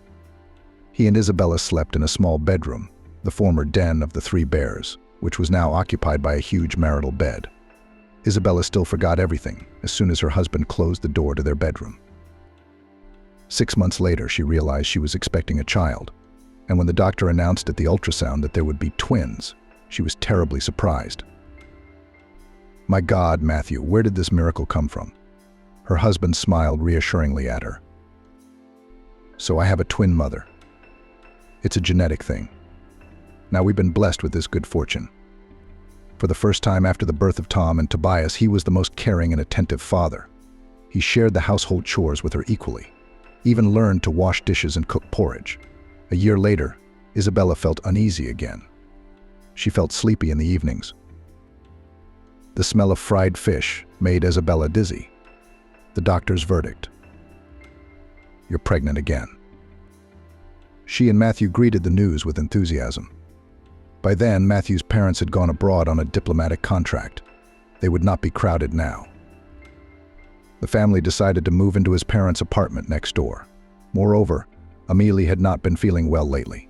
He and Isabella slept in a small bedroom, the former den of the three bears, which was now occupied by a huge marital bed. Isabella still forgot everything as soon as her husband closed the door to their bedroom. 6 months later, she realized she was expecting a child, and when the doctor announced at the ultrasound that there would be twins, she was terribly surprised. "My God, Matthew, where did this miracle come from?" Her husband smiled reassuringly at her. "So I have a twin mother. It's a genetic thing. Now we've been blessed with this good fortune." For the first time after the birth of Tom and Tobias, he was the most caring and attentive father. He shared the household chores with her equally, even learned to wash dishes and cook porridge. A year later, Isabella felt uneasy again. She felt sleepy in the evenings. The smell of fried fish made Isabella dizzy. The doctor's verdict: "You're pregnant again." She and Matthew greeted the news with enthusiasm. By then, Matthew's parents had gone abroad on a diplomatic contract. They would not be crowded now. The family decided to move into his parents' apartment next door. Moreover, Amelie had not been feeling well lately.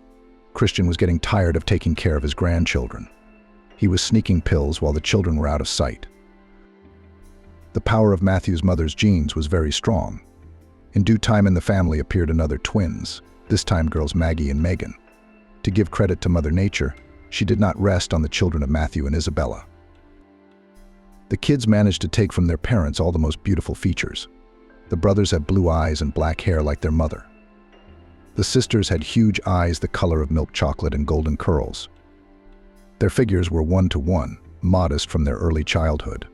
Christian was getting tired of taking care of his grandchildren. He was sneaking pills while the children were out of sight. The power of Matthew's mother's genes was very strong. In due time in the family appeared another twins, this time girls Maggie and Megan. To give credit to Mother Nature, she did not rest on the children of Matthew and Isabella. The kids managed to take from their parents all the most beautiful features. The brothers had blue eyes and black hair like their mother. The sisters had huge eyes the color of milk chocolate and golden curls. Their figures were one-to-one, modest from their early childhood.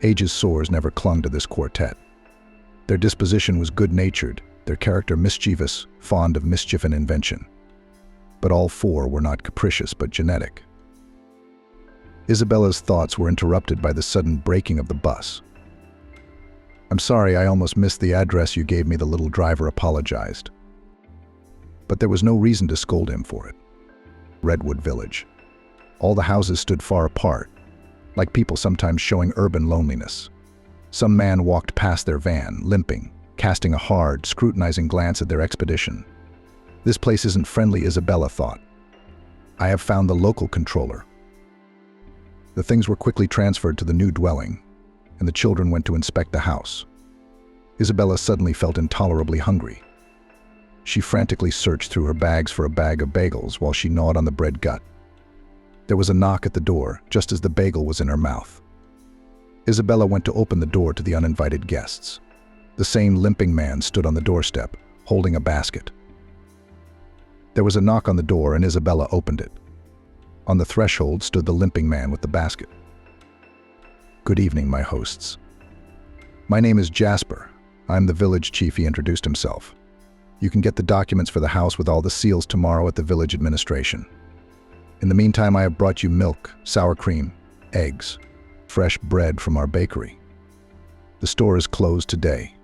Age's sores never clung to this quartet. Their disposition was good-natured, their character mischievous, fond of mischief and invention. But all four were not capricious but genetic. Isabella's thoughts were interrupted by the sudden braking of the bus. "I'm sorry, I almost missed the address you gave me," the little driver apologized. But there was no reason to scold him for it. Redwood Village. All the houses stood far apart, like people sometimes showing urban loneliness. Some man walked past their van, limping, casting a hard, scrutinizing glance at their expedition. "This place isn't friendly," Isabella thought. "I have found the local controller." The things were quickly transferred to the new dwelling, and the children went to inspect the house. Isabella suddenly felt intolerably hungry. She frantically searched through her bags for a bag of bagels while she gnawed on the bread gut. There was a knock at the door just as the bagel was in her mouth. Isabella went to open the door to the uninvited guests. The same limping man stood on the doorstep, holding a basket. There was a knock on the door and Isabella opened it. On the threshold stood the limping man with the basket. "Good evening, my hosts. My name is Jasper. I'm the village chief," he introduced himself. "You can get the documents for the house with all the seals tomorrow at the village administration. In the meantime, I have brought you milk, sour cream, eggs, fresh bread from our bakery. The store is closed today.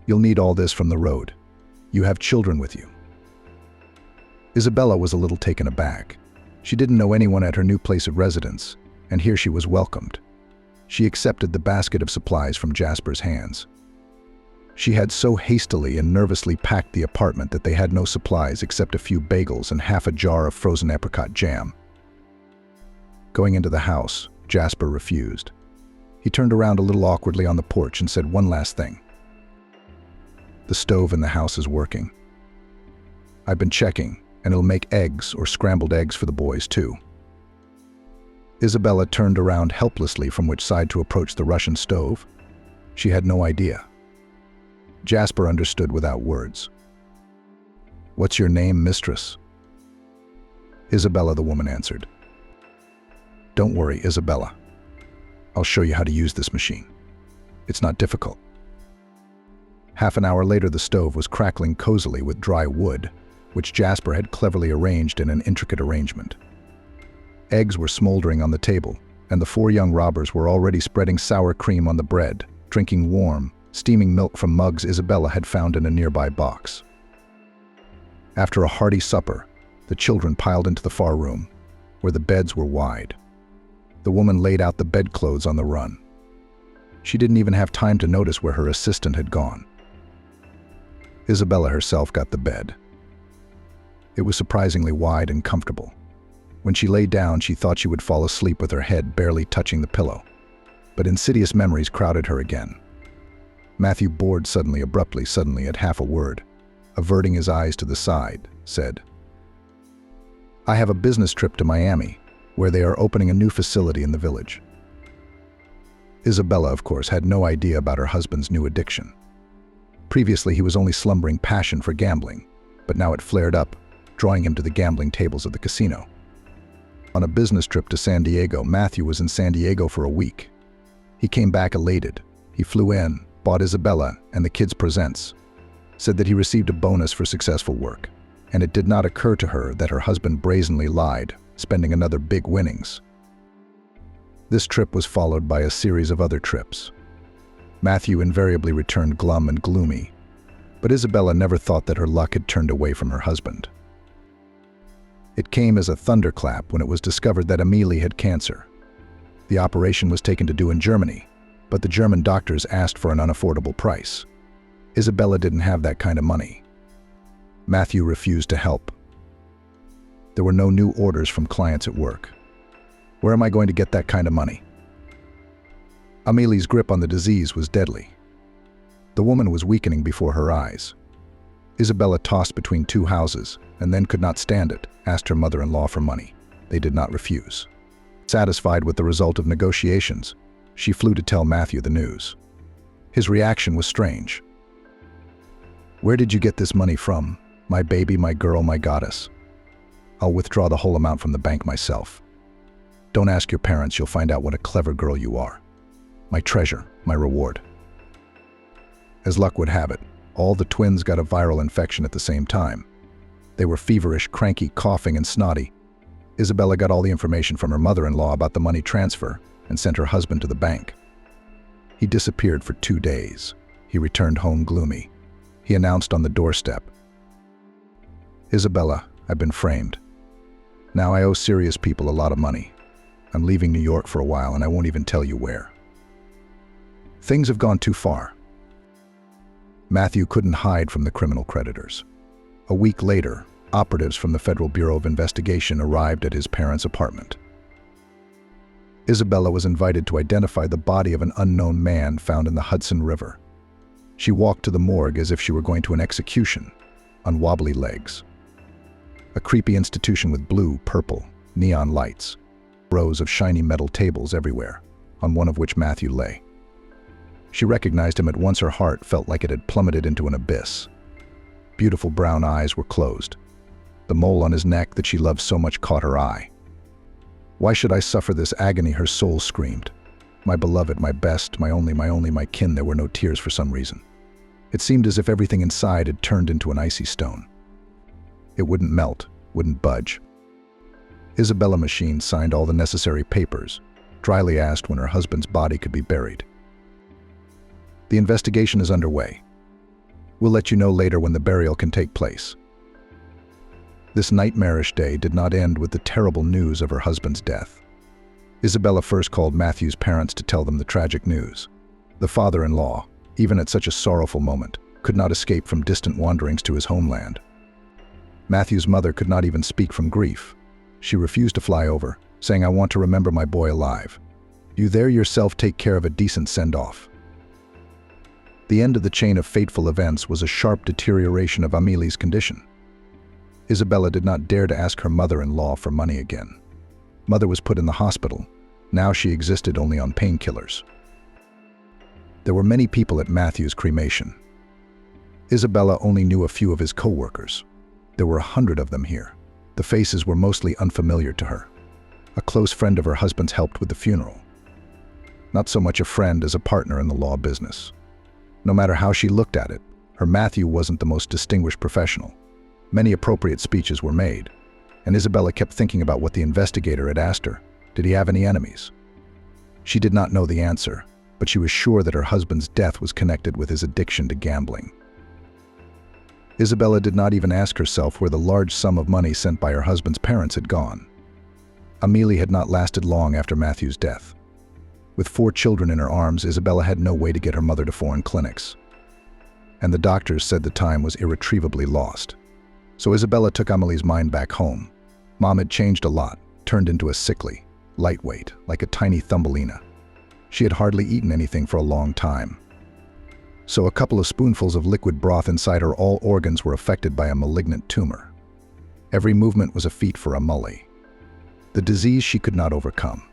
You'll need all this from the road. You have children with you." Isabella was a little taken aback. She didn't know anyone at her new place of residence, and here she was welcomed. She accepted the basket of supplies from Jasper's hands. She had so hastily and nervously packed the apartment that they had no supplies except a few bagels and half a jar of frozen apricot jam. Going into the house, Jasper refused. He turned around a little awkwardly on the porch and said one last thing. "The stove in the house is working. I've been checking, and it'll make eggs or scrambled eggs for the boys too." Isabella turned around helplessly from which side to approach the Russian stove. She had no idea. Jasper understood without words. "What's your name, mistress?" "Isabella," the woman answered. "Don't worry, Isabella. I'll show you how to use this machine. It's not difficult." Half an hour later, the stove was crackling cozily with dry wood, which Jasper had cleverly arranged in an intricate arrangement. Eggs were smoldering on the table, and the four young robbers were already spreading sour cream on the bread, drinking warm, steaming milk from mugs Isabella had found in a nearby box. After a hearty supper, the children piled into the far room, where the beds were wide. The woman laid out the bedclothes on the run. She didn't even have time to notice where her assistant had gone. Isabella herself got the bed. It was surprisingly wide and comfortable. When she lay down, she thought she would fall asleep with her head barely touching the pillow. But insidious memories crowded her again. Matthew bored abruptly at half a word, averting his eyes to the side, said, "I have a business trip to Miami, where they are opening a new facility in the village." Isabella, of course, had no idea about her husband's new addiction. Previously, he was only slumbering passion for gambling, but now it flared up, drawing him to the gambling tables of the casino. On a business trip to San Diego, Matthew was in San Diego for a week. He came back elated. He flew in, bought Isabella and the kids presents, said that he received a bonus for successful work, and it did not occur to her that her husband brazenly lied, spending another big winnings. This trip was followed by a series of other trips. Matthew invariably returned glum and gloomy, but Isabella never thought that her luck had turned away from her husband. It came as a thunderclap when it was discovered that Amelie had cancer. The operation was taken to do in Germany, but the German doctors asked for an unaffordable price. Isabella didn't have that kind of money. Matthew refused to help. There were no new orders from clients at work. Where am I going to get that kind of money? Amelie's grip on the disease was deadly. The woman was weakening before her eyes. Isabella tossed between two houses and then could not stand it, asked her mother-in-law for money. They did not refuse. Satisfied with the result of negotiations, she flew to tell Matthew the news. His reaction was strange. "Where did you get this money from? My baby, my girl, my goddess. I'll withdraw the whole amount from the bank myself. Don't ask your parents, you'll find out what a clever girl you are. My treasure, my reward." As luck would have it, all the twins got a viral infection at the same time. They were feverish, cranky, coughing, and snotty. Isabella got all the information from her mother-in-law about the money transfer and sent her husband to the bank. He disappeared for 2 days. He returned home gloomy. He announced on the doorstep, "Isabella, I've been framed. Now I owe serious people a lot of money. I'm leaving New York for a while and I won't even tell you where." Things have gone too far. Matthew couldn't hide from the criminal creditors. A week later, operatives from the Federal Bureau of Investigation arrived at his parents' apartment. Isabella was invited to identify the body of an unknown man found in the Hudson River. She walked to the morgue as if she were going to an execution, on wobbly legs. A creepy institution with blue, purple, neon lights, rows of shiny metal tables everywhere, on one of which Matthew lay. She recognized him at once. Her heart felt like it had plummeted into an abyss. Beautiful brown eyes were closed. The mole on his neck that she loved so much caught her eye. "Why should I suffer this agony?" her soul screamed. "My beloved, my best, my only, my kin." There were no tears for some reason. It seemed as if everything inside had turned into an icy stone. It wouldn't melt, wouldn't budge. Isabella Machine signed all the necessary papers, dryly asked when her husband's body could be buried. "The investigation is underway. We'll let you know later when the burial can take place." This nightmarish day did not end with the terrible news of her husband's death. Isabella first called Matthew's parents to tell them the tragic news. The father-in-law, even at such a sorrowful moment, could not escape from distant wanderings to his homeland. Matthew's mother could not even speak from grief. She refused to fly over, saying, "I want to remember my boy alive. You there yourself take care of a decent send-off." The end of the chain of fateful events was a sharp deterioration of Amelie's condition. Isabella did not dare to ask her mother-in-law for money again. Mother was put in the hospital. Now she existed only on painkillers. There were many people at Matthew's cremation. Isabella only knew a few of his co-workers. There were 100 of them here. The faces were mostly unfamiliar to her. A close friend of her husband's helped with the funeral. Not so much a friend as a partner in the law business. No matter how she looked at it, her Matthew wasn't the most distinguished professional. Many appropriate speeches were made, and Isabella kept thinking about what the investigator had asked her. Did he have any enemies? She did not know the answer, but she was sure that her husband's death was connected with his addiction to gambling. Isabella did not even ask herself where the large sum of money sent by her husband's parents had gone. Amelie had not lasted long after Matthew's death. With 4 children in her arms, Isabella had no way to get her mother to foreign clinics. And the doctors said the time was irretrievably lost. So Isabella took Amelie's mind back home. Mom had changed a lot, turned into a sickly, lightweight, like a tiny Thumbelina. She had hardly eaten anything for a long time. So a couple of spoonfuls of liquid broth inside her, all organs were affected by a malignant tumor. Every movement was a feat for Amelie. The disease she could not overcome.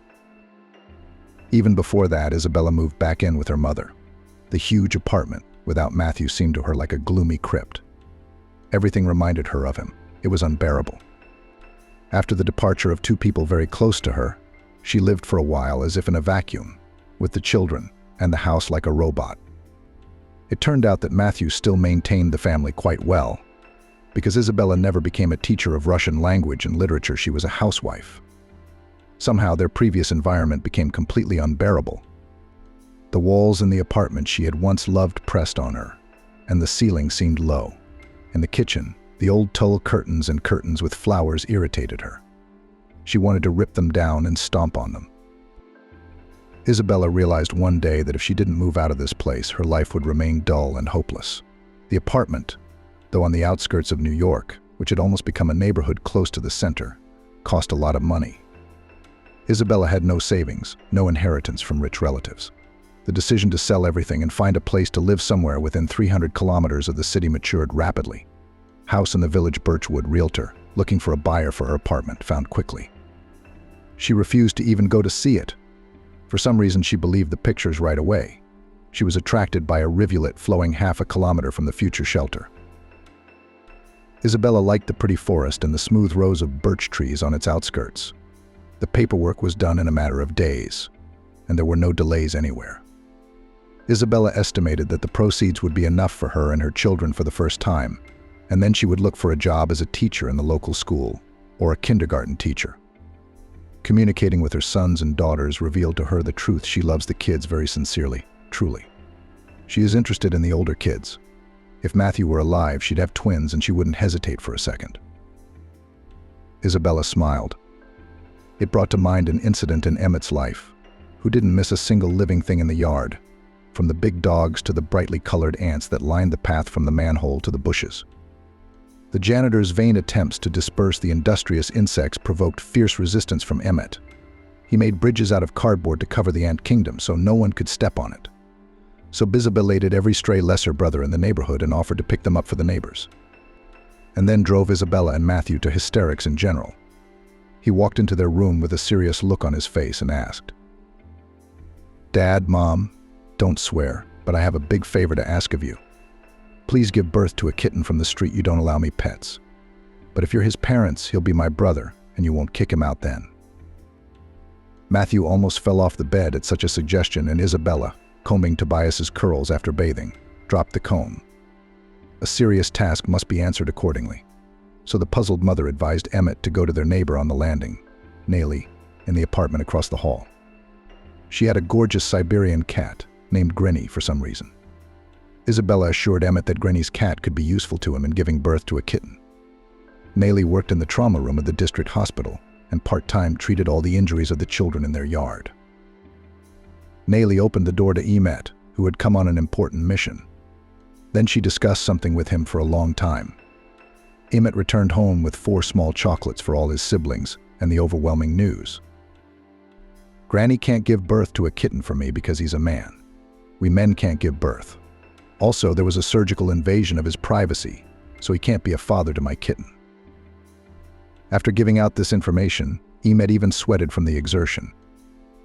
Even before that, Isabella moved back in with her mother. The huge apartment without Matthew seemed to her like a gloomy crypt. Everything reminded her of him. It was unbearable. After the departure of 2 people very close to her, she lived for a while as if in a vacuum, with the children and the house like a robot. It turned out that Matthew still maintained the family quite well. Because Isabella never became a teacher of Russian language and literature, she was a housewife. Somehow their previous environment became completely unbearable. The walls in the apartment she had once loved pressed on her, and the ceiling seemed low. In the kitchen, the old tulle curtains and curtains with flowers irritated her. She wanted to rip them down and stomp on them. Isabella realized one day that if she didn't move out of this place, her life would remain dull and hopeless. The apartment, though on the outskirts of New York, which had almost become a neighborhood close to the center, cost a lot of money. Isabella had no savings, no inheritance from rich relatives. The decision to sell everything and find a place to live somewhere within 300 kilometers of the city matured rapidly. House in the village Birchwood realtor, looking for a buyer for her apartment, found quickly. She refused to even go to see it. For some reason, she believed the pictures right away. She was attracted by a rivulet flowing half a kilometer from the future shelter. Isabella liked the pretty forest and the smooth rows of birch trees on its outskirts. The paperwork was done in a matter of days, and there were no delays anywhere. Isabella estimated that the proceeds would be enough for her and her children for the first time, and then she would look for a job as a teacher in the local school, or a kindergarten teacher. Communicating with her sons and daughters revealed to her the truth: she loves the kids very sincerely, truly. She is interested in the older kids. If Matthew were alive, she'd have twins and she wouldn't hesitate for a second. Isabella smiled. It brought to mind an incident in Emmett's life, who didn't miss a single living thing in the yard, from the big dogs to the brightly colored ants that lined the path from the manhole to the bushes. The janitor's vain attempts to disperse the industrious insects provoked fierce resistance from Emmett. He made bridges out of cardboard to cover the ant kingdom so no one could step on it. So Isabella belated every stray lesser brother in the neighborhood and offered to pick them up for the neighbors. And then drove Isabella and Matthew to hysterics in general. He walked into their room with a serious look on his face and asked, "Dad, Mom, don't swear, but I have a big favor to ask of you. Please give birth to a kitten from the street. You don't allow me pets. But if you're his parents, he'll be my brother, and you won't kick him out then." Matthew almost fell off the bed at such a suggestion, and Isabella, combing Tobias's curls after bathing, dropped the comb. A serious task must be answered accordingly. So the puzzled mother advised Emmett to go to their neighbor on the landing, Nellie, in the apartment across the hall. She had a gorgeous Siberian cat named Granny for some reason. Isabella assured Emmett that Granny's cat could be useful to him in giving birth to a kitten. Nellie worked in the trauma room of the district hospital and part-time treated all the injuries of the children in their yard. Nellie opened the door to Emmett, who had come on an important mission. Then she discussed something with him for a long time. Emmett returned home with 4 small chocolates for all his siblings and the overwhelming news. "Granny can't give birth to a kitten for me because he's a man. We men can't give birth. Also, there was a surgical invasion of his privacy, so he can't be a father to my kitten." After giving out this information, Emmett even sweated from the exertion.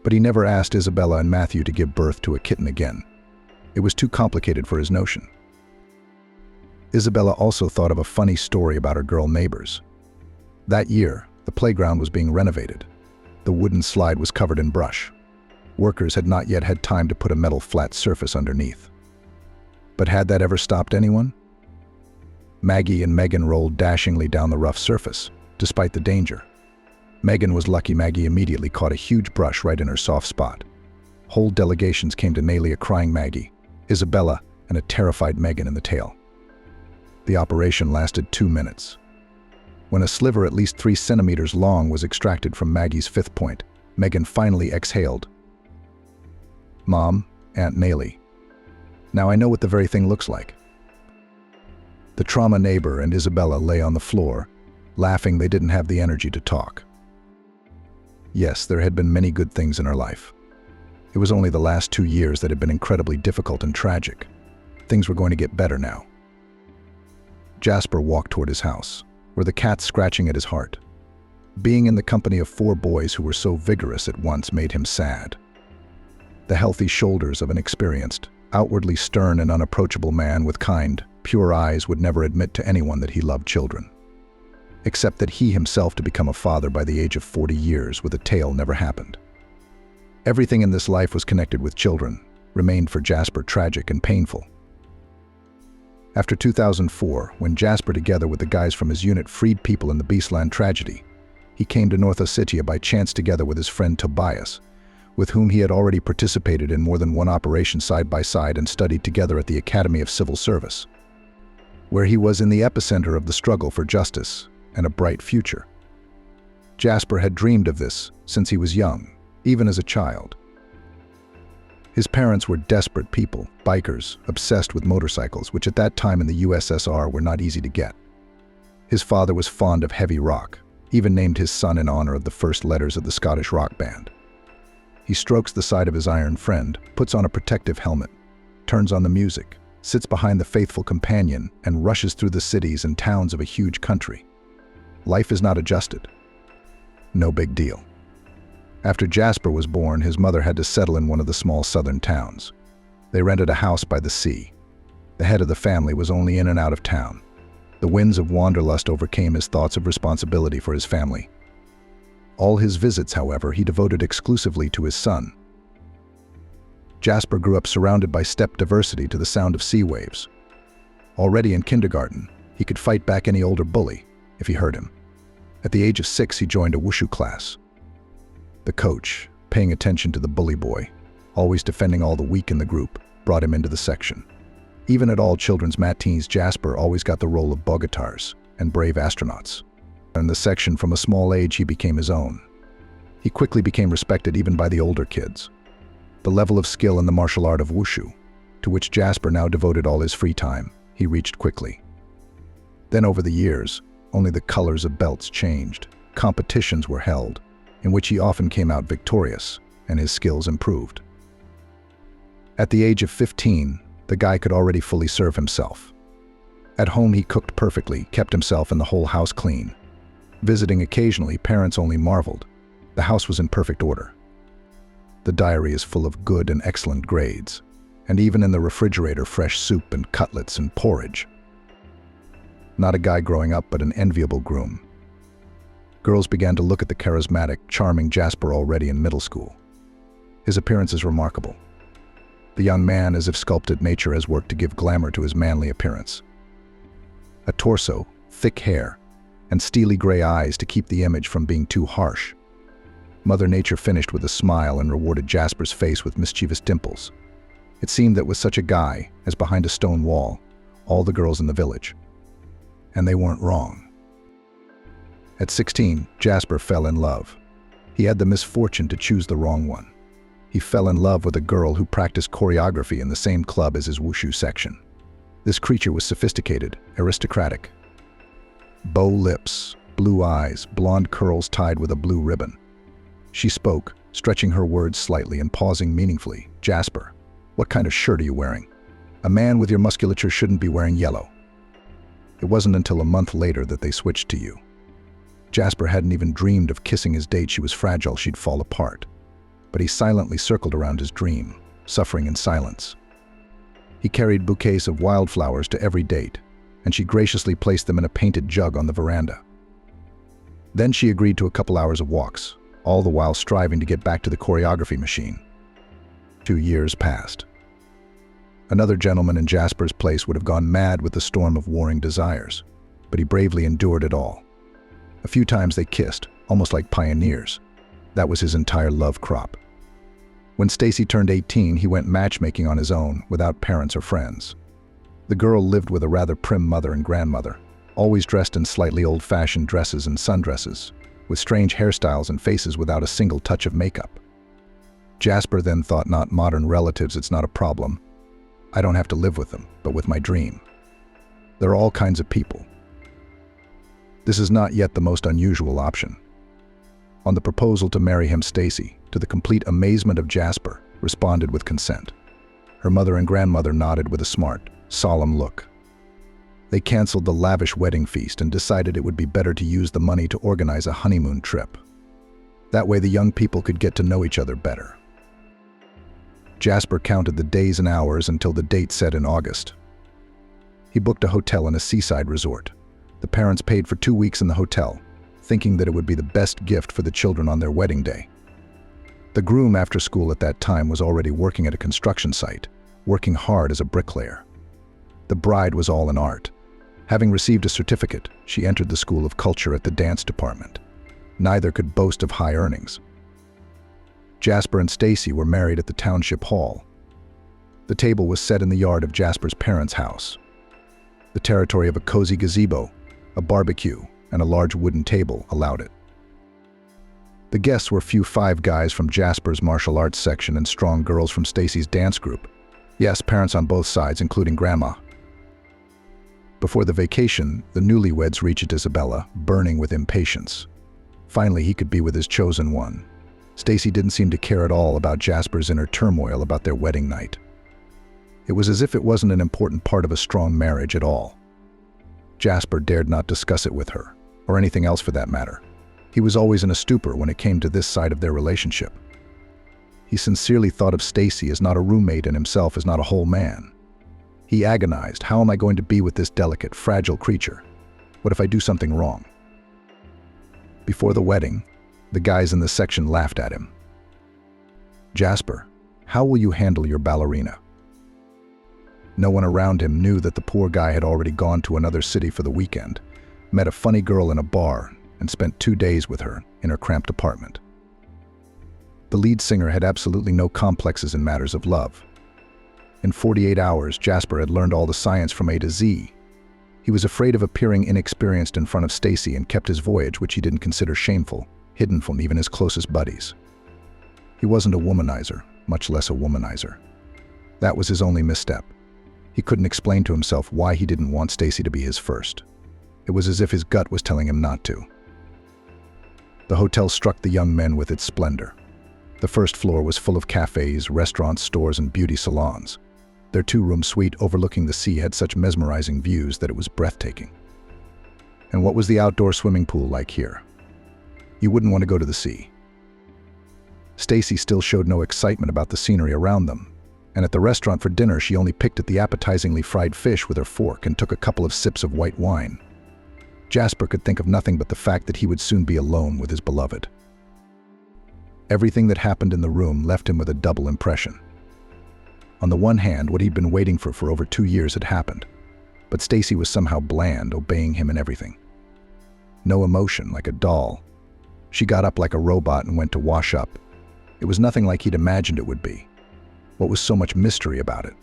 But he never asked Isabella and Matthew to give birth to a kitten again. It was too complicated for his notion. Isabella also thought of a funny story about her girl neighbors. That year, the playground was being renovated. The wooden slide was covered in brush. Workers had not yet had time to put a metal flat surface underneath. But had that ever stopped anyone? Maggie and Megan rolled dashingly down the rough surface, despite the danger. Megan was lucky. Maggie immediately caught a huge brush right in her soft spot. Whole delegations came to Nellie, a crying Maggie, Isabella, and a terrified Megan in the tail. The operation lasted 2 minutes. When a sliver at least 3 centimeters long was extracted from Maggie's fifth point, Megan finally exhaled. "Mom, Aunt Maylie. Now I know what the very thing looks like." The trauma neighbor and Isabella lay on the floor, laughing they didn't have the energy to talk. Yes, there had been many good things in her life. It was only the last 2 years that had been incredibly difficult and tragic. Things were going to get better now. Jasper walked toward his house, where the cat scratching at his heart. Being in the company of 4 boys who were so vigorous at once made him sad. The healthy shoulders of an experienced, outwardly stern and unapproachable man with kind, pure eyes would never admit to anyone that he loved children. Except that he himself to become a father by the age of 40 years with a tail never happened. Everything in this life was connected with children, remained for Jasper tragic and painful. After 2004, when Jasper together with the guys from his unit freed people in the Beastland tragedy, he came to North Ossetia by chance together with his friend Tobias, with whom he had already participated in more than one operation side by side and studied together at the Academy of Civil Service, where he was in the epicenter of the struggle for justice and a bright future. Jasper had dreamed of this since he was young, even as a child. His parents were desperate people, bikers, obsessed with motorcycles, which at that time in the USSR were not easy to get. His father was fond of heavy rock, even named his son in honor of the first letters of the Scottish rock band. He strokes the side of his iron friend, puts on a protective helmet, turns on the music, sits behind the faithful companion, and rushes through the cities and towns of a huge country. Life is not adjusted. No big deal. After Jasper was born, his mother had to settle in one of the small southern towns. They rented a house by the sea. The head of the family was only in and out of town. The winds of wanderlust overcame his thoughts of responsibility for his family. All his visits, however, he devoted exclusively to his son. Jasper grew up surrounded by steppe diversity to the sound of sea waves. Already in kindergarten, he could fight back any older bully if he hurt him. At the age of 6, he joined a wushu class. The coach, paying attention to the bully boy, always defending all the weak in the group, brought him into the section. Even at all children's matines, Jasper always got the role of bogatars and brave astronauts. In the section, from a small age, he became his own. He quickly became respected even by the older kids. The level of skill in the martial art of wushu, to which Jasper now devoted all his free time, he reached quickly. Then over the years, only the colors of belts changed. Competitions were held, in which he often came out victorious, and his skills improved. At the age of 15, the guy could already fully serve himself. At home, he cooked perfectly, kept himself and the whole house clean. Visiting occasionally, parents only marveled. The house was in perfect order. The diary is full of good and excellent grades, and even in the refrigerator, fresh soup and cutlets and porridge. Not a guy growing up, but an enviable groom. Girls began to look at the charismatic, charming Jasper already in middle school. His appearance is remarkable. The young man, as if sculpted, nature has worked to give glamour to his manly appearance. A torso, thick hair, and steely gray eyes to keep the image from being too harsh. Mother Nature finished with a smile and rewarded Jasper's face with mischievous dimples. It seemed that with such a guy, as behind a stone wall, all the girls in the village. And they weren't wrong. At 16, Jasper fell in love. He had the misfortune to choose the wrong one. He fell in love with a girl who practiced choreography in the same club as his wushu section. This creature was sophisticated, aristocratic. Bow lips, blue eyes, blonde curls tied with a blue ribbon. She spoke, stretching her words slightly and pausing meaningfully. "Jasper, what kind of shirt are you wearing? A man with your musculature shouldn't be wearing yellow." It wasn't until a month later that they switched to you. Jasper hadn't even dreamed of kissing his date. She was fragile, she'd fall apart. But he silently circled around his dream, suffering in silence. He carried bouquets of wildflowers to every date, and she graciously placed them in a painted jug on the veranda. Then she agreed to a couple hours of walks, all the while striving to get back to the choreography machine. 2 years passed. Another gentleman in Jasper's place would have gone mad with the storm of warring desires, but he bravely endured it all. A few times they kissed, almost like pioneers. That was his entire love crop. When Stacy turned 18, he went matchmaking on his own, without parents or friends. The girl lived with a rather prim mother and grandmother, always dressed in slightly old-fashioned dresses and sundresses, with strange hairstyles and faces without a single touch of makeup. Jasper then thought, not modern relatives, it's not a problem. I don't have to live with them, but with my dream. There are all kinds of people. This is not yet the most unusual option. On the proposal to marry him, Stacy, to the complete amazement of Jasper, responded with consent. Her mother and grandmother nodded with a smart, solemn look. They canceled the lavish wedding feast and decided it would be better to use the money to organize a honeymoon trip. That way the young people could get to know each other better. Jasper counted the days and hours until the date set in August. He booked a hotel in a seaside resort. The parents paid for 2 weeks in the hotel, thinking that it would be the best gift for the children on their wedding day. The groom after school at that time was already working at a construction site, working hard as a bricklayer. The bride was all in art. Having received a certificate, she entered the School of Culture at the dance department. Neither could boast of high earnings. Jasper and Stacy were married at the township hall. The table was set in the yard of Jasper's parents' house. The territory of a cozy gazebo, a barbecue, and a large wooden table allowed it. The guests were few 5 guys from Jasper's martial arts section and strong girls from Stacy's dance group. Yes, parents on both sides, including Grandma. Before the vacation, the newlyweds reached Isabella, burning with impatience. Finally, he could be with his chosen one. Stacy didn't seem to care at all about Jasper's inner turmoil about their wedding night. It was as if it wasn't an important part of a strong marriage at all. Jasper dared not discuss it with her, or anything else for that matter. He was always in a stupor when it came to this side of their relationship. He sincerely thought of Stacy as not a roommate and himself as not a whole man. He agonized, how am I going to be with this delicate, fragile creature? What if I do something wrong? Before the wedding, the guys in the section laughed at him. Jasper, how will you handle your ballerina? No one around him knew that the poor guy had already gone to another city for the weekend, met a funny girl in a bar, and spent 2 days with her in her cramped apartment. The lead singer had absolutely no complexes in matters of love. In 48 hours, Jasper had learned all the science from A to Z. He was afraid of appearing inexperienced in front of Stacy and kept his voyage, which he didn't consider shameful, hidden from even his closest buddies. He wasn't a womanizer, much less a womanizer. That was his only misstep. He couldn't explain to himself why he didn't want Stacy to be his first. It was as if his gut was telling him not to. The hotel struck the young men with its splendor. The first floor was full of cafes, restaurants, stores, and beauty salons. Their 2-room suite overlooking the sea had such mesmerizing views that it was breathtaking. And what was the outdoor swimming pool like here? You wouldn't want to go to the sea. Stacy still showed no excitement about the scenery around them, and at the restaurant for dinner she only picked at the appetizingly fried fish with her fork and took a couple of sips of white wine. Jasper could think of nothing but the fact that he would soon be alone with his beloved. Everything that happened in the room left him with a double impression. On the one hand, what he'd been waiting for over 2 years had happened, but Stacy was somehow bland, obeying him in everything. No emotion, like a doll. She got up like a robot and went to wash up. It was nothing like he'd imagined it would be. What was so much mystery about it?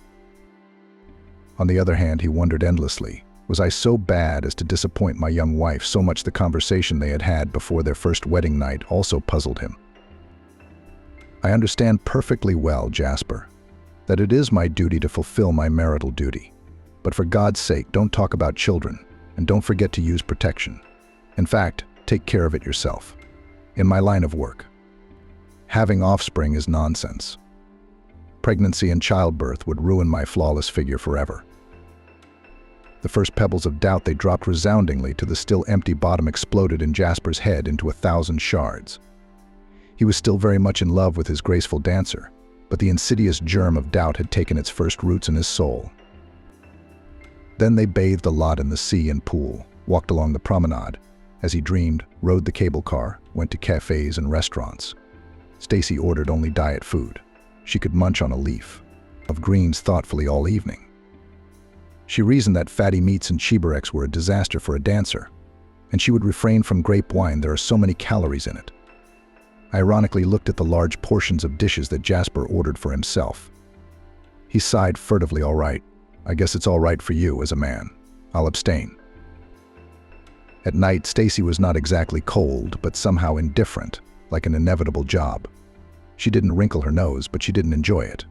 On the other hand, he wondered endlessly, was I so bad as to disappoint my young wife so much the conversation they had had before their first wedding night also puzzled him. I understand perfectly well, Jasper, that it is my duty to fulfill my marital duty. But for God's sake, don't talk about children, and don't forget to use protection. In fact, take care of it yourself. In my line of work, having offspring is nonsense. Pregnancy and childbirth would ruin my flawless figure forever. The first pebbles of doubt they dropped resoundingly to the still empty bottom exploded in Jasper's head into 1,000 shards. He was still very much in love with his graceful dancer, but the insidious germ of doubt had taken its first roots in his soul. Then they bathed a lot in the sea and pool, walked along the promenade, as he dreamed, rode the cable car, went to cafes and restaurants. Stacy ordered only diet food. She could munch on a leaf of greens thoughtfully all evening. She reasoned that fatty meats and cheeseburgers were a disaster for a dancer, and she would refrain from grape wine, there are so many calories in it. I ironically looked at the large portions of dishes that Jasper ordered for himself. He sighed furtively, all right, I guess it's all right for you as a man. I'll abstain." At night, Stacy was not exactly cold, but somehow indifferent, like an inevitable job. She didn't wrinkle her nose, but she didn't enjoy it.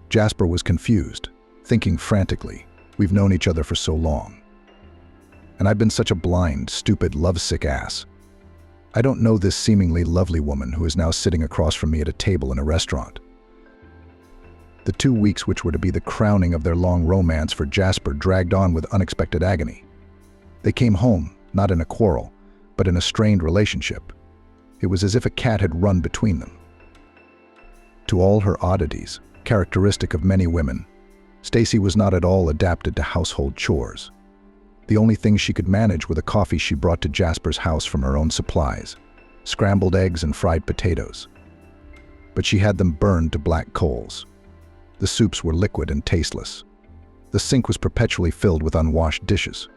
Jasper was confused, thinking frantically, "We've known each other for so long. And I've been such a blind, stupid, lovesick ass. I don't know this seemingly lovely woman who is now sitting across from me at a table in a restaurant." The 2 weeks which were to be the crowning of their long romance for Jasper dragged on with unexpected agony. They came home, not in a quarrel, but in a strained relationship. It was as if a cat had run between them. To all her oddities, characteristic of many women, Stacy was not at all adapted to household chores. The only things she could manage were the coffee she brought to Jasper's house from her own supplies, scrambled eggs and fried potatoes. But she had them burned to black coals. The soups were liquid and tasteless. The sink was perpetually filled with unwashed dishes.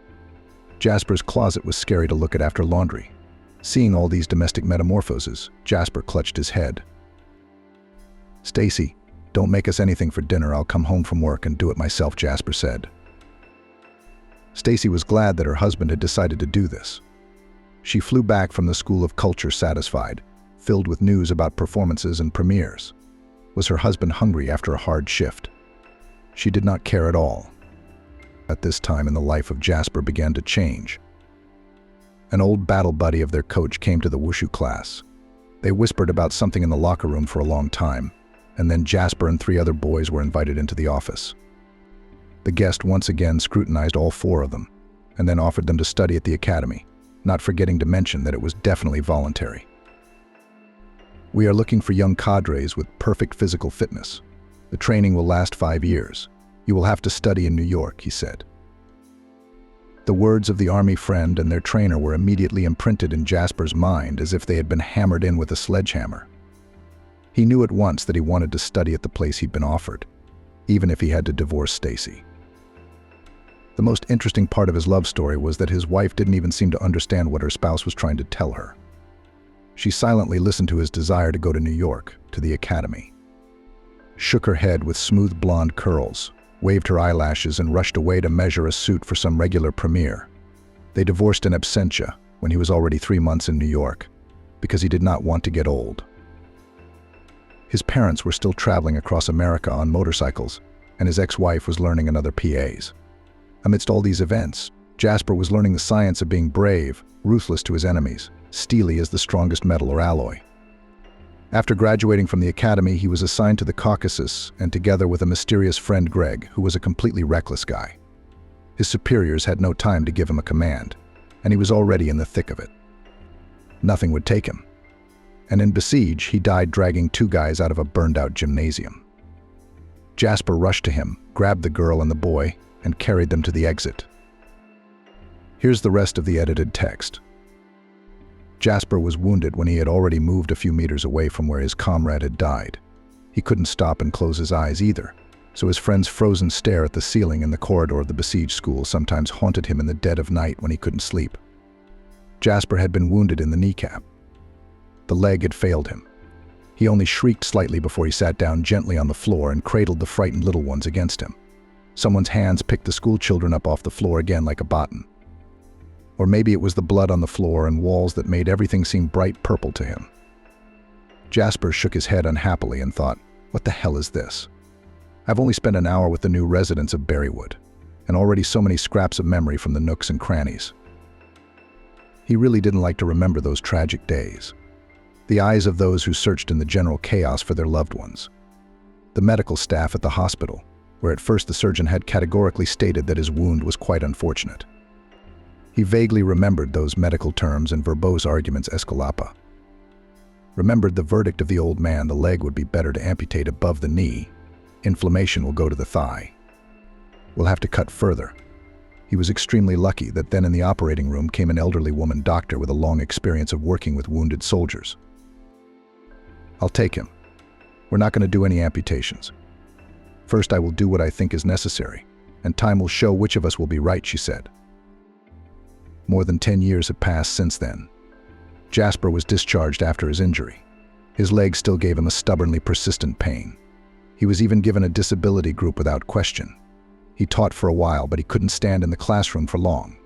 Jasper's closet was scary to look at after laundry. Seeing all these domestic metamorphoses, Jasper clutched his head. "Stacy, don't make us anything for dinner. I'll come home from work and do it myself," Jasper said. Stacy was glad that her husband had decided to do this. She flew back from the School of Culture satisfied, filled with news about performances and premieres. Was her husband hungry after a hard shift? She did not care at all. At this time in the life of Jasper began to change. An old battle buddy of their coach came to the wushu class. They whispered about something in the locker room for a long time, and then Jasper and 3 other boys were invited into the office. The guest once again scrutinized all 4 of them, and then offered them to study at the academy, not forgetting to mention that it was definitely voluntary. "We are looking for young cadres with perfect physical fitness. The training will last 5 years. You will have to study in New York," he said. The words of the army friend and their trainer were immediately imprinted in Jasper's mind as if they had been hammered in with a sledgehammer. He knew at once that he wanted to study at the place he'd been offered, even if he had to divorce Stacy. The most interesting part of his love story was that his wife didn't even seem to understand what her spouse was trying to tell her. She silently listened to his desire to go to New York, to the academy. Shook her head with smooth blonde curls, waved her eyelashes, and rushed away to measure a suit for some regular premiere. They divorced in absentia when he was already 3 months in New York, because he did not want to get old. His parents were still traveling across America on motorcycles, and his ex-wife was learning another PAs. Amidst all these events, Jasper was learning the science of being brave, ruthless to his enemies, steely as the strongest metal or alloy. After graduating from the academy, he was assigned to the Caucasus, and together with a mysterious friend, Greg, who was a completely reckless guy. His superiors had no time to give him a command, and he was already in the thick of it. Nothing would take him. And in Besiege, he died dragging 2 guys out of a burned-out gymnasium. Jasper rushed to him, grabbed the girl and the boy, and carried them to the exit. Here's the rest of the edited text. Jasper was wounded when he had already moved a few meters away from where his comrade had died. He couldn't stop and close his eyes either, so his friend's frozen stare at the ceiling in the corridor of the besieged school sometimes haunted him in the dead of night when he couldn't sleep. Jasper had been wounded in the kneecap. The leg had failed him. He only shrieked slightly before he sat down gently on the floor and cradled the frightened little ones against him. Someone's hands picked the school children up off the floor again like a baton. Or maybe it was the blood on the floor and walls that made everything seem bright purple to him. Jasper shook his head unhappily and thought, "What the hell is this? I've only spent an hour with the new residents of Berrywood, and already so many scraps of memory from the nooks and crannies." He really didn't like to remember those tragic days. The eyes of those who searched in the general chaos for their loved ones. The medical staff at the hospital, where at first the surgeon had categorically stated that his wound was quite unfortunate. He vaguely remembered those medical terms and verbose arguments escalapa. Remembered the verdict of the old man: the leg would be better to amputate above the knee. Inflammation will go to the thigh. We'll have to cut further. He was extremely lucky that then in the operating room came an elderly woman doctor with a long experience of working with wounded soldiers. "I'll take him. We're not going to do any amputations. First, I will do what I think is necessary, and time will show which of us will be right," she said. More than 10 years had passed since then. Jasper was discharged after his injury. His leg still gave him a stubbornly persistent pain. He was even given a disability group without question. He taught for a while, but he couldn't stand in the classroom for long.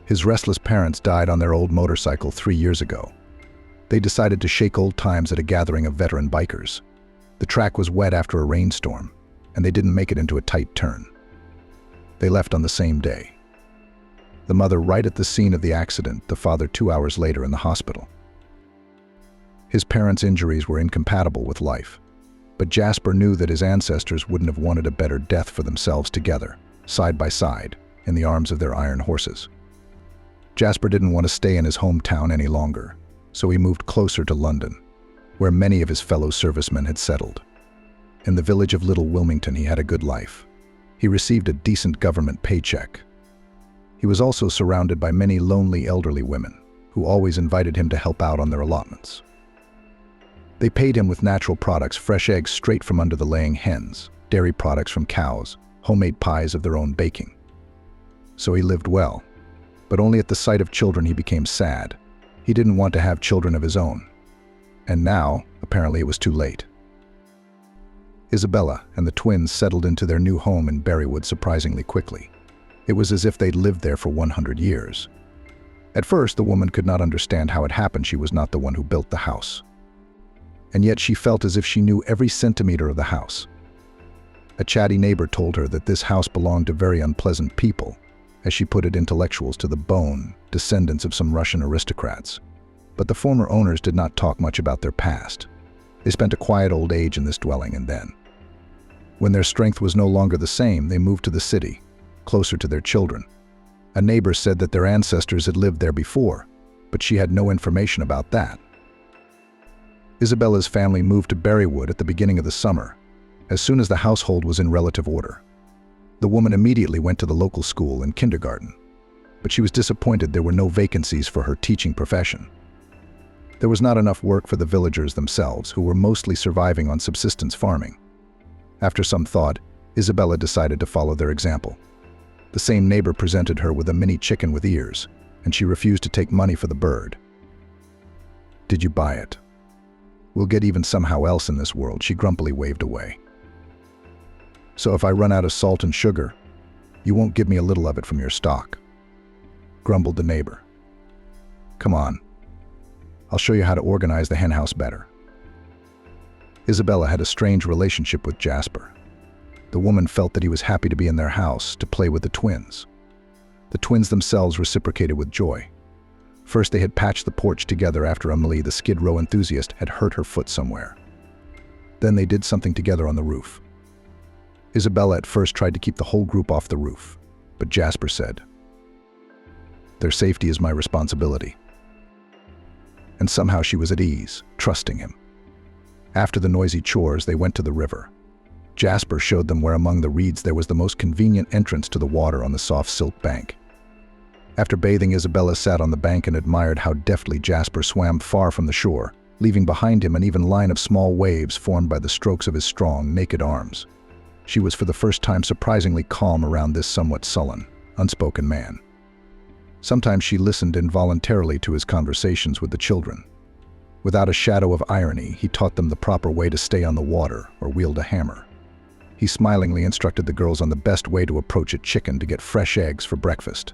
His restless parents died on their old motorcycle 3 years ago. They decided to shake old times at a gathering of veteran bikers. The track was wet after a rainstorm, and they didn't make it into a tight turn. They left on the same day. The mother right at the scene of the accident, the father 2 hours later in the hospital. His parents' injuries were incompatible with life, but Jasper knew that his ancestors wouldn't have wanted a better death for themselves together, side by side, in the arms of their iron horses. Jasper didn't want to stay in his hometown any longer, so he moved closer to London, where many of his fellow servicemen had settled. In the village of Little Wilmington, he had a good life. He received a decent government paycheck. He was also surrounded by many lonely elderly women who always invited him to help out on their allotments. They paid him with natural products, fresh eggs straight from under the laying hens, dairy products from cows, homemade pies of their own baking. So he lived well, but only at the sight of children he became sad. He didn't want to have children of his own. And now, apparently it was too late. Isabella and the twins settled into their new home in Berrywood surprisingly quickly. It was as if they'd lived there for 100 years. At first, the woman could not understand how it happened. She was not the one who built the house. And yet she felt as if she knew every centimeter of the house. A chatty neighbor told her that this house belonged to very unpleasant people, as she put it, intellectuals to the bone, descendants of some Russian aristocrats. But the former owners did not talk much about their past. They spent a quiet old age in this dwelling, and then, when their strength was no longer the same, they moved to the city, closer to their children. A neighbor said that their ancestors had lived there before, but she had no information about that. Isabella's family moved to Berrywood at the beginning of the summer, as soon as the household was in relative order. The woman immediately went to the local school and kindergarten, but she was disappointed there were no vacancies for her teaching profession. There was not enough work for the villagers themselves, who were mostly surviving on subsistence farming. After some thought, Isabella decided to follow their example. The same neighbor presented her with a mini chicken with ears, and she refused to take money for the bird. "Did you buy it? We'll get even somehow else in this world," she grumpily waved away. "So if I run out of salt and sugar, you won't give me a little of it from your stock?" grumbled the neighbor. "Come on, I'll show you how to organize the henhouse better." Isabella had a strange relationship with Jasper. The woman felt that he was happy to be in their house, to play with the twins. The twins themselves reciprocated with joy. First, they had patched the porch together after Emily, the Skid Row enthusiast, had hurt her foot somewhere. Then they did something together on the roof. Isabella at first tried to keep the whole group off the roof, but Jasper said, "Their safety is my responsibility." And somehow she was at ease, trusting him. After the noisy chores, they went to the river. Jasper showed them where among the reeds there was the most convenient entrance to the water on the soft silt bank. After bathing, Isabella sat on the bank and admired how deftly Jasper swam far from the shore, leaving behind him an even line of small waves formed by the strokes of his strong, naked arms. She was for the first time surprisingly calm around this somewhat sullen, unspoken man. Sometimes she listened involuntarily to his conversations with the children. Without a shadow of irony, he taught them the proper way to stay on the water or wield a hammer. He smilingly instructed the girls on the best way to approach a chicken to get fresh eggs for breakfast.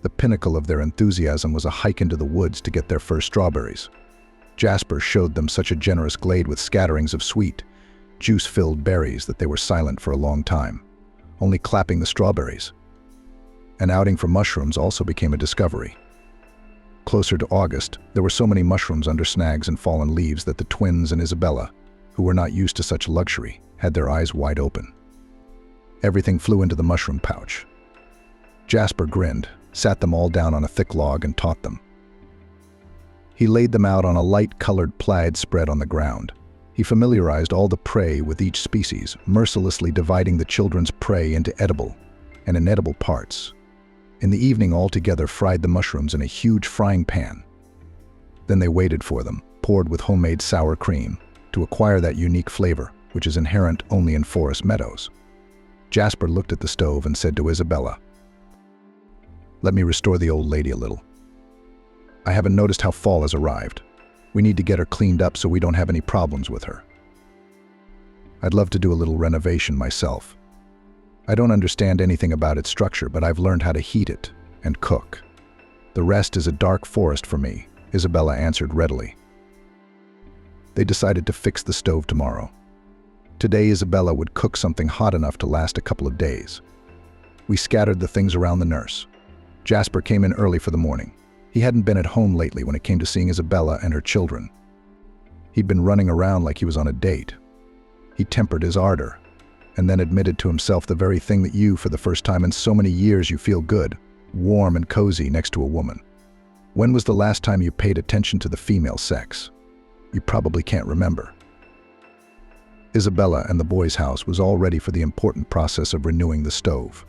The pinnacle of their enthusiasm was a hike into the woods to get their first strawberries. Jasper showed them such a generous glade with scatterings of sweet, juice-filled berries that they were silent for a long time, only clapping the strawberries. An outing for mushrooms also became a discovery. Closer to August, there were so many mushrooms under snags and fallen leaves that the twins and Isabella, who were not used to such luxury, had their eyes wide open. Everything flew into the mushroom pouch. Jasper grinned, sat them all down on a thick log, and taught them. He laid them out on a light-colored plaid spread on the ground. He familiarized all the prey with each species, mercilessly dividing the children's prey into edible and inedible parts. In the evening, all together fried the mushrooms in a huge frying pan. Then they waited for them, poured with homemade sour cream, to acquire that unique flavor, which is inherent only in forest meadows. Jasper looked at the stove and said to Isabella, "Let me restore the old lady a little. I haven't noticed how fall has arrived. We need to get her cleaned up so we don't have any problems with her. I'd love to do a little renovation myself." I don't understand anything about its structure, but I've learned how to heat it and cook. The rest is a dark forest for me, Isabella answered readily. They decided to fix the stove tomorrow. Today, Isabella would cook something hot enough to last a couple of days. We scattered the things around the nurse. Jasper came in early for the morning. He hadn't been at home lately when it came to seeing Isabella and her children. He'd been running around like he was on a date. He tempered his ardor, and then admitted to himself the very thing that you, for the first time in so many years, you feel good, warm and cozy next to a woman. When was the last time you paid attention to the female sex? You probably can't remember. Isabella and the boys' house was all ready for the important process of renewing the stove.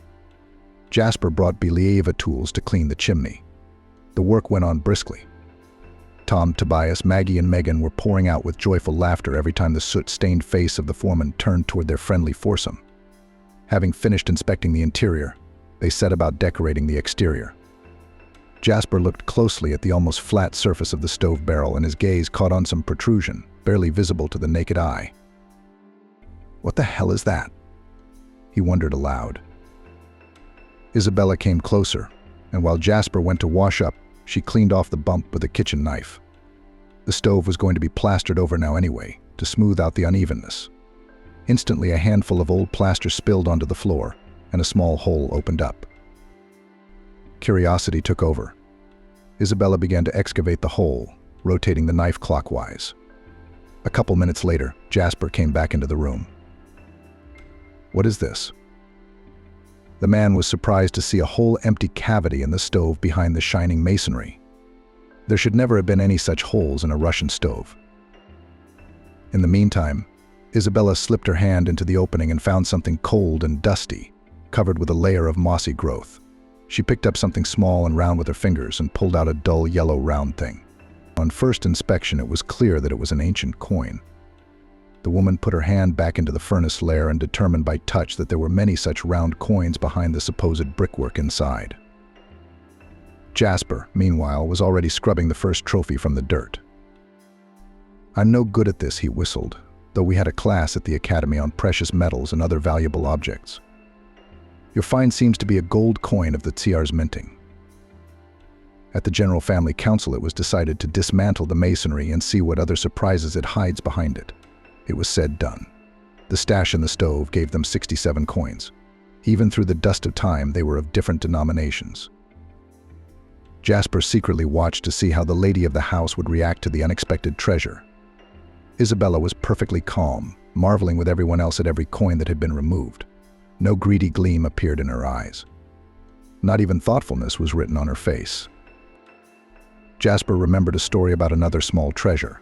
Jasper brought Bilieva tools to clean the chimney. The work went on briskly. Tom, Tobias, Maggie, and Megan were pouring out with joyful laughter every time the soot-stained face of the foreman turned toward their friendly foursome. Having finished inspecting the interior, they set about decorating the exterior. Jasper looked closely at the almost flat surface of the stove barrel, and his gaze caught on some protrusion, barely visible to the naked eye. "What the hell is that?" he wondered aloud. Isabella came closer, and while Jasper went to wash up, she cleaned off the bump with a kitchen knife. The stove was going to be plastered over now anyway, to smooth out the unevenness. Instantly, a handful of old plaster spilled onto the floor, and a small hole opened up. Curiosity took over. Isabella began to excavate the hole, rotating the knife clockwise. A couple minutes later, Jasper came back into the room. "What is this?" The man was surprised to see a whole empty cavity in the stove behind the shining masonry. There should never have been any such holes in a Russian stove. In the meantime, Isabella slipped her hand into the opening and found something cold and dusty, covered with a layer of mossy growth. She picked up something small and round with her fingers and pulled out a dull yellow round thing. On first inspection, it was clear that it was an ancient coin. The woman put her hand back into the furnace lair and determined by touch that there were many such round coins behind the supposed brickwork inside. Jasper, meanwhile, was already scrubbing the first trophy from the dirt. "I'm no good at this," he whistled, though we had a class at the academy on precious metals and other valuable objects. "Your find seems to be a gold coin of the Tsar's minting." At the General Family Council, it was decided to dismantle the masonry and see what other surprises it hides behind it. It was said, done. The stash in the stove gave them 67 coins. Even through the dust of time, they were of different denominations. Jasper secretly watched to see how the lady of the house would react to the unexpected treasure. Isabella was perfectly calm, marveling with everyone else at every coin that had been removed. No greedy gleam appeared in her eyes. Not even thoughtfulness was written on her face. Jasper remembered a story about another small treasure.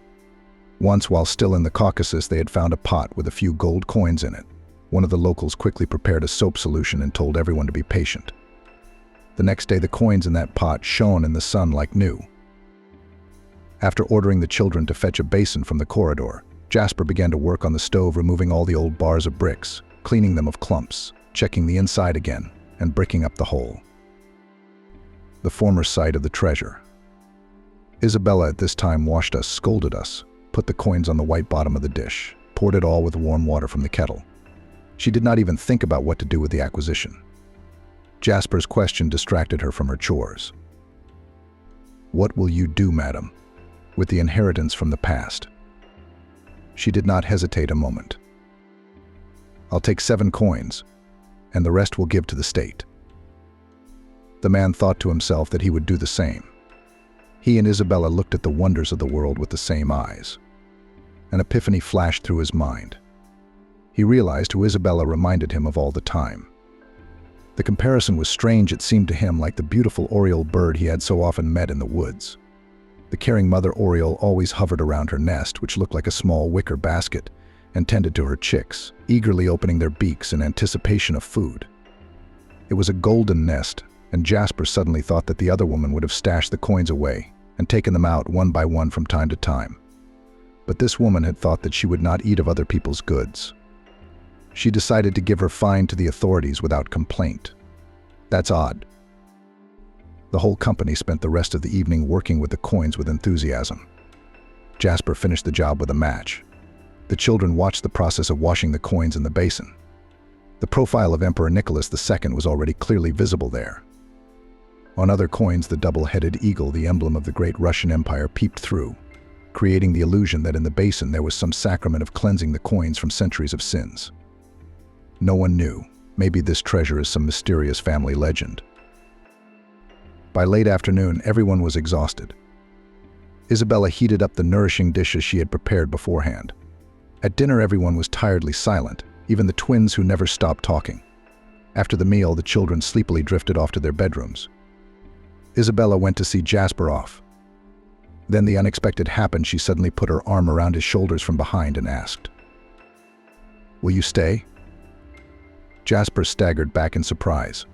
Once, while still in the Caucasus, they had found a pot with a few gold coins in it. One of the locals quickly prepared a soap solution and told everyone to be patient. The next day, the coins in that pot shone in the sun like new. After ordering the children to fetch a basin from the corridor, Jasper began to work on the stove, removing all the old bars of bricks, cleaning them of clumps, checking the inside again, and bricking up the hole. The former site of the treasure. Isabella at this time washed us, scolded us, put the coins on the white bottom of the dish, poured it all with warm water from the kettle. She did not even think about what to do with the acquisition. Jasper's question distracted her from her chores. "What will you do, madam, with the inheritance from the past?" She did not hesitate a moment. "I'll take 7 coins, and the rest will give to the state." The man thought to himself that he would do the same. He and Isabella looked at the wonders of the world with the same eyes. An epiphany flashed through his mind. He realized who Isabella reminded him of all the time. The comparison was strange. It seemed to him like the beautiful oriole bird he had so often met in the woods. The caring mother oriole always hovered around her nest, which looked like a small wicker basket, and tended to her chicks, eagerly opening their beaks in anticipation of food. It was a golden nest, and Jasper suddenly thought that the other woman would have stashed the coins away and taken them out one by one from time to time. But this woman had thought that she would not eat of other people's goods. She decided to give her find to the authorities without complaint. That's odd. The whole company spent the rest of the evening working with the coins with enthusiasm. Jasper finished the job with a match. The children watched the process of washing the coins in the basin. The profile of Emperor Nicholas II was already clearly visible there. On other coins, the double-headed eagle, the emblem of the great Russian Empire, peeped through, creating the illusion that in the basin there was some sacrament of cleansing the coins from centuries of sins. No one knew. Maybe this treasure is some mysterious family legend. By late afternoon, everyone was exhausted. Isabella heated up the nourishing dishes she had prepared beforehand. At dinner, everyone was tiredly silent, even the twins who never stopped talking. After the meal, the children sleepily drifted off to their bedrooms. Isabella went to see Jasper off. Then the unexpected happened. She suddenly put her arm around his shoulders from behind and asked, "Will you stay?" Jasper staggered back in surprise.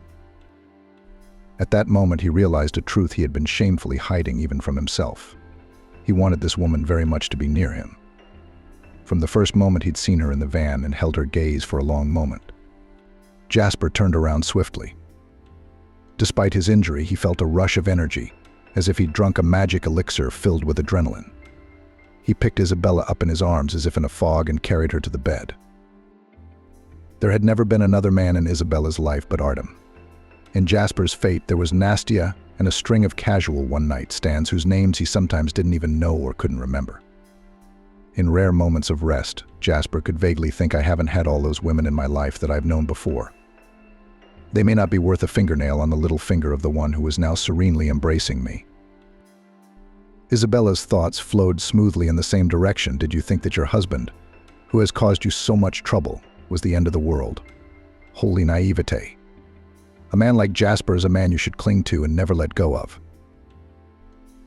At that moment, he realized a truth he had been shamefully hiding even from himself. He wanted this woman very much to be near him. From the first moment he'd seen her in the van and held her gaze for a long moment. Jasper turned around swiftly. Despite his injury, he felt a rush of energy, as if he'd drunk a magic elixir filled with adrenaline. He picked Isabella up in his arms as if in a fog and carried her to the bed. There had never been another man in Isabella's life but Artem. In Jasper's fate, there was Nastya and a string of casual one-night stands whose names he sometimes didn't even know or couldn't remember. In rare moments of rest, Jasper could vaguely think, "I haven't had all those women in my life that I've known before. They may not be worth a fingernail on the little finger of the one who is now serenely embracing me." Isabella's thoughts flowed smoothly in the same direction. Did you think that your husband, who has caused you so much trouble, was the end of the world? Holy naivete. A man like Jasper is a man you should cling to and never let go of.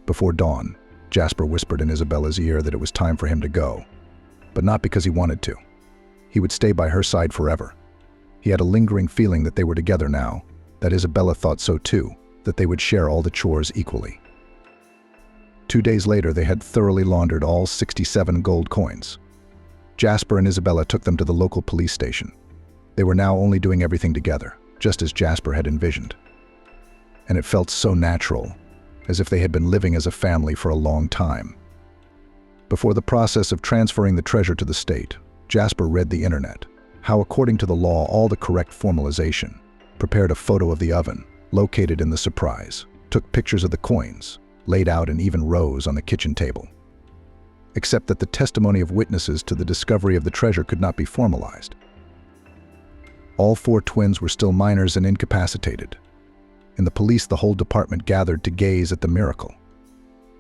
Before dawn, Jasper whispered in Isabella's ear that it was time for him to go, but not because he wanted to. He would stay by her side forever. He had a lingering feeling that they were together now, that Isabella thought so too, that they would share all the chores equally. 2 days later, they had thoroughly laundered all 67 gold coins. Jasper and Isabella took them to the local police station. They were now only doing everything together, just as Jasper had envisioned. And it felt so natural, as if they had been living as a family for a long time. Before the process of transferring the treasure to the state, Jasper read the internet, how according to the law all the correct formalization, prepared a photo of the oven, located in the surprise, took pictures of the coins, laid out in even rows on the kitchen table. Except that the testimony of witnesses to the discovery of the treasure could not be formalized. All 4 twins were still minors and incapacitated. In the police, the whole department gathered to gaze at the miracle.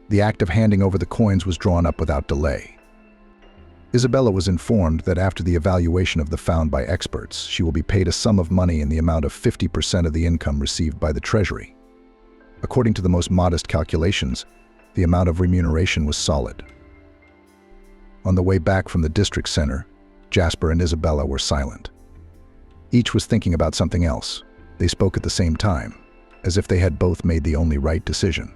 The act of handing over the coins was drawn up without delay. Isabella was informed that after the evaluation of the found by experts, she will be paid a sum of money in the amount of 50% of the income received by the Treasury. According to the most modest calculations, the amount of remuneration was solid. On the way back from the district center, Jasper and Isabella were silent. Each was thinking about something else. They spoke at the same time, as if they had both made the only right decision.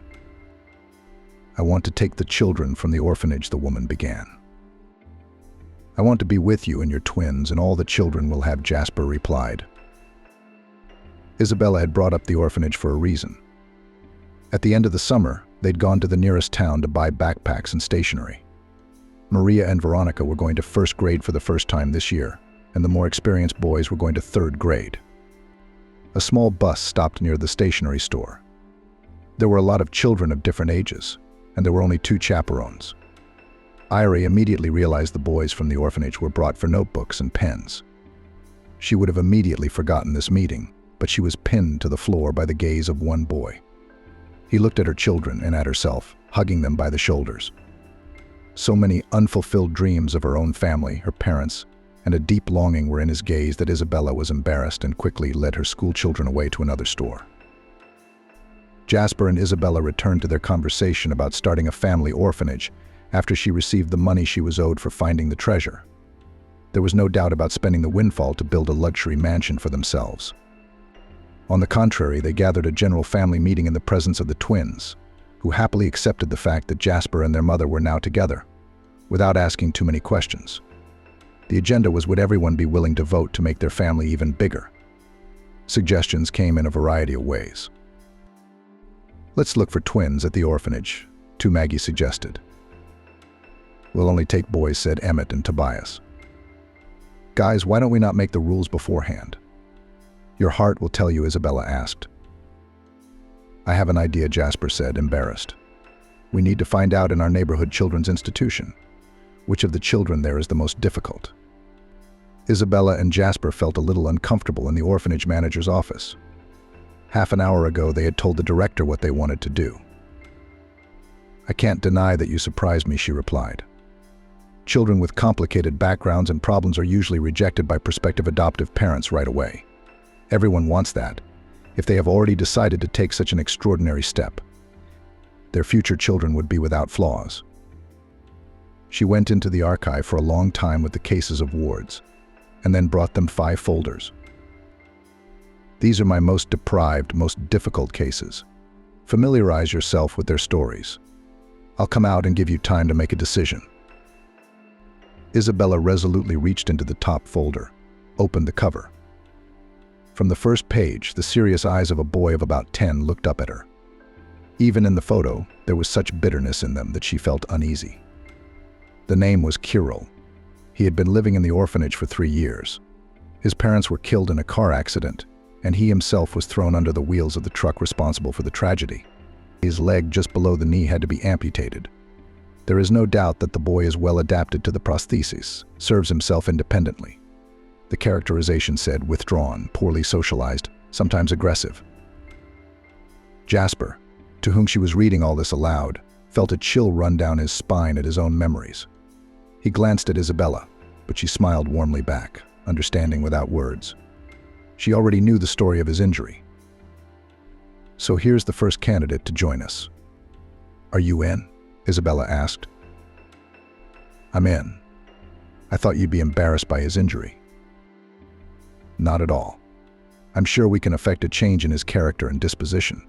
"I want to take the children from the orphanage," the woman began. "I want to be with you and your twins, and all the children will have," Jasper replied. Isabella had brought up the orphanage for a reason. At the end of the summer, they'd gone to the nearest town to buy backpacks and stationery. Maria and Veronica were going to first grade for the first time this year, and the more experienced boys were going to third grade. A small bus stopped near the stationery store. There were a lot of children of different ages, and there were only 2 chaperones. Irie immediately realized the boys from the orphanage were brought for notebooks and pens. She would have immediately forgotten this meeting, but she was pinned to the floor by the gaze of one boy. He looked at her children and at herself, hugging them by the shoulders. So many unfulfilled dreams of her own family, her parents, and a deep longing were in his gaze that Isabella was embarrassed and quickly led her school children away to another store. Jasper and Isabella returned to their conversation about starting a family orphanage after she received the money she was owed for finding the treasure. There was no doubt about spending the windfall to build a luxury mansion for themselves. On the contrary, they gathered a general family meeting in the presence of the twins, who happily accepted the fact that Jasper and their mother were now together, without asking too many questions. The agenda was, would everyone be willing to vote to make their family even bigger? Suggestions came in a variety of ways. "Let's look for twins at the orphanage," 2 Maggie suggested. "We'll only take boys," said Emmett and Tobias. Guys, why don't we not make the rules beforehand? Your heart will tell you, Isabella asked. I have an idea, Jasper said, embarrassed. We need to find out in our neighborhood children's institution. Which of the children there is the most difficult? Isabella and Jasper felt a little uncomfortable in the orphanage manager's office. Half an hour ago, they had told the director what they wanted to do. I can't deny that you surprised me, she replied. Children with complicated backgrounds and problems are usually rejected by prospective adoptive parents right away. Everyone wants that, if they have already decided to take such an extraordinary step. Their future children would be without flaws. She went into the archive for a long time with the cases of wards, and then brought them 5 folders. These are my most deprived, most difficult cases. Familiarize yourself with their stories. I'll come out and give you time to make a decision. Isabella resolutely reached into the top folder, opened the cover. From the first page, the serious eyes of a boy of about 10 looked up at her. Even in the photo, there was such bitterness in them that she felt uneasy. The name was Kirill. He had been living in the orphanage for 3 years. His parents were killed in a car accident, and he himself was thrown under the wheels of the truck responsible for the tragedy. His leg just below the knee had to be amputated. There is no doubt that the boy is well adapted to the prosthesis, serves himself independently. The characterization said withdrawn, poorly socialized, sometimes aggressive. Jasper, to whom she was reading all this aloud, felt a chill run down his spine at his own memories. He glanced at Isabella, but she smiled warmly back, understanding without words. She already knew the story of his injury. So here's the first candidate to join us. Are you in? Isabella asked. I'm in. I thought you'd be embarrassed by his injury. Not at all. I'm sure we can effect a change in his character and disposition.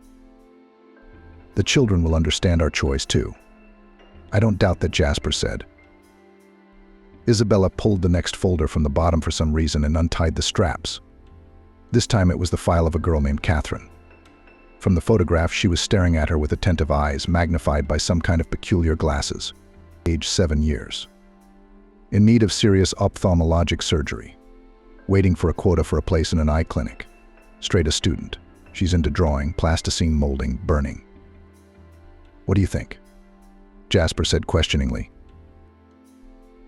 The children will understand our choice too. I don't doubt that, Jasper said. Isabella pulled the next folder from the bottom for some reason and untied the straps. This time it was the file of a girl named Catherine. From the photograph, she was staring at her with attentive eyes, magnified by some kind of peculiar glasses. Age 7 years. In need of serious ophthalmologic surgery. Waiting for a quota for a place in an eye clinic. Straight A student. She's into drawing, plasticine, molding, burning. What do you think? Jasper said questioningly.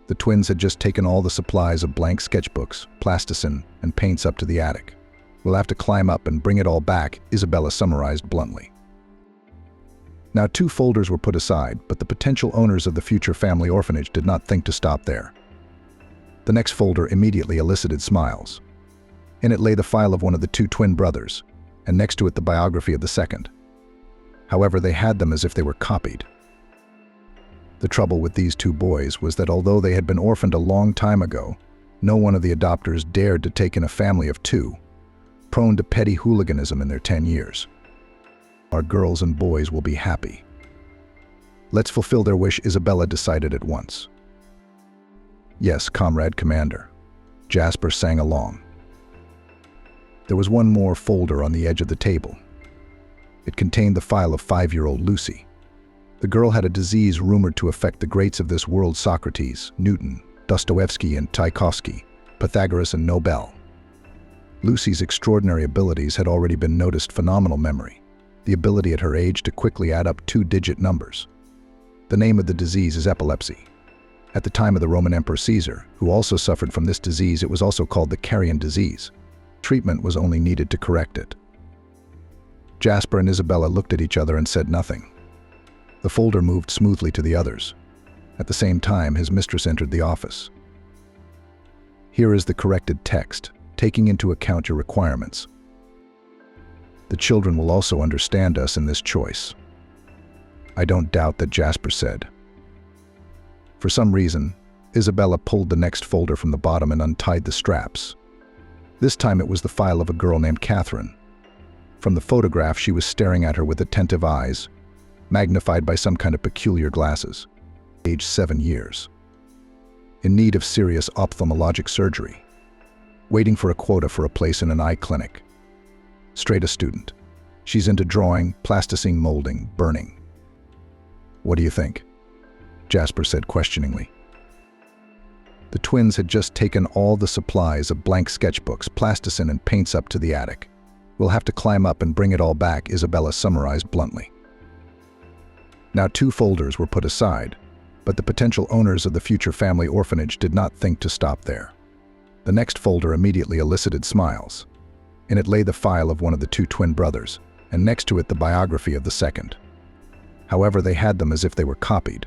The twins had just taken all the supplies of blank sketchbooks, plasticine, and paints up to the attic. We'll have to climb up and bring it all back, Isabella summarized bluntly. Now 2 folders were put aside, but the potential owners of the future family orphanage did not think to stop there. The next folder immediately elicited smiles. In it lay the file of one of the 2 twin brothers, and next to it the biography of the second. However, they had them as if they were copied. The trouble with these 2 boys was that although they had been orphaned a long time ago, no one of the adopters dared to take in a family of 2, prone to petty hooliganism in their 10 years. Our girls and boys will be happy. Let's fulfill their wish, Isabella decided at once. Yes, Comrade Commander. Jasper sang along. There was one more folder on the edge of the table. It contained the file of 5-year-old Lucy. The girl had a disease rumored to affect the greats of this world: Socrates, Newton, Dostoevsky and Tchaikovsky, Pythagoras and Nobel. Lucy's extraordinary abilities had already been noticed: phenomenal memory, the ability at her age to quickly add up 2-digit numbers. The name of the disease is epilepsy. At the time of the Roman Emperor Caesar, who also suffered from this disease, it was also called the carrion disease. Treatment was only needed to correct it. Jasper and Isabella looked at each other and said nothing. The folder moved smoothly to the others. At the same time, his mistress entered the office. Here is the corrected text, taking into account your requirements. The children will also understand us in this choice. I don't doubt that, Jasper said. For some reason, Isabella pulled the next folder from the bottom and untied the straps. This time it was the file of a girl named Catherine. From the photograph, she was staring at her with attentive eyes, magnified by some kind of peculiar glasses. Age 7 years. In need of serious ophthalmologic surgery. Waiting for a quota for a place in an eye clinic. Straight A student. She's into drawing, plasticine, molding, burning. What do you think? Jasper said questioningly. The twins had just taken all the supplies of blank sketchbooks, plasticine, and paints up to the attic. "We'll have to climb up and bring it all back," Isabella summarized bluntly. Now 2 folders were put aside, but the potential owners of the future family orphanage did not think to stop there. The next folder immediately elicited smiles. In it lay the file of one of the 2 twin brothers, and next to it the biography of the second. However, they had them as if they were copied.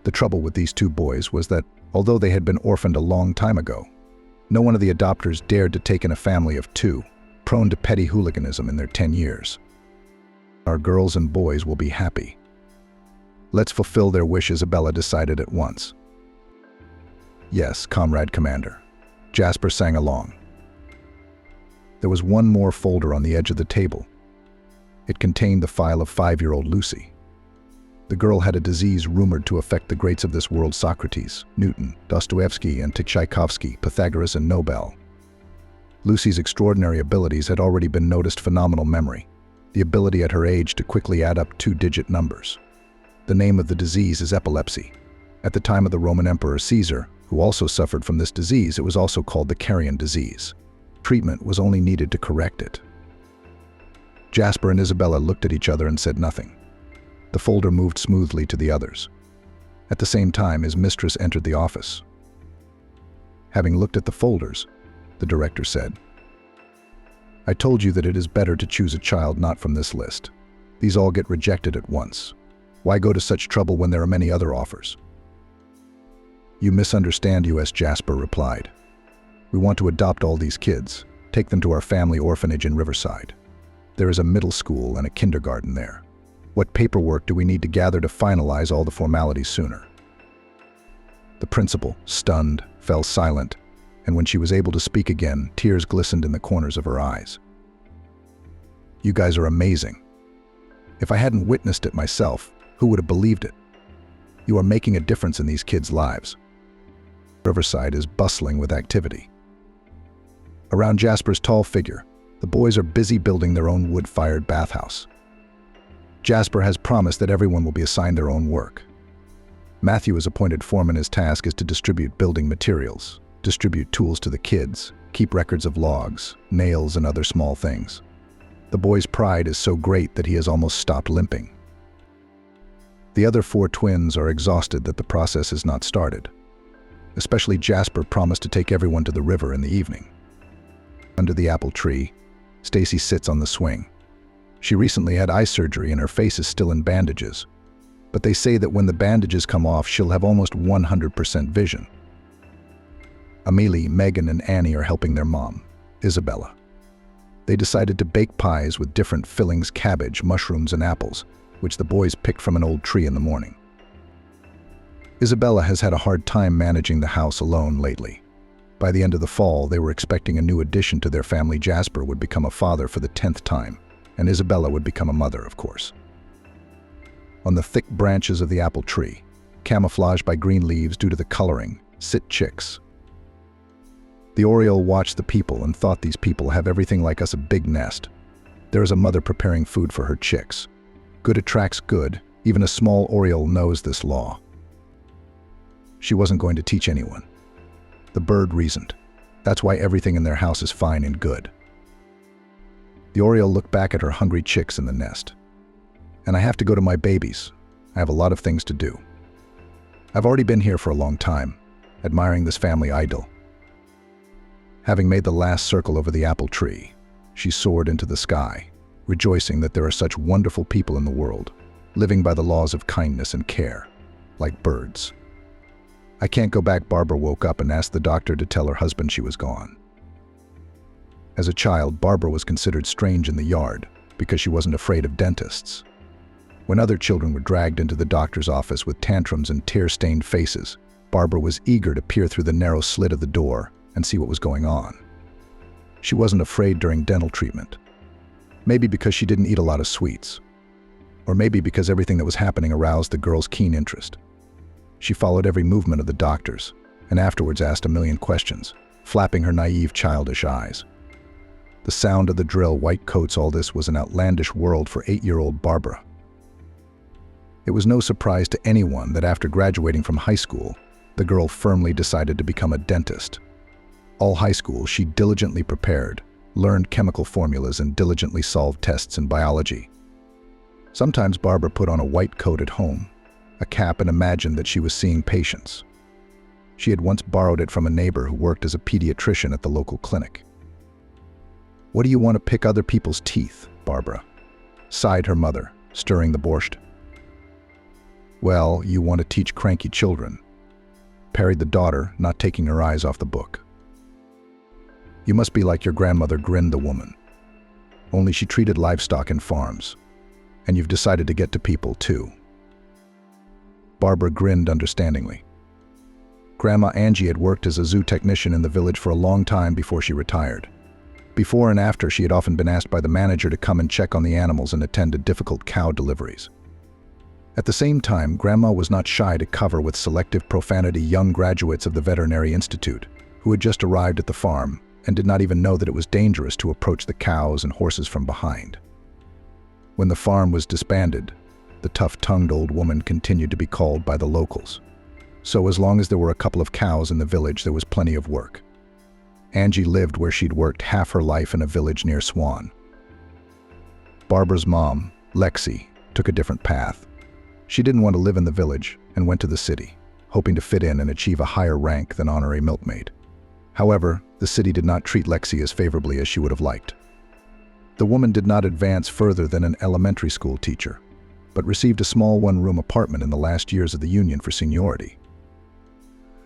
The trouble with these 2 boys was that, although they had been orphaned a long time ago, no one of the adopters dared to take in a family of 2, prone to petty hooliganism in their 10 years. "Our girls and boys will be happy. Let's fulfill their wish," Isabella decided at once. "Yes, Comrade Commander," Jasper sang along. There was one more folder on the edge of the table. It contained the file of 5-year-old Lucy. The girl had a disease rumored to affect the greats of this world: Socrates, Newton, Dostoevsky, and Tchaikovsky, Pythagoras, and Nobel. Lucy's extraordinary abilities had already been noticed: phenomenal memory, the ability at her age to quickly add up 2-digit numbers. The name of the disease is epilepsy. At the time of the Roman Emperor Caesar, who also suffered from this disease, it was also called the carrion disease. Treatment was only needed to correct it. Jasper and Isabella looked at each other and said nothing. The folder moved smoothly to the others. At the same time, his mistress entered the office. Having looked at the folders, the director said, "I told you that it is better to choose a child not from this list. These all get rejected at once. Why go to such trouble when there are many other offers?" "You misunderstand us," Jasper replied. "We want to adopt all these kids, take them to our family orphanage in Riverside. There is a middle school and a kindergarten there. What paperwork do we need to gather to finalize all the formalities sooner?" The principal, stunned, fell silent, and when she was able to speak again, tears glistened in the corners of her eyes. "You guys are amazing. If I hadn't witnessed it myself, who would have believed it? You are making a difference in these kids' lives." Riverside is bustling with activity. Around Jasper's tall figure, the boys are busy building their own wood-fired bathhouse. Jasper has promised that everyone will be assigned their own work. Matthew is appointed foreman. His task is to distribute building materials, distribute tools to the kids, keep records of logs, nails, and other small things. The boy's pride is so great that he has almost stopped limping. The other 4 twins are exhausted that the process is not started. Especially Jasper promised to take everyone to the river in the evening. Under the apple tree, Stacy sits on the swing. She recently had eye surgery and her face is still in bandages. But they say that when the bandages come off, she'll have almost 100% vision. Amelie, Megan, and Annie are helping their mom, Isabella. They decided to bake pies with different fillings: cabbage, mushrooms, and apples, which the boys picked from an old tree in the morning. Isabella has had a hard time managing the house alone lately. By the end of the fall, they were expecting a new addition to their family. Jasper would become a father for the 10th time, and Isabella would become a mother, of course. On the thick branches of the apple tree, camouflaged by green leaves due to the coloring, sit chicks. The oriole watched the people and thought, these people have everything like us: a big nest. There is a mother preparing food for her chicks. Good attracts good. Even a small oriole knows this law. She wasn't going to teach anyone. The bird reasoned. That's why everything in their house is fine and good. The oriole looked back at her hungry chicks in the nest. "And I have to go to my babies. I have a lot of things to do. I've already been here for a long time, admiring this family idyll." Having made the last circle over the apple tree, she soared into the sky, rejoicing that there are such wonderful people in the world, living by the laws of kindness and care, like birds. "I can't go back." Barbara woke up and asked the doctor to tell her husband she was gone. As a child, Barbara was considered strange in the yard because she wasn't afraid of dentists. When other children were dragged into the doctor's office with tantrums and tear-stained faces, Barbara was eager to peer through the narrow slit of the door and see what was going on. She wasn't afraid during dental treatment. Maybe because she didn't eat a lot of sweets. Or maybe because everything that was happening aroused the girl's keen interest. She followed every movement of the doctors, and afterwards asked a million questions, flapping her naive, childish eyes. The sound of the drill, white coats, all this was an outlandish world for 8-year-old Barbara. It was no surprise to anyone that after graduating from high school, the girl firmly decided to become a dentist. All high school, she diligently prepared, learned chemical formulas, and diligently solved tests in biology. Sometimes Barbara put on a white coat at home, a cap, and imagined that she was seeing patients. She had once borrowed it from a neighbor who worked as a pediatrician at the local clinic. "What do you want to pick other people's teeth, Barbara?" sighed her mother, stirring the borscht. "Well, you want to teach cranky children," parried the daughter, not taking her eyes off the book. "You must be like your grandmother," grinned the woman. "Only she treated livestock and farms. And you've decided to get to people, too." Barbara grinned understandingly. Grandma Angie had worked as a zoo technician in the village for a long time before she retired. Before and after, she had often been asked by the manager to come and check on the animals and attend to difficult cow deliveries. At the same time, Grandma was not shy to cover with selective profanity young graduates of the Veterinary Institute who had just arrived at the farm and did not even know that it was dangerous to approach the cows and horses from behind. When the farm was disbanded, the tough-tongued old woman continued to be called by the locals. So as long as there were a couple of cows in the village, there was plenty of work. Angie lived where she'd worked half her life in a village near Swan. Barbara's mom, Lexi, took a different path. She didn't want to live in the village and went to the city, hoping to fit in and achieve a higher rank than honorary milkmaid. However, the city did not treat Lexi as favorably as she would have liked. The woman did not advance further than an elementary school teacher, but received a small one-room apartment in the last years of the union for seniority.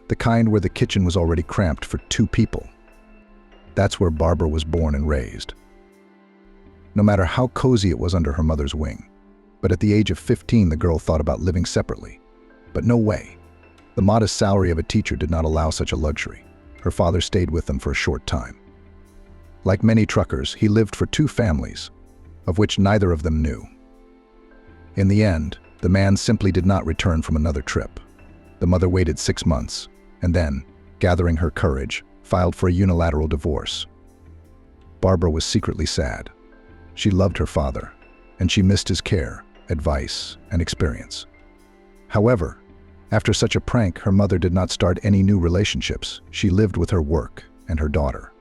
The kind where the kitchen was already cramped for 2 people. That's where Barbara was born and raised. No matter how cozy it was under her mother's wing, but at the age of 15 the girl thought about living separately. But no way. The modest salary of a teacher did not allow such a luxury. Her father stayed with them for a short time. Like many truckers, he lived for 2 families, of which neither of them knew. In the end, the man simply did not return from another trip. The mother waited 6 months, and then, gathering her courage, filed for a unilateral divorce. Barbara was secretly sad. She loved her father, and she missed his care, advice, and experience. However, after such a prank, her mother did not start any new relationships. She lived with her work and her daughter.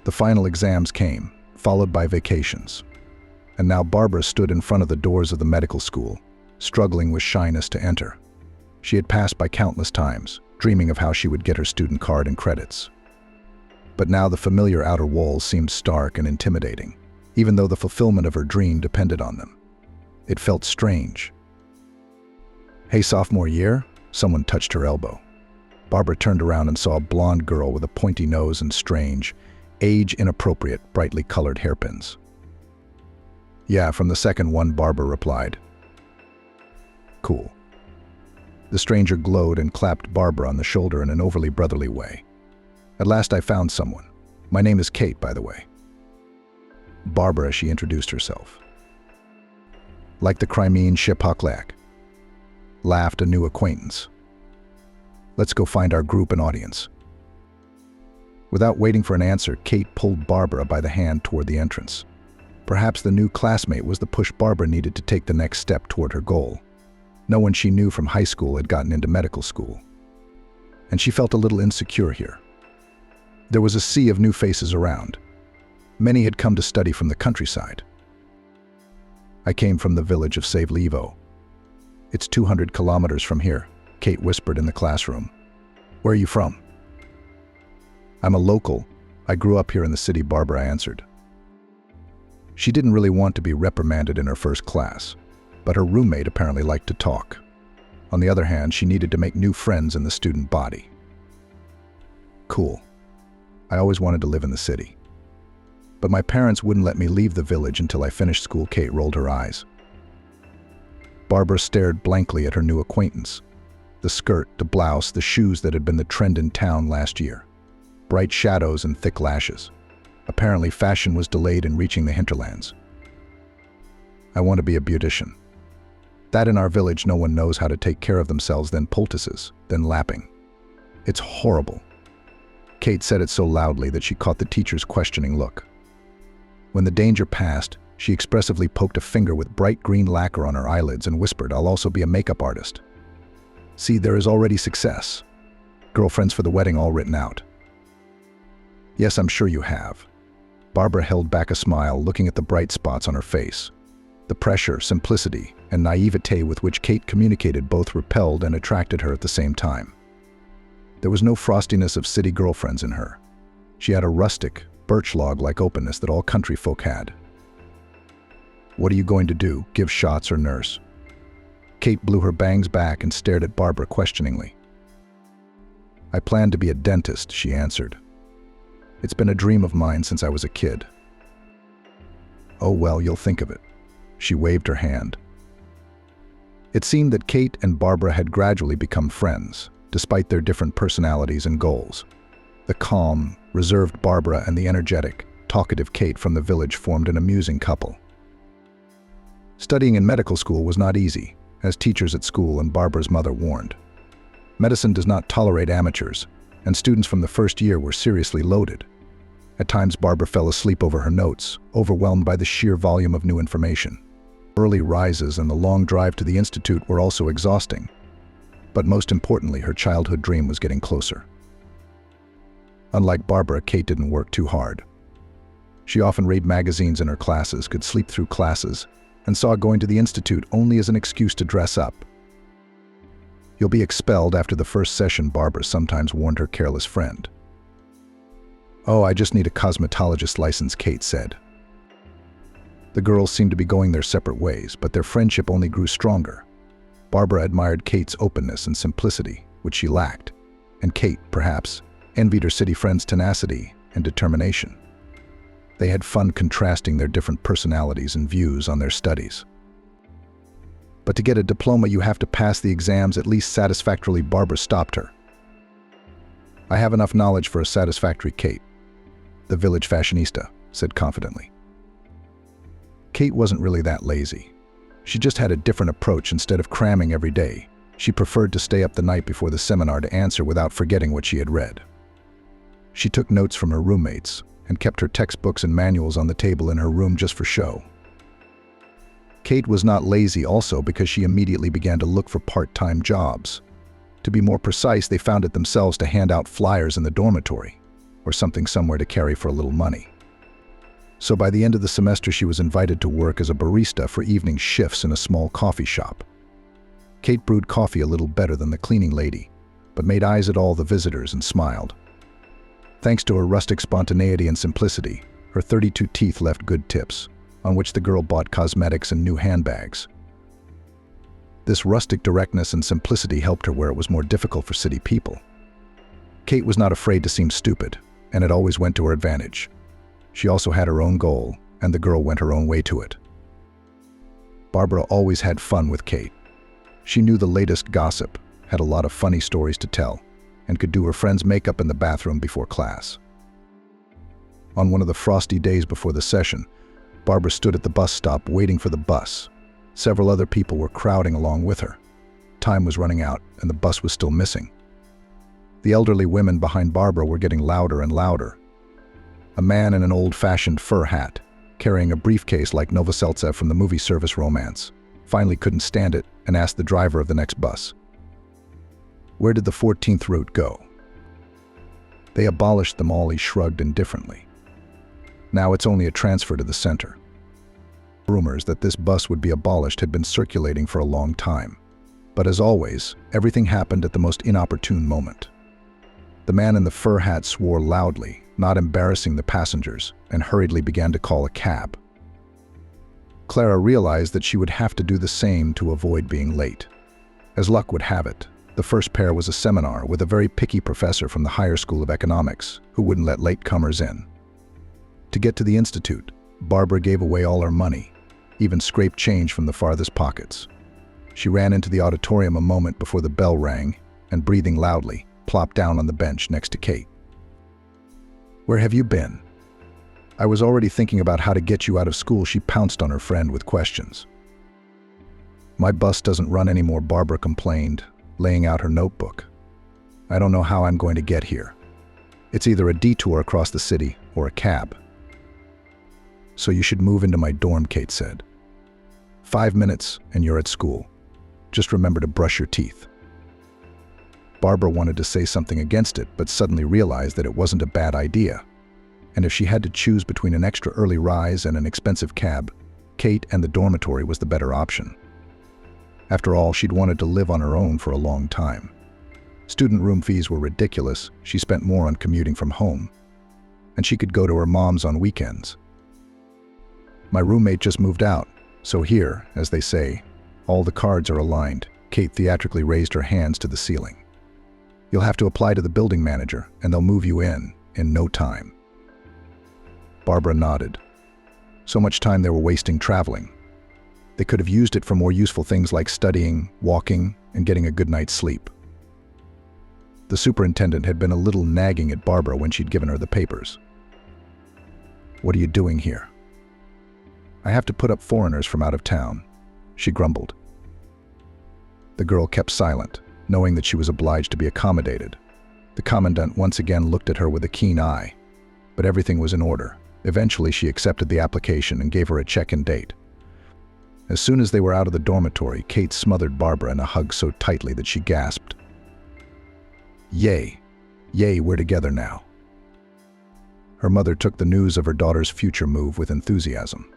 The final exams came, followed by vacations. And now Barbara stood in front of the doors of the medical school, struggling with shyness to enter. She had passed by countless times, dreaming of how she would get her student card and credits. But now the familiar outer walls seemed stark and intimidating, even though the fulfillment of her dream depended on them. It felt strange. "Hey, sophomore year?" Someone touched her elbow. Barbara turned around and saw a blonde girl with a pointy nose and strange, age-inappropriate, brightly colored hairpins. "Yeah, from the second one," Barbara replied. "Cool." The stranger glowed and clapped Barbara on the shoulder in an overly brotherly way. "At last I found someone. My name is Kate, by the way." Barbara, she introduced herself. "Like the Crimean ship Hucklack," laughed a new acquaintance. "Let's go find our group and audience." Without waiting for an answer, Kate pulled Barbara by the hand toward the entrance. Perhaps the new classmate was the push Barbara needed to take the next step toward her goal. No one she knew from high school had gotten into medical school, and she felt a little insecure here. There was a sea of new faces around. Many had come to study from the countryside. "I came from the village of Savlevo. It's 200 kilometers from here," Kate whispered in the classroom. "Where are you from?" "I'm a local. I grew up here in the city," Barbara answered. She didn't really want to be reprimanded in her first class, but her roommate apparently liked to talk. On the other hand, she needed to make new friends in the student body. "Cool. I always wanted to live in the city. But my parents wouldn't let me leave the village until I finished school." Kate rolled her eyes. Barbara stared blankly at her new acquaintance. The skirt, the blouse, the shoes that had been the trend in town last year. Bright shadows and thick lashes. Apparently fashion was delayed in reaching the hinterlands. "I want to be a beautician. That in our village no one knows how to take care of themselves, then poultices, then lapping. It's horrible." Kate said it so loudly that she caught the teacher's questioning look. When the danger passed, she expressively poked a finger with bright green lacquer on her eyelids and whispered, "I'll also be a makeup artist." See, there is already success. Girlfriends for the wedding all written out. Yes, I'm sure you have. Barbara held back a smile, looking at the bright spots on her face. The pressure, simplicity, and naivete with which Kate communicated both repelled and attracted her at the same time. There was no frostiness of city girlfriends in her. She had a rustic, birch log-like openness that all country folk had. What are you going to do? Give shots or nurse? Kate blew her bangs back and stared at Barbara questioningly. I plan to be a dentist, she answered. It's been a dream of mine since I was a kid. Oh well, you'll think of it. She waved her hand. It seemed that Kate and Barbara had gradually become friends, despite their different personalities and goals. The calm, reserved Barbara and the energetic, talkative Kate from the village formed an amusing couple. Studying in medical school was not easy, as teachers at school and Barbara's mother warned. Medicine does not tolerate amateurs, and students from the first year were seriously loaded. At times, Barbara fell asleep over her notes, overwhelmed by the sheer volume of new information. Early rises and the long drive to the institute were also exhausting. But most importantly, her childhood dream was getting closer. Unlike Barbara, Kate didn't work too hard. She often read magazines in her classes, could sleep through classes, and saw going to the institute only as an excuse to dress up. You'll be expelled after the first session, Barbara sometimes warned her careless friend. Oh, I just need a cosmetologist license, Kate said. The girls seemed to be going their separate ways, but their friendship only grew stronger. Barbara admired Kate's openness and simplicity, which she lacked, and Kate, perhaps, envied her city friend's tenacity and determination. They had fun contrasting their different personalities and views on their studies. But to get a diploma, you have to pass the exams at least satisfactorily, Barbara stopped her. I have enough knowledge for a satisfactory, Kate. The village fashionista said confidently. Kate wasn't really that lazy. She just had a different approach. Instead of cramming every day, she preferred to stay up the night before the seminar to answer without forgetting what she had read. She took notes from her roommates and kept her textbooks and manuals on the table in her room just for show. Kate was not lazy also because she immediately began to look for part-time jobs. To be more precise, they found it themselves to hand out flyers in the dormitory, or something somewhere to carry for a little money. So by the end of the semester, she was invited to work as a barista for evening shifts in a small coffee shop. Kate brewed coffee a little better than the cleaning lady, but made eyes at all the visitors and smiled. Thanks to her rustic spontaneity and simplicity, her 32 teeth left good tips, on which the girl bought cosmetics and new handbags. This rustic directness and simplicity helped her where it was more difficult for city people. Kate was not afraid to seem stupid, and it always went to her advantage. She also had her own goal, and the girl went her own way to it. Barbara always had fun with Kate. She knew the latest gossip, had a lot of funny stories to tell, and could do her friends' makeup in the bathroom before class. On one of the frosty days before the session, Barbara stood at the bus stop waiting for the bus. Several other people were crowding along with her. Time was running out, and the bus was still missing. The elderly women behind Barbara were getting louder and louder. A man in an old-fashioned fur hat, carrying a briefcase like Novoseltsev from the movie Service Romance, finally couldn't stand it and asked the driver of the next bus, "Where did the 14th route go?" "They abolished them all," he shrugged indifferently. "Now it's only a transfer to the center." Rumors that this bus would be abolished had been circulating for a long time. But as always, everything happened at the most inopportune moment. The man in the fur hat swore loudly, not embarrassing the passengers, and hurriedly began to call a cab. Clara realized that she would have to do the same to avoid being late. As luck would have it, the first pair was a seminar with a very picky professor from the Higher School of Economics who wouldn't let latecomers in. To get to the institute, Barbara gave away all her money, even scraped change from the farthest pockets. She ran into the auditorium a moment before the bell rang and, breathing loudly, plopped down on the bench next to Kate. "Where have you been?" "I was already thinking about how to get you out of school," she pounced on her friend with questions. "My bus doesn't run anymore," Barbara complained, laying out her notebook. "I don't know how I'm going to get here. It's either a detour across the city or a cab." "So you should move into my dorm," Kate said. 5 minutes and you're at school. Just remember to brush your teeth." Barbara wanted to say something against it, but suddenly realized that it wasn't a bad idea. And if she had to choose between an extra early rise and an expensive cab, Kate and the dormitory was the better option. After all, she'd wanted to live on her own for a long time. Student room fees were ridiculous. She spent more on commuting from home. And she could go to her mom's on weekends. My roommate just moved out, so here, as they say, all the cards are aligned. Kate theatrically raised her hands to the ceiling. You'll have to apply to the building manager, and they'll move you in no time. Barbara nodded. So much time they were wasting traveling. They could have used it for more useful things like studying, walking, and getting a good night's sleep. The superintendent had been a little nagging at Barbara when she'd given her the papers. What are you doing here? I have to put up foreigners from out of town, she grumbled. The girl kept silent, knowing that she was obliged to be accommodated. The commandant once again looked at her with a keen eye, but everything was in order. Eventually, she accepted the application and gave her a check and date. As soon as they were out of the dormitory, Kate smothered Barbara in a hug so tightly that she gasped. Yay, we're together now. Her mother took the news of her daughter's future move with enthusiasm.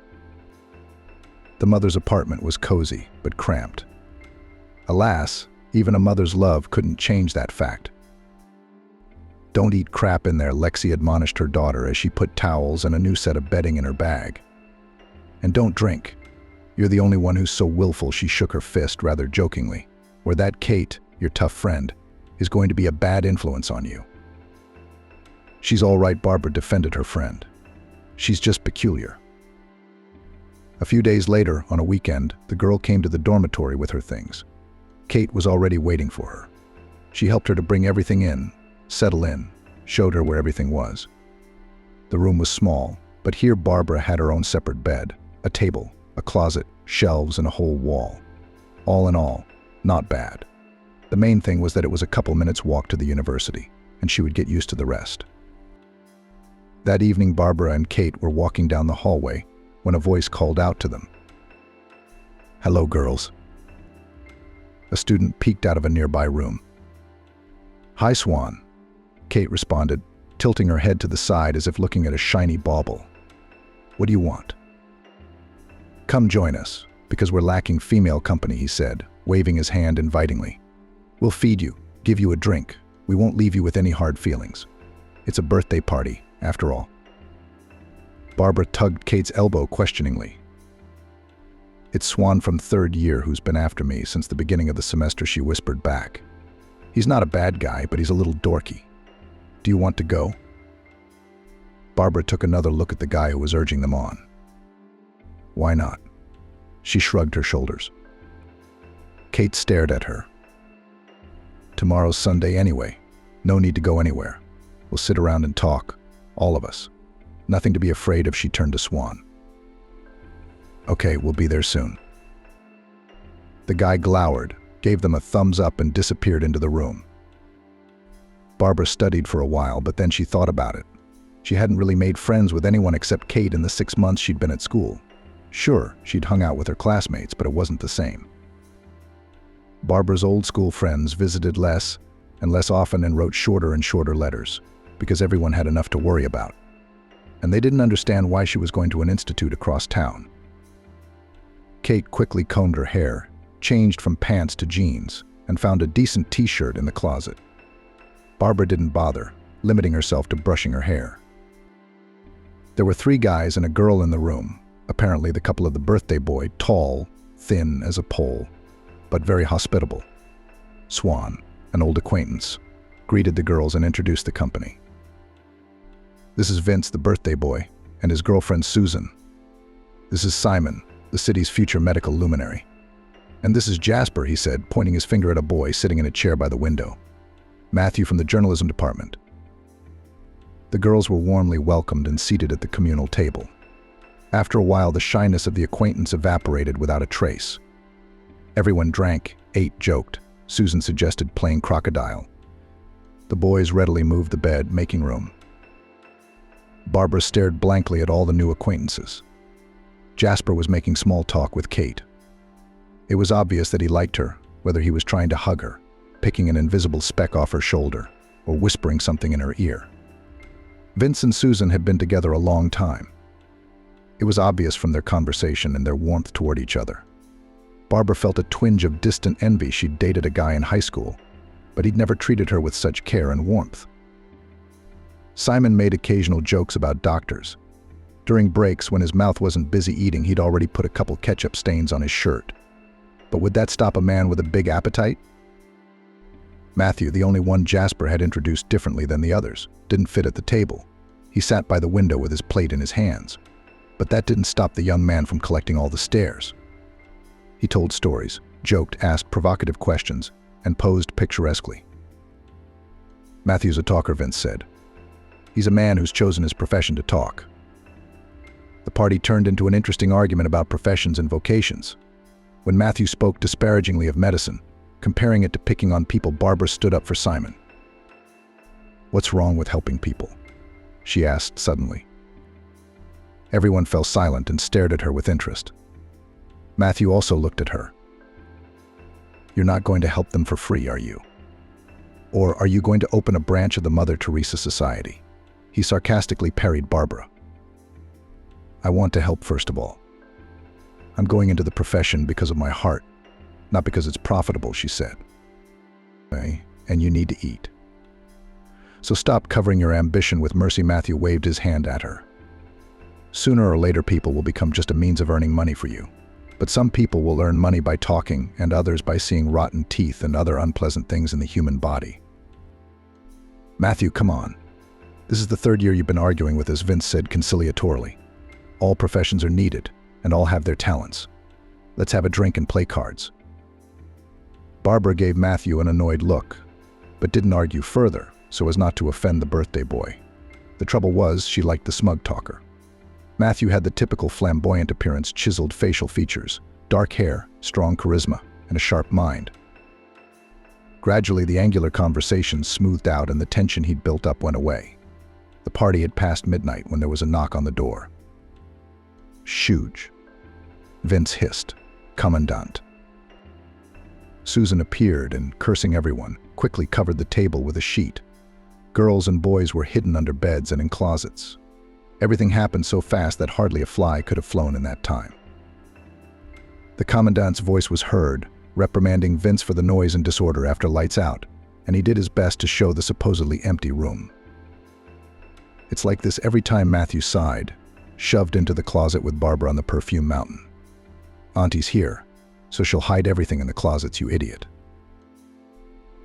The mother's apartment was cozy, but cramped. Alas, even a mother's love couldn't change that fact. Don't eat crap in there, Lexi admonished her daughter as she put towels and a new set of bedding in her bag. And don't drink. You're the only one who's so willful, she shook her fist rather jokingly, or that Kate, your tough friend, is going to be a bad influence on you. She's all right, Barbara defended her friend. She's just peculiar. A few days later, on a weekend, the girl came to the dormitory with her things. Kate was already waiting for her. She helped her to bring everything in, settle in, showed her where everything was. The room was small, but here Barbara had her own separate bed, a table, a closet, shelves, and a whole wall. All in all, not bad. The main thing was that it was a couple minutes walk to the university, and she would get used to the rest. That evening, Barbara and Kate were walking down the hallway when a voice called out to them. Hello, girls. A student peeked out of a nearby room. Hi, Swan, Kate responded, tilting her head to the side as if looking at a shiny bauble. What do you want? Come join us, because we're lacking female company, he said, waving his hand invitingly. We'll feed you, give you a drink. We won't leave you with any hard feelings. It's a birthday party, after all. Barbara tugged Kate's elbow questioningly. It's Swan from third year who's been after me since the beginning of the semester, she whispered back. He's not a bad guy, but he's a little dorky. Do you want to go? Barbara took another look at the guy who was urging them on. Why not? She shrugged her shoulders. Kate stared at her. Tomorrow's Sunday anyway. No need to go anywhere. We'll sit around and talk, all of us. Nothing to be afraid of, she turned to Swan. Okay, we'll be there soon. The guy glowered, gave them a thumbs up, and disappeared into the room. Barbara studied for a while, but then she thought about it. She hadn't really made friends with anyone except Kate in the 6 months she'd been at school. Sure, she'd hung out with her classmates, but it wasn't the same. Barbara's old school friends visited less and less often and wrote shorter and shorter letters, because everyone had enough to worry about. And they didn't understand why she was going to an institute across town. Kate quickly combed her hair, changed from pants to jeans, and found a decent t-shirt in the closet. Barbara didn't bother, limiting herself to brushing her hair. There were 3 guys and a girl in the room, apparently the couple of the birthday boy, tall, thin as a pole, but very hospitable. Swan, an old acquaintance, greeted the girls and introduced the company. This is Vince, the birthday boy, and his girlfriend Susan. This is Simon, the city's future medical luminary. And this is Jasper, he said, pointing his finger at a boy sitting in a chair by the window. Matthew from the journalism department. The girls were warmly welcomed and seated at the communal table. After a while, the shyness of the acquaintance evaporated without a trace. Everyone drank, ate, joked. Susan suggested playing crocodile. The boys readily moved the bed, making room. Barbara stared blankly at all the new acquaintances. Jasper was making small talk with Kate. It was obvious that he liked her, whether he was trying to hug her. picking an invisible speck off her shoulder or whispering something in her ear. Vince and Susan had been together a long time. It was obvious from their conversation and their warmth toward each other. Barbara felt a twinge of distant envy. She'd dated a guy in high school, but he'd never treated her with such care and warmth. Simon made occasional jokes about doctors. During breaks, when his mouth wasn't busy eating, he'd already put a couple ketchup stains on his shirt. But would that stop a man with a big appetite? Matthew, the only one Jasper had introduced differently than the others, didn't fit at the table. He sat by the window with his plate in his hands. But that didn't stop the young man from collecting all the stares. He told stories, joked, asked provocative questions, and posed picturesquely. Matthew's a talker, Vince said. He's a man who's chosen his profession to talk. The party turned into an interesting argument about professions and vocations. When Matthew spoke disparagingly of medicine, comparing it to picking on people, Barbara stood up for Simon. "What's wrong with helping people?" she asked suddenly. Everyone fell silent and stared at her with interest. Matthew also looked at her. "You're not going to help them for free, are you? Or are you going to open a branch of the Mother Teresa Society?" He sarcastically parried Barbara. "I want to help first of all. I'm going into the profession because of my heart, not because it's profitable," she said. "Okay, and you need to eat. So stop covering your ambition with mercy." Matthew waved his hand at her. "Sooner or later, people will become just a means of earning money for you. But some people will earn money by talking, and others by seeing rotten teeth and other unpleasant things in the human body." "Matthew, come on. This is the third year you've been arguing with us," Vince said conciliatorily. "All professions are needed, and all have their talents. Let's have a drink and play cards." Barbara gave Matthew an annoyed look, but didn't argue further, so as not to offend the birthday boy. The trouble was, she liked the smug talker. Matthew had the typical flamboyant appearance, chiseled facial features, dark hair, strong charisma, and a sharp mind. Gradually, the angular conversation smoothed out and the tension he'd built up went away. The party had passed midnight when there was a knock on the door. "Shooge," Vince hissed. "Commandant." Susan appeared and, cursing everyone, quickly covered the table with a sheet. Girls and boys were hidden under beds and in closets. Everything happened so fast that hardly a fly could have flown in that time. The commandant's voice was heard, reprimanding Vince for the noise and disorder after lights out, and he did his best to show the supposedly empty room. "It's like this every time," Matthew sighed, shoved into the closet with Barbara on the perfume mountain. "Auntie's here, so she'll hide everything in the closets, you idiot."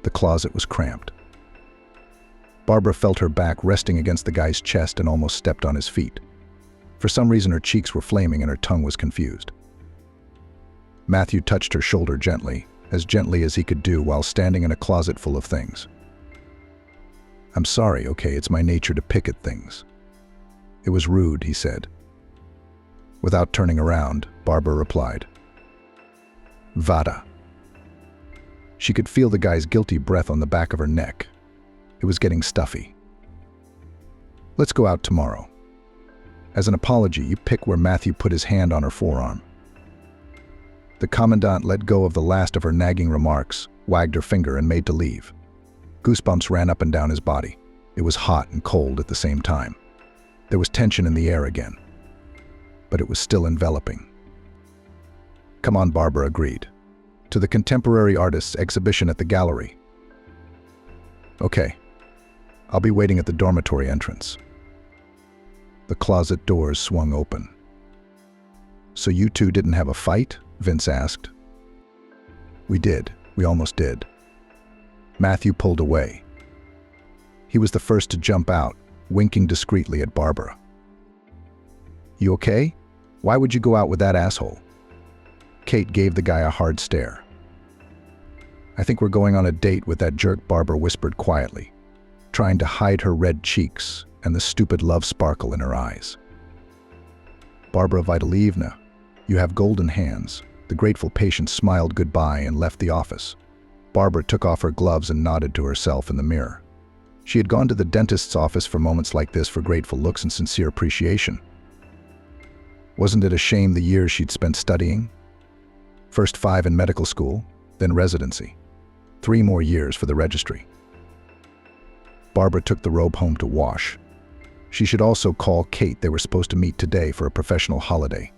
The closet was cramped. Barbara felt her back resting against the guy's chest and almost stepped on his feet. For some reason, her cheeks were flaming and her tongue was confused. Matthew touched her shoulder gently as he could do while standing in a closet full of things. "I'm sorry, okay, it's my nature to pick at things." "It was rude," he said. Without turning around, Barbara replied, "Vada." She could feel the guy's guilty breath on the back of her neck. It was getting stuffy. "Let's go out tomorrow." As an apology, you pick where Matthew put his hand on her forearm. The commandant let go of the last of her nagging remarks, wagged her finger, and made to leave. Goosebumps ran up and down his body. It was hot and cold at the same time. There was tension in the air again, but it was still enveloping. "Come on," Barbara agreed. "To the contemporary artists exhibition at the gallery." "Okay. I'll be waiting at the dormitory entrance." The closet doors swung open. "So you two didn't have a fight?" Vince asked. "We did. We almost did." Matthew pulled away. He was the first to jump out, winking discreetly at Barbara. "You okay? Why would you go out with that asshole?" Kate gave the guy a hard stare. "I think we're going on a date with that jerk," Barbara whispered quietly, trying to hide her red cheeks and the stupid love sparkle in her eyes. "Barbara Vitalievna, you have golden hands." The grateful patient smiled goodbye and left the office. Barbara took off her gloves and nodded to herself in the mirror. She had gone to the dentist's office for moments like this, for grateful looks and sincere appreciation. Wasn't it a shame the years she'd spent studying? First 5 in medical school, then residency. 3 more years for the registry. Barbara took the robe home to wash. She should also call Kate. They were supposed to meet today for a professional holiday.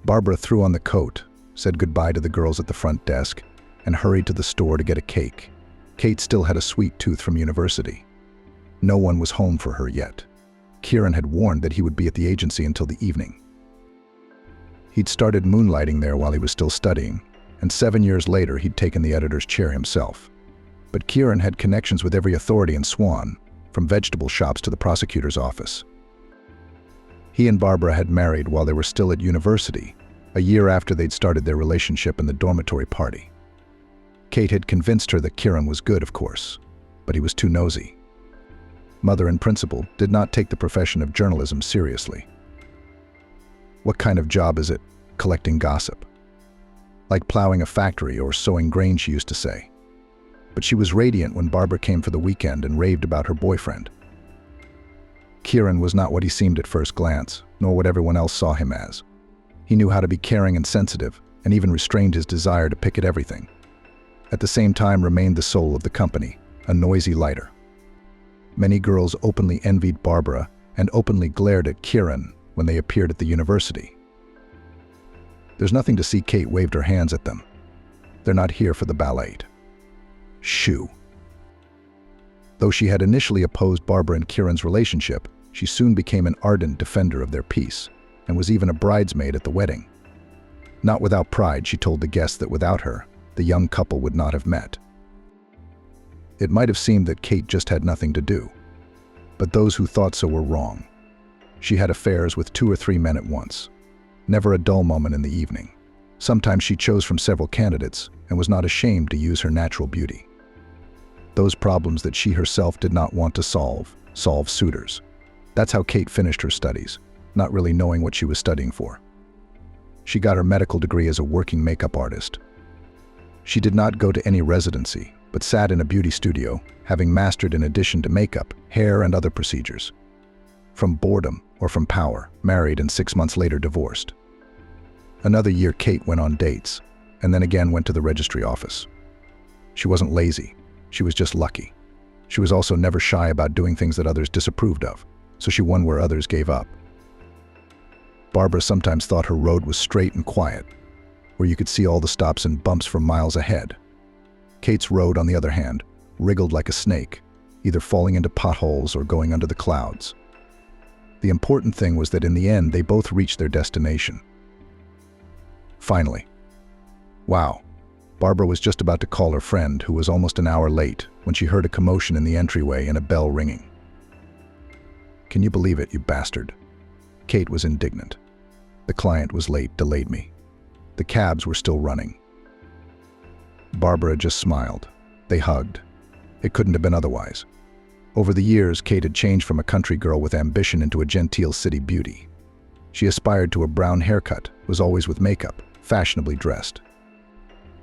Barbara threw on the coat, said goodbye to the girls at the front desk, and hurried to the store to get a cake. Kate still had a sweet tooth from university. No one was home for her yet. Kieran had warned that he would be at the agency until the evening. He'd started moonlighting there while he was still studying, and 7 years later he'd taken the editor's chair himself. But Kieran had connections with every authority in Swan, from vegetable shops to the prosecutor's office. He and Barbara had married while they were still at university, a year after they'd started their relationship in the dormitory party. Kate had convinced her that Kieran was good, of course, but he was too nosy. Mother and principal did not take the profession of journalism seriously. What kind of job is it, collecting gossip? Like plowing a factory or sowing grain, she used to say. But she was radiant when Barbara came for the weekend and raved about her boyfriend. Kieran was not what he seemed at first glance, nor what everyone else saw him as. He knew how to be caring and sensitive, and even restrained his desire to pick at everything. At the same time remained the soul of the company, a noisy lighter. Many girls openly envied Barbara and openly glared at Kieran when they appeared at the university. There's nothing to see. Kate waved her hands at them. They're not here for the ballet. Shoo. Though she had initially opposed Barbara and Kieran's relationship, she soon became an ardent defender of their peace, and was even a bridesmaid at the wedding. Not without pride, she told the guests that without her, the young couple would not have met. It might have seemed that Kate just had nothing to do, but those who thought so were wrong. She had affairs with 2 or 3 men at once. Never a dull moment in the evening. Sometimes she chose from several candidates and was not ashamed to use her natural beauty. Those problems that she herself did not want to solve suitors. That's how Kate finished her studies, not really knowing what she was studying for. She got her medical degree as a working makeup artist. She did not go to any residency, but sat in a beauty studio, having mastered in addition to makeup, hair and other procedures. From boredom or from power, married and 6 months later divorced. Another year Kate went on dates, and then again went to the registry office. She wasn't lazy, she was just lucky. She was also never shy about doing things that others disapproved of, so she won where others gave up. Barbara sometimes thought her road was straight and quiet, where you could see all the stops and bumps from miles ahead. Kate's road, on the other hand, wriggled like a snake, either falling into potholes or going under the clouds. The important thing was that in the end they both reached their destination. Finally. Wow. Barbara was just about to call her friend, who was almost an hour late, when she heard a commotion in the entryway and a bell ringing. "Can you believe it, you bastard?" Kate was indignant. "The client was late, delayed me. The cabs were still running." Barbara just smiled. They hugged. It couldn't have been otherwise. Over the years, Kate had changed from a country girl with ambition into a genteel city beauty. She aspired to a brown haircut, was always with makeup, fashionably dressed.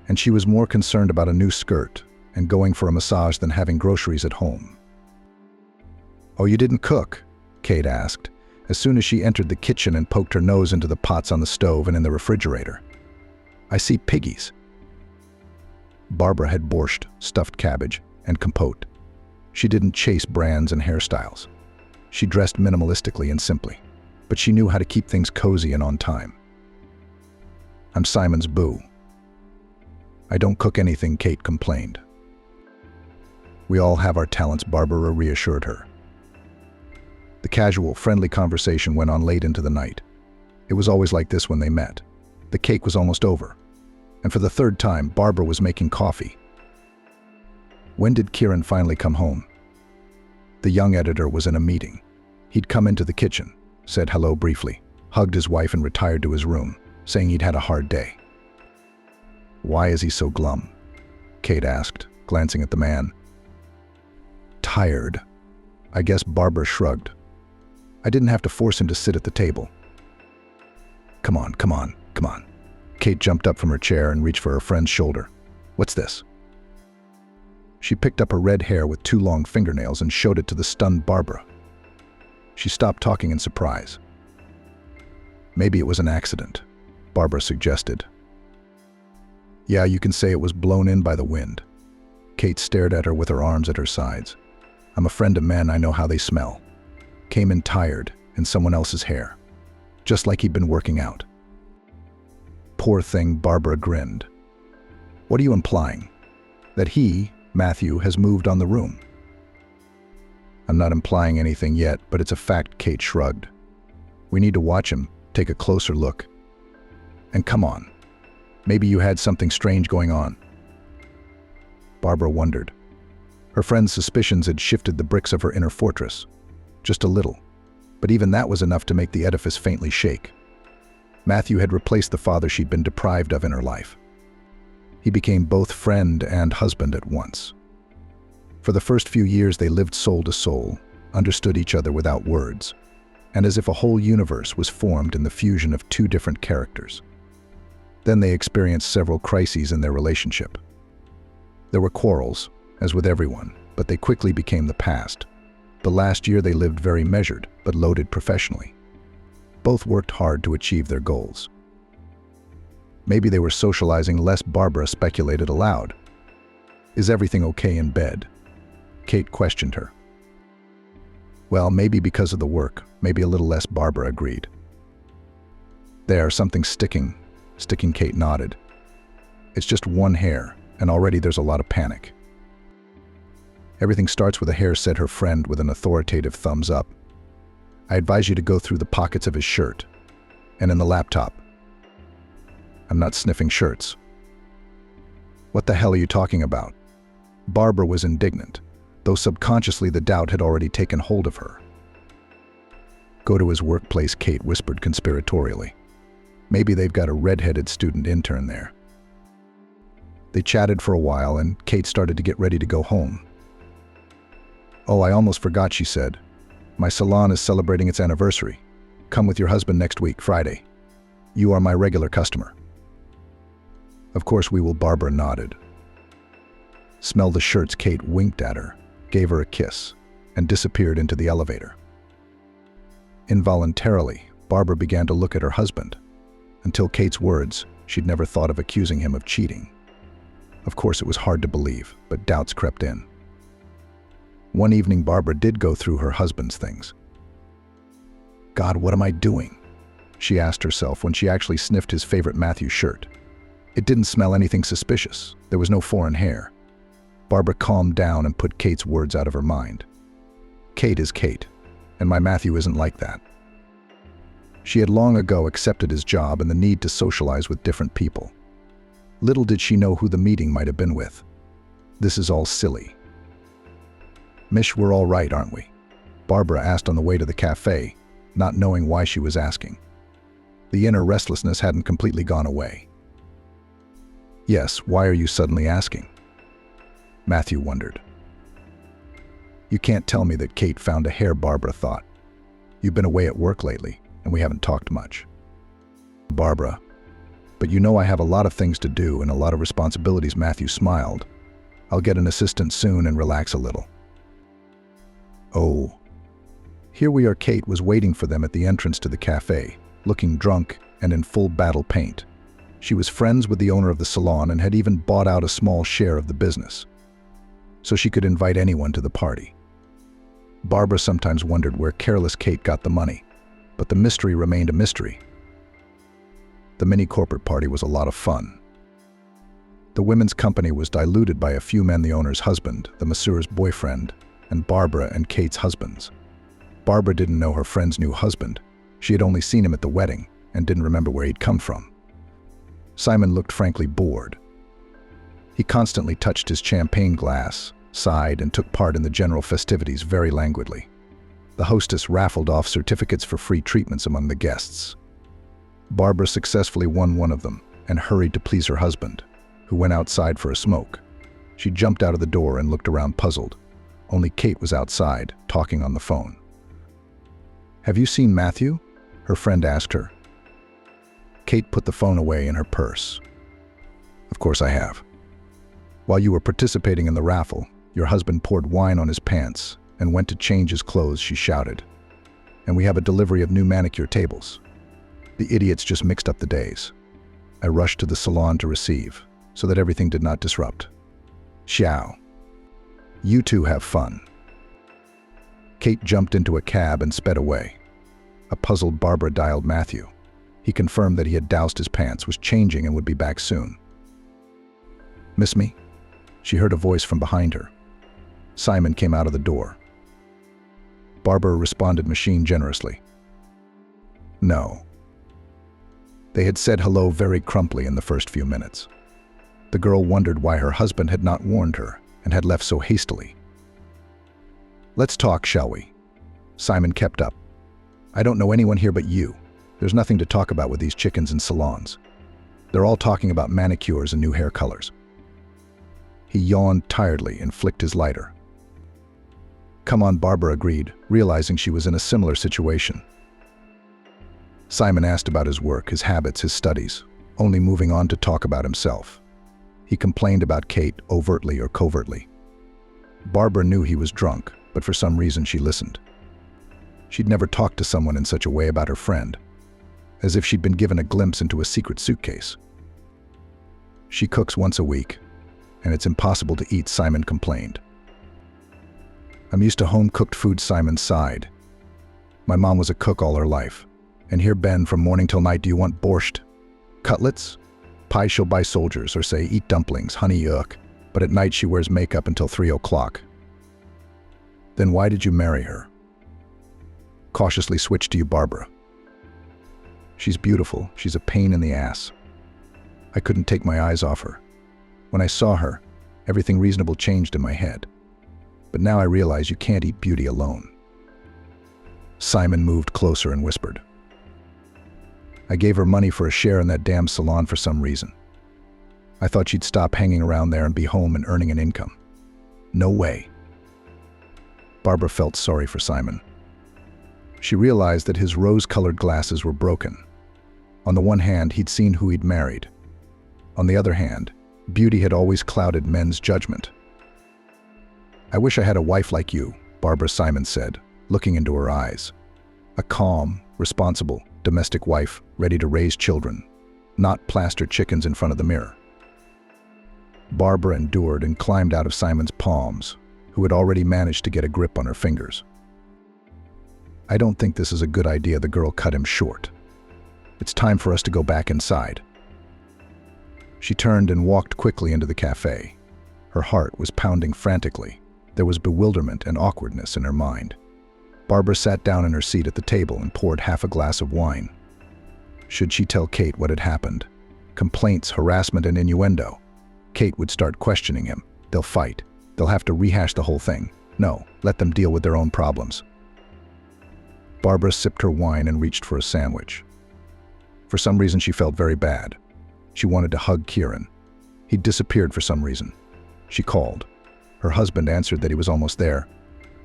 And she was more concerned about a new skirt and going for a massage than having groceries at home. "Oh, you didn't cook?" Kate asked, as soon as she entered the kitchen and poked her nose into the pots on the stove and in the refrigerator. "I see piggies." Barbara had borscht, stuffed cabbage, and compote. She didn't chase brands and hairstyles. She dressed minimalistically and simply, but she knew how to keep things cozy and on time. "I'm Simon's boo." "I don't cook anything," Kate complained. "We all have our talents," Barbara reassured her. The casual, friendly conversation went on late into the night. It was always like this when they met. The cake was almost over, and for the third time, Barbara was making coffee. When did Kieran finally come home? The young editor was in a meeting. He'd come into the kitchen, said hello briefly, hugged his wife and retired to his room, saying he'd had a hard day. "Why is he so glum?" Kate asked, glancing at the man. "Tired." I guess Barbara shrugged. "I didn't have to force him to sit at the table." Come on. Kate jumped up from her chair and reached for her friend's shoulder. "What's this?" She picked up her red hair with 2 long fingernails and showed it to the stunned Barbara. She stopped talking in surprise. "Maybe it was an accident," Barbara suggested. Yeah, you can say it was blown in by the wind. Kate stared at her with her arms at her sides. I'm a friend of men, I know how they smell. Came in tired, in someone else's hair. Just like he'd been working out. Poor thing, Barbara grinned. What are you implying? That he, Matthew, has moved on the room? I'm not implying anything yet, but it's a fact, Kate shrugged. We need to watch him, take a closer look. And come on, maybe you had something strange going on. Barbara wondered. Her friend's suspicions had shifted the bricks of her inner fortress. Just a little, but even that was enough to make the edifice faintly shake. Matthew had replaced the father she'd been deprived of in her life. He became both friend and husband at once. For the first few years they lived soul to soul, understood each other without words, and as if a whole universe was formed in the fusion of two different characters. Then they experienced several crises in their relationship. There were quarrels, as with everyone, but they quickly became the past. The last year they lived very measured, but loaded professionally. Both worked hard to achieve their goals. Maybe they were socializing less, Barbara speculated aloud. Is everything okay in bed? Kate questioned her. Well, maybe because of the work, maybe a little less, Barbara agreed. There, something's sticking. Kate nodded. It's just one hair, and already there's a lot of panic. Everything starts with a hair, said her friend with an authoritative thumbs up. I advise you to go through the pockets of his shirt, and in the laptop. I'm not sniffing shirts. What the hell are you talking about? Barbara was indignant, though subconsciously the doubt had already taken hold of her. Go to his workplace, Kate whispered conspiratorially. Maybe they've got a red-headed student intern there. They chatted for a while, and Kate started to get ready to go home. Oh, I almost forgot, she said. My salon is celebrating its anniversary. Come with your husband next week, Friday. You are my regular customer. Of course we will, Barbara nodded. Smell the shirts, Kate winked at her, gave her a kiss, and disappeared into the elevator. Involuntarily, Barbara began to look at her husband. Until Kate's words, she'd never thought of accusing him of cheating. Of course it was hard to believe, but doubts crept in. One evening Barbara did go through her husband's things. God, what am I doing? She asked herself when she actually sniffed his favorite Matthew shirt. It didn't smell anything suspicious. There was no foreign hair. Barbara calmed down and put Kate's words out of her mind. Kate is Kate, and my Matthew isn't like that. She had long ago accepted his job and the need to socialize with different people. Little did she know who the meeting might have been with. This is all silly. Mish, we're all right, aren't we? Barbara asked on the way to the cafe, not knowing why she was asking. The inner restlessness hadn't completely gone away. Yes, why are you suddenly asking? Matthew wondered. You can't tell me that Kate found a hair, Barbara thought. You've been away at work lately, and we haven't talked much. Barbara, but you know I have a lot of things to do and a lot of responsibilities, Matthew smiled. I'll get an assistant soon and relax a little. Oh. Here we are. Kate was waiting for them at the entrance to the cafe, looking drunk and in full battle paint. She was friends with the owner of the salon and had even bought out a small share of the business, so she could invite anyone to the party. Barbara sometimes wondered where careless Kate got the money, but the mystery remained a mystery. The mini-corporate party was a lot of fun. The women's company was diluted by a few men, the owner's husband, the masseur's boyfriend, and Barbara and Kate's husbands. Barbara didn't know her friend's new husband. She had only seen him at the wedding and didn't remember where he'd come from. Simon looked frankly bored. He constantly touched his champagne glass, sighed, and took part in the general festivities very languidly. The hostess raffled off certificates for free treatments among the guests. Barbara successfully won one of them and hurried to please her husband, who went outside for a smoke. She jumped out of the door and looked around puzzled. Only Kate was outside, talking on the phone. Have you seen Matthew? Her friend asked her. Kate put the phone away in her purse. Of course I have. While you were participating in the raffle, your husband poured wine on his pants and went to change his clothes, she shouted. And we have a delivery of new manicure tables. The idiots just mixed up the days. I rushed to the salon to receive. so that everything did not disrupt. Xiao. You two have fun. Kate jumped into a cab and sped away. A puzzled Barbara dialed Matthew. He confirmed that he had doused his pants, was changing, and would be back soon. Miss me? She heard a voice from behind her. Simon came out of the door. Barbara responded machine generously. No. They had said hello very crumply in the first few minutes. The girl wondered why her husband had not warned her and had left so hastily. Let's talk, shall we? Simon kept up. I don't know anyone here but you. There's nothing to talk about with these chickens in salons. They're all talking about manicures and new hair colors. He yawned tiredly and flicked his lighter. Come on, Barbara agreed, realizing she was in a similar situation. Simon asked about his work, his habits, his studies, only moving on to talk about himself. He complained about Kate, overtly or covertly. Barbara knew he was drunk, but for some reason she listened. She'd never talked to someone in such a way about her friend, as if she'd been given a glimpse into a secret suitcase. She cooks once a week, and it's impossible to eat, Simon complained. I'm used to home-cooked food, Simon sighed. My mom was a cook all her life, and here Ben from morning till night, do you want borscht? Cutlets? Pie she'll buy soldiers, or say, eat dumplings, honey yuck, but at night she wears makeup until 3 o'clock. Then why did you marry her? Cautiously switched to you, Barbara. She's beautiful, she's a pain in the ass. I couldn't take my eyes off her. When I saw her, everything reasonable changed in my head. But now I realize you can't eat beauty alone. Simon moved closer and whispered. I gave her money for a share in that damn salon for some reason. I thought she'd stop hanging around there and be home and earning an income. No way. Barbara felt sorry for Simon. She realized that his rose-colored glasses were broken. On the one hand, he'd seen who he'd married. On the other hand, beauty had always clouded men's judgment. I wish I had a wife like you, Barbara, Simon said, looking into her eyes. A calm, responsible, domestic wife, ready to raise children, not plaster chickens in front of the mirror. Barbara endured and climbed out of Simon's palms, who had already managed to get a grip on her fingers. I don't think this is a good idea, the girl cut him short. It's time for us to go back inside. She turned and walked quickly into the cafe. Her heart was pounding frantically. There was bewilderment and awkwardness in her mind. Barbara sat down in her seat at the table and poured half a glass of wine. Should she tell Kate what had happened? Complaints, harassment, and innuendo. Kate would start questioning him. They'll fight. They'll have to rehash the whole thing. No, let them deal with their own problems. Barbara sipped her wine and reached for a sandwich. For some reason, she felt very bad. She wanted to hug Kieran. He'd disappeared for some reason. She called. Her husband answered that he was almost there,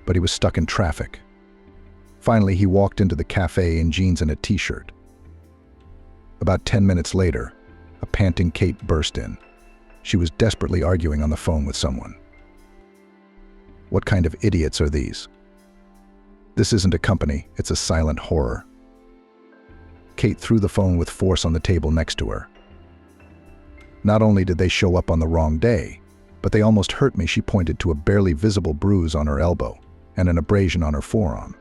but he was stuck in traffic. Finally, he walked into the cafe in jeans and a t-shirt. About 10 minutes later, a panting Kate burst in. She was desperately arguing on the phone with someone. What kind of idiots are these? This isn't a company, it's a silent horror. Kate threw the phone with force on the table next to her. Not only did they show up on the wrong day, but they almost hurt me. She pointed to a barely visible bruise on her elbow and an abrasion on her forearm.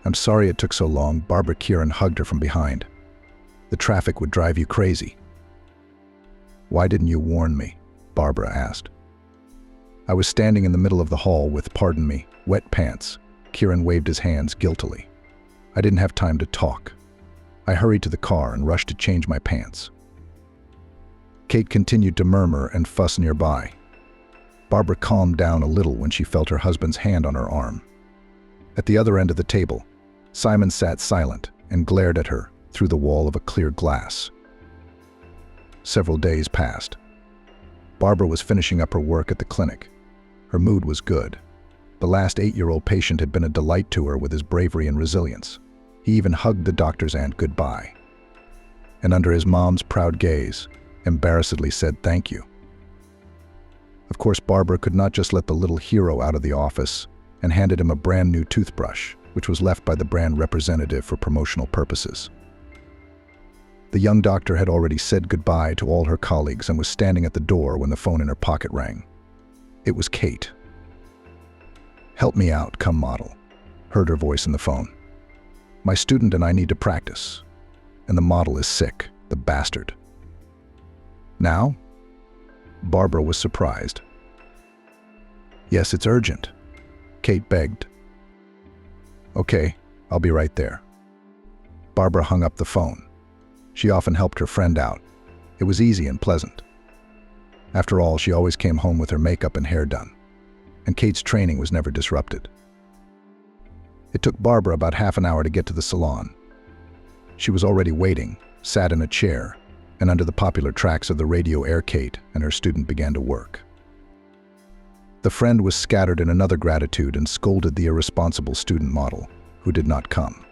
I'm sorry it took so long, Barbara. Kieran hugged her from behind. The traffic would drive you crazy. Why didn't you warn me? Barbara asked. I was standing in the middle of the hall with, pardon me, wet pants. Kieran waved his hands guiltily. I didn't have time to talk. I hurried to the car and rushed to change my pants. Kate continued to murmur and fuss nearby. Barbara calmed down a little when she felt her husband's hand on her arm. At the other end of the table, Simon sat silent and glared at her through the wall of a clear glass. Several days passed. Barbara was finishing up her work at the clinic. Her mood was good. The last 8-year-old patient had been a delight to her with his bravery and resilience. He even hugged the doctor's aunt goodbye. And under his mom's proud gaze, embarrassedly said thank you. Of course, Barbara could not just let the little hero out of the office and handed him a brand new toothbrush, which was left by the brand representative for promotional purposes. The young doctor had already said goodbye to all her colleagues and was standing at the door when the phone in her pocket rang. It was Kate. "Help me out, come model," heard her voice in the phone. "My student and I need to practice, and the model is sick, the bastard." "Now?" Barbara was surprised. "Yes, it's urgent," Kate begged. "Okay, I'll be right there." Barbara hung up the phone. She often helped her friend out. It was easy and pleasant. After all, she always came home with her makeup and hair done, and Kate's training was never disrupted. It took Barbara about half an hour to get to the salon. She was already waiting, sat in a chair, and under the popular tracks of the radio air Kate and her student began to work. The friend was scattered in another gratitude and scolded the irresponsible student model, who did not come.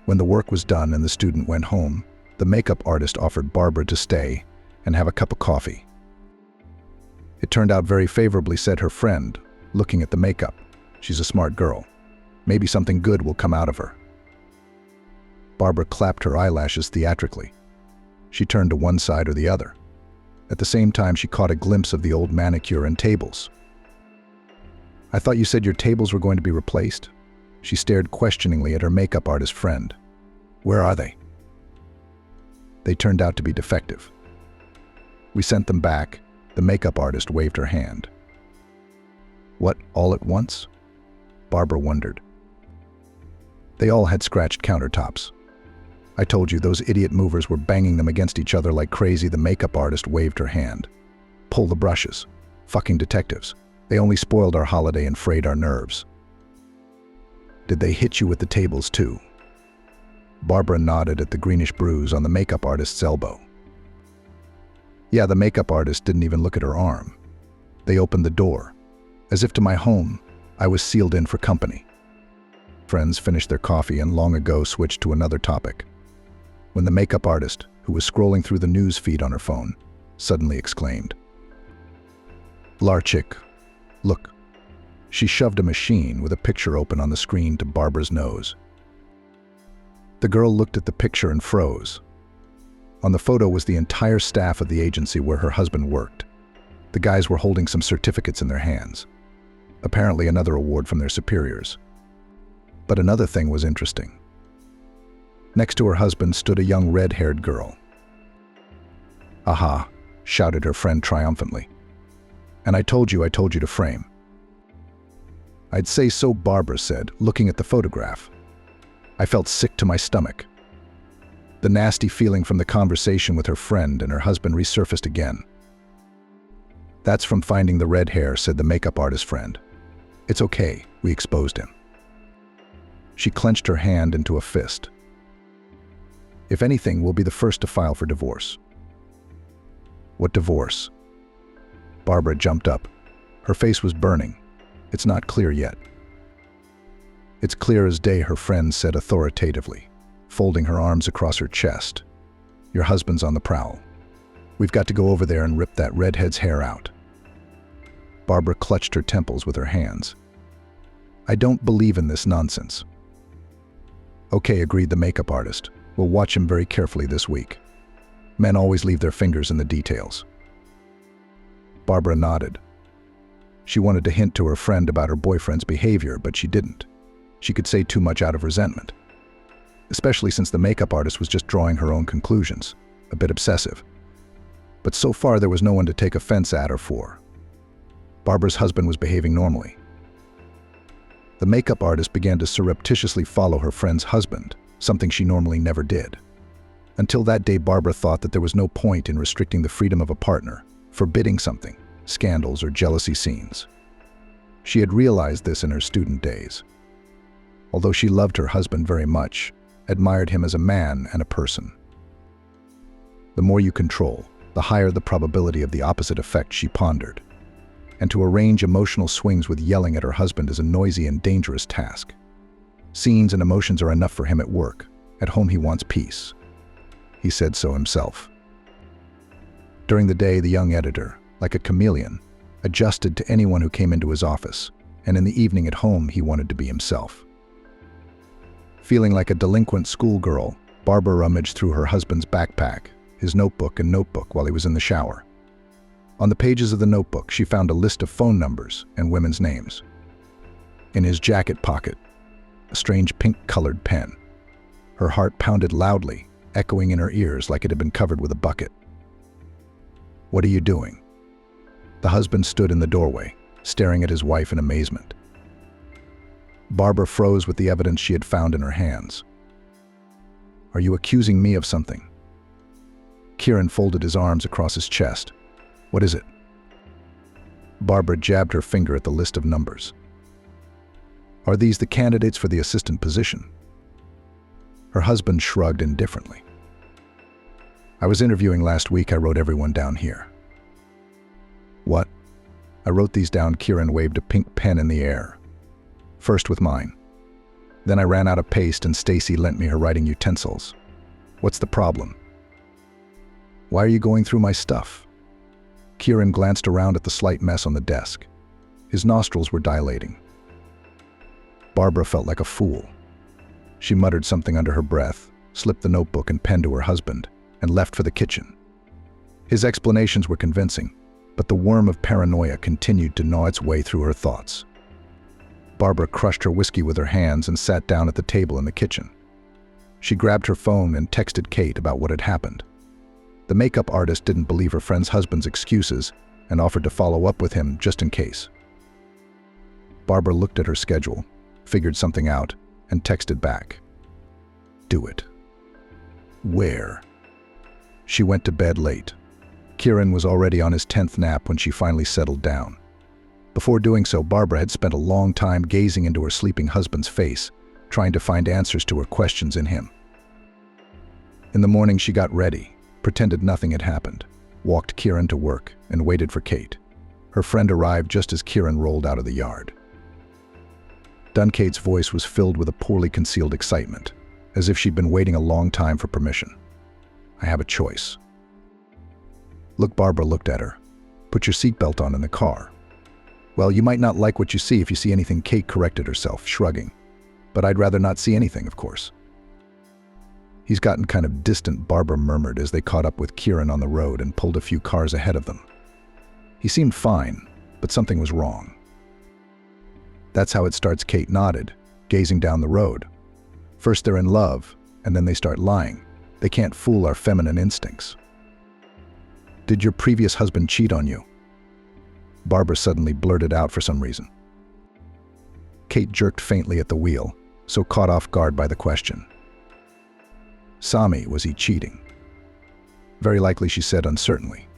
When the work was done and the student went home, the makeup artist offered Barbara to stay and have a cup of coffee. "It turned out very favorably," said her friend, looking at the makeup. "She's a smart girl. Maybe something good will come out of her." Barbara clapped her eyelashes theatrically. She turned to one side or the other. At the same time, she caught a glimpse of the old manicure and tables. "I thought you said your tables were going to be replaced?" She stared questioningly at her makeup artist friend. "Where are they?" "They turned out to be defective. We sent them back." The makeup artist waved her hand. "What, all at once?" Barbara wondered. "They all had scratched countertops. I told you, those idiot movers were banging them against each other like crazy." The makeup artist waved her hand. "Pull the brushes. Fucking detectives. They only spoiled our holiday and frayed our nerves." "Did they hit you with the tables too?" Barbara nodded at the greenish bruise on the makeup artist's elbow. "Yeah, the makeup artist didn't even look at her arm. They opened the door. As if to my home, I was sealed in for company." Friends finished their coffee and long ago switched to another topic, when the makeup artist, who was scrolling through the news feed on her phone, suddenly exclaimed, "Larchik, look." She shoved a machine with a picture open on the screen to Barbara's nose. The girl looked at the picture and froze. On the photo was the entire staff of the agency where her husband worked. The guys were holding some certificates in their hands, apparently another award from their superiors. But another thing was interesting. Next to her husband stood a young red-haired girl. "Aha," shouted her friend triumphantly. "And I told you to frame." "I'd say so," Barbara said, looking at the photograph. I felt sick to my stomach. The nasty feeling from the conversation with her friend and her husband resurfaced again. "That's from finding the red hair," said the makeup artist friend. "It's okay, we exposed him." She clenched her hand into a fist. "If anything, we'll be the first to file for divorce." "What divorce?" Barbara jumped up. Her face was burning. "It's not clear yet." "It's clear as day," her friend said authoritatively, folding her arms across her chest. "Your husband's on the prowl. We've got to go over there and rip that redhead's hair out." Barbara clutched her temples with her hands. "I don't believe in this nonsense." "Okay," agreed the makeup artist. "We'll watch him very carefully this week. Men always leave their fingers in the details." Barbara nodded. She wanted to hint to her friend about her boyfriend's behavior, but she didn't. She could say too much out of resentment, especially since the makeup artist was just drawing her own conclusions, a bit obsessive. But so far there was no one to take offense at or for. Barbara's husband was behaving normally. The makeup artist began to surreptitiously follow her friend's husband, something she normally never did. Until that day, Barbara thought that there was no point in restricting the freedom of a partner, forbidding something, scandals or jealousy scenes. She had realized this in her student days. Although she loved her husband very much, admired him as a man and a person. The more you control, the higher the probability of the opposite effect, she pondered. And to arrange emotional swings with yelling at her husband is a noisy and dangerous task. Scenes and emotions are enough for him at work. At home he wants peace. He said so himself. During the day, the young editor, like a chameleon, adjusted to anyone who came into his office, and in the evening at home he wanted to be himself. Feeling like a delinquent schoolgirl, Barbara rummaged through her husband's backpack, his notebook and notebook while he was in the shower. On the pages of the notebook, she found a list of phone numbers and women's names. In his jacket pocket, a strange pink-colored pen. Her heart pounded loudly, echoing in her ears like it had been covered with a bucket. "What are you doing?" The husband stood in the doorway, staring at his wife in amazement. Barbara froze with the evidence she had found in her hands. "Are you accusing me of something?" Kieran folded his arms across his chest. "What is it?" Barbara jabbed her finger at the list of numbers. "Are these the candidates for the assistant position?" Her husband shrugged indifferently. "I was interviewing last week. I wrote everyone down here." "What?" "I wrote these down." Kieran waved a pink pen in the air. "First with mine. Then I ran out of paste and Stacy lent me her writing utensils. What's the problem?" "Why are you going through my stuff?" Kieran glanced around at the slight mess on the desk. His nostrils were dilating. Barbara felt like a fool. She muttered something under her breath, slipped the notebook and pen to her husband, and left for the kitchen. His explanations were convincing, but the worm of paranoia continued to gnaw its way through her thoughts. Barbara crushed her whiskey with her hands and sat down at the table in the kitchen. She grabbed her phone and texted Kate about what had happened. The makeup artist didn't believe her friend's husband's excuses and offered to follow up with him just in case. Barbara looked at her schedule, figured something out, and texted back. "Do it." "Where?" She went to bed late. Kieran was already on his 10th nap when she finally settled down. Before doing so, Barbara had spent a long time gazing into her sleeping husband's face, trying to find answers to her questions in him. In the morning, she got ready, pretended nothing had happened, walked Kieran to work, and waited for Kate. Her friend arrived just as Kieran rolled out of the yard. Dunkate's voice was filled with a poorly concealed excitement, as if she'd been waiting a long time for permission. "I have a choice." "Look," Barbara looked at her. "Put your seatbelt on in the car." "Well, you might not like what you see if you see anything," Kate corrected herself, shrugging. "But I'd rather not see anything, of course." "He's gotten kind of distant," Barbara murmured as they caught up with Kieran on the road and pulled a few cars ahead of them. "He seemed fine, but something was wrong." "That's how it starts," Kate nodded, gazing down the road. "First they're in love, and then they start lying. They can't fool our feminine instincts." "Did your previous husband cheat on you?" Barbara suddenly blurted out for some reason. Kate jerked faintly at the wheel, so caught off guard by the question. "Sami, was he cheating?" "Very likely," she said uncertainly.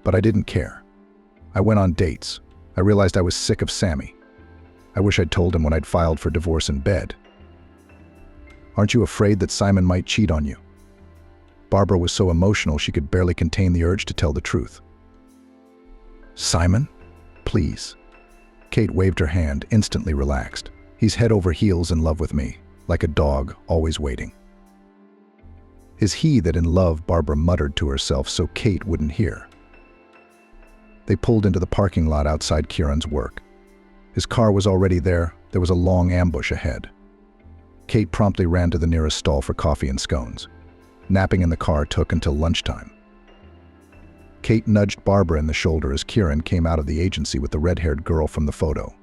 "But I didn't care. I went on dates. I realized I was sick of Sammy. I wish I'd told him when I'd filed for divorce in bed." "Aren't you afraid that Simon might cheat on you?" Barbara was so emotional she could barely contain the urge to tell the truth. "Simon? Please." Kate waved her hand, instantly relaxed. "He's head over heels in love with me, like a dog, always waiting." "Is he that in love?" Barbara muttered to herself so Kate wouldn't hear. They pulled into the parking lot outside Kieran's work. His car was already there. There was a long ambush ahead. Kate promptly ran to the nearest stall for coffee and scones. Napping in the car took until lunchtime. Kate nudged Barbara in the shoulder as Kieran came out of the agency with the red-haired girl from the photo.